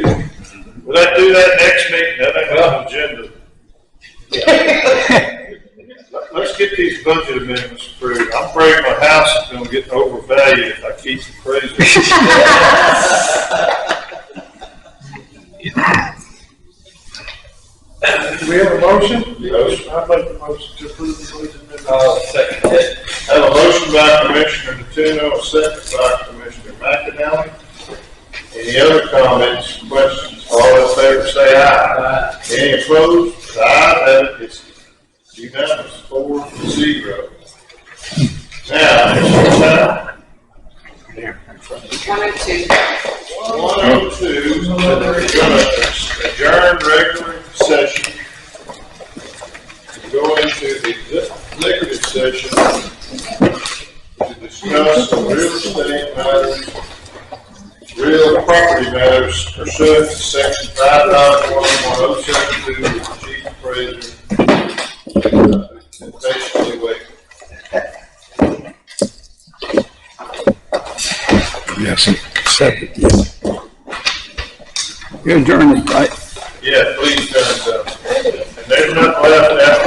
[SPEAKER 1] Will that do that next meeting? That ain't on the agenda. let's get these budget amendments approved. I'm afraid my house is gonna get overvalued if I keep praising it.
[SPEAKER 4] Do we have a motion?
[SPEAKER 1] Motion.
[SPEAKER 4] I'd like the motion to approve the budget amendment.
[SPEAKER 6] Second it.
[SPEAKER 1] Have a motion by Commissioner Jacinto, a second by Commissioner McAnally. Any other comments, questions? All in favor say aye. Any opposed? The ayes have it. It's unanimous, 4-0. Now, it's time.
[SPEAKER 12] 102.
[SPEAKER 1] 102, we're gonna adjourn regular session. Go into the executive session to discuss real estate matters, real property matters pursuant to section 5911072 of the chief appraiser. And basically wait.
[SPEAKER 18] Yes, separate. You're adjourned, right?
[SPEAKER 1] Yeah, please turn it up. And there's nothing left after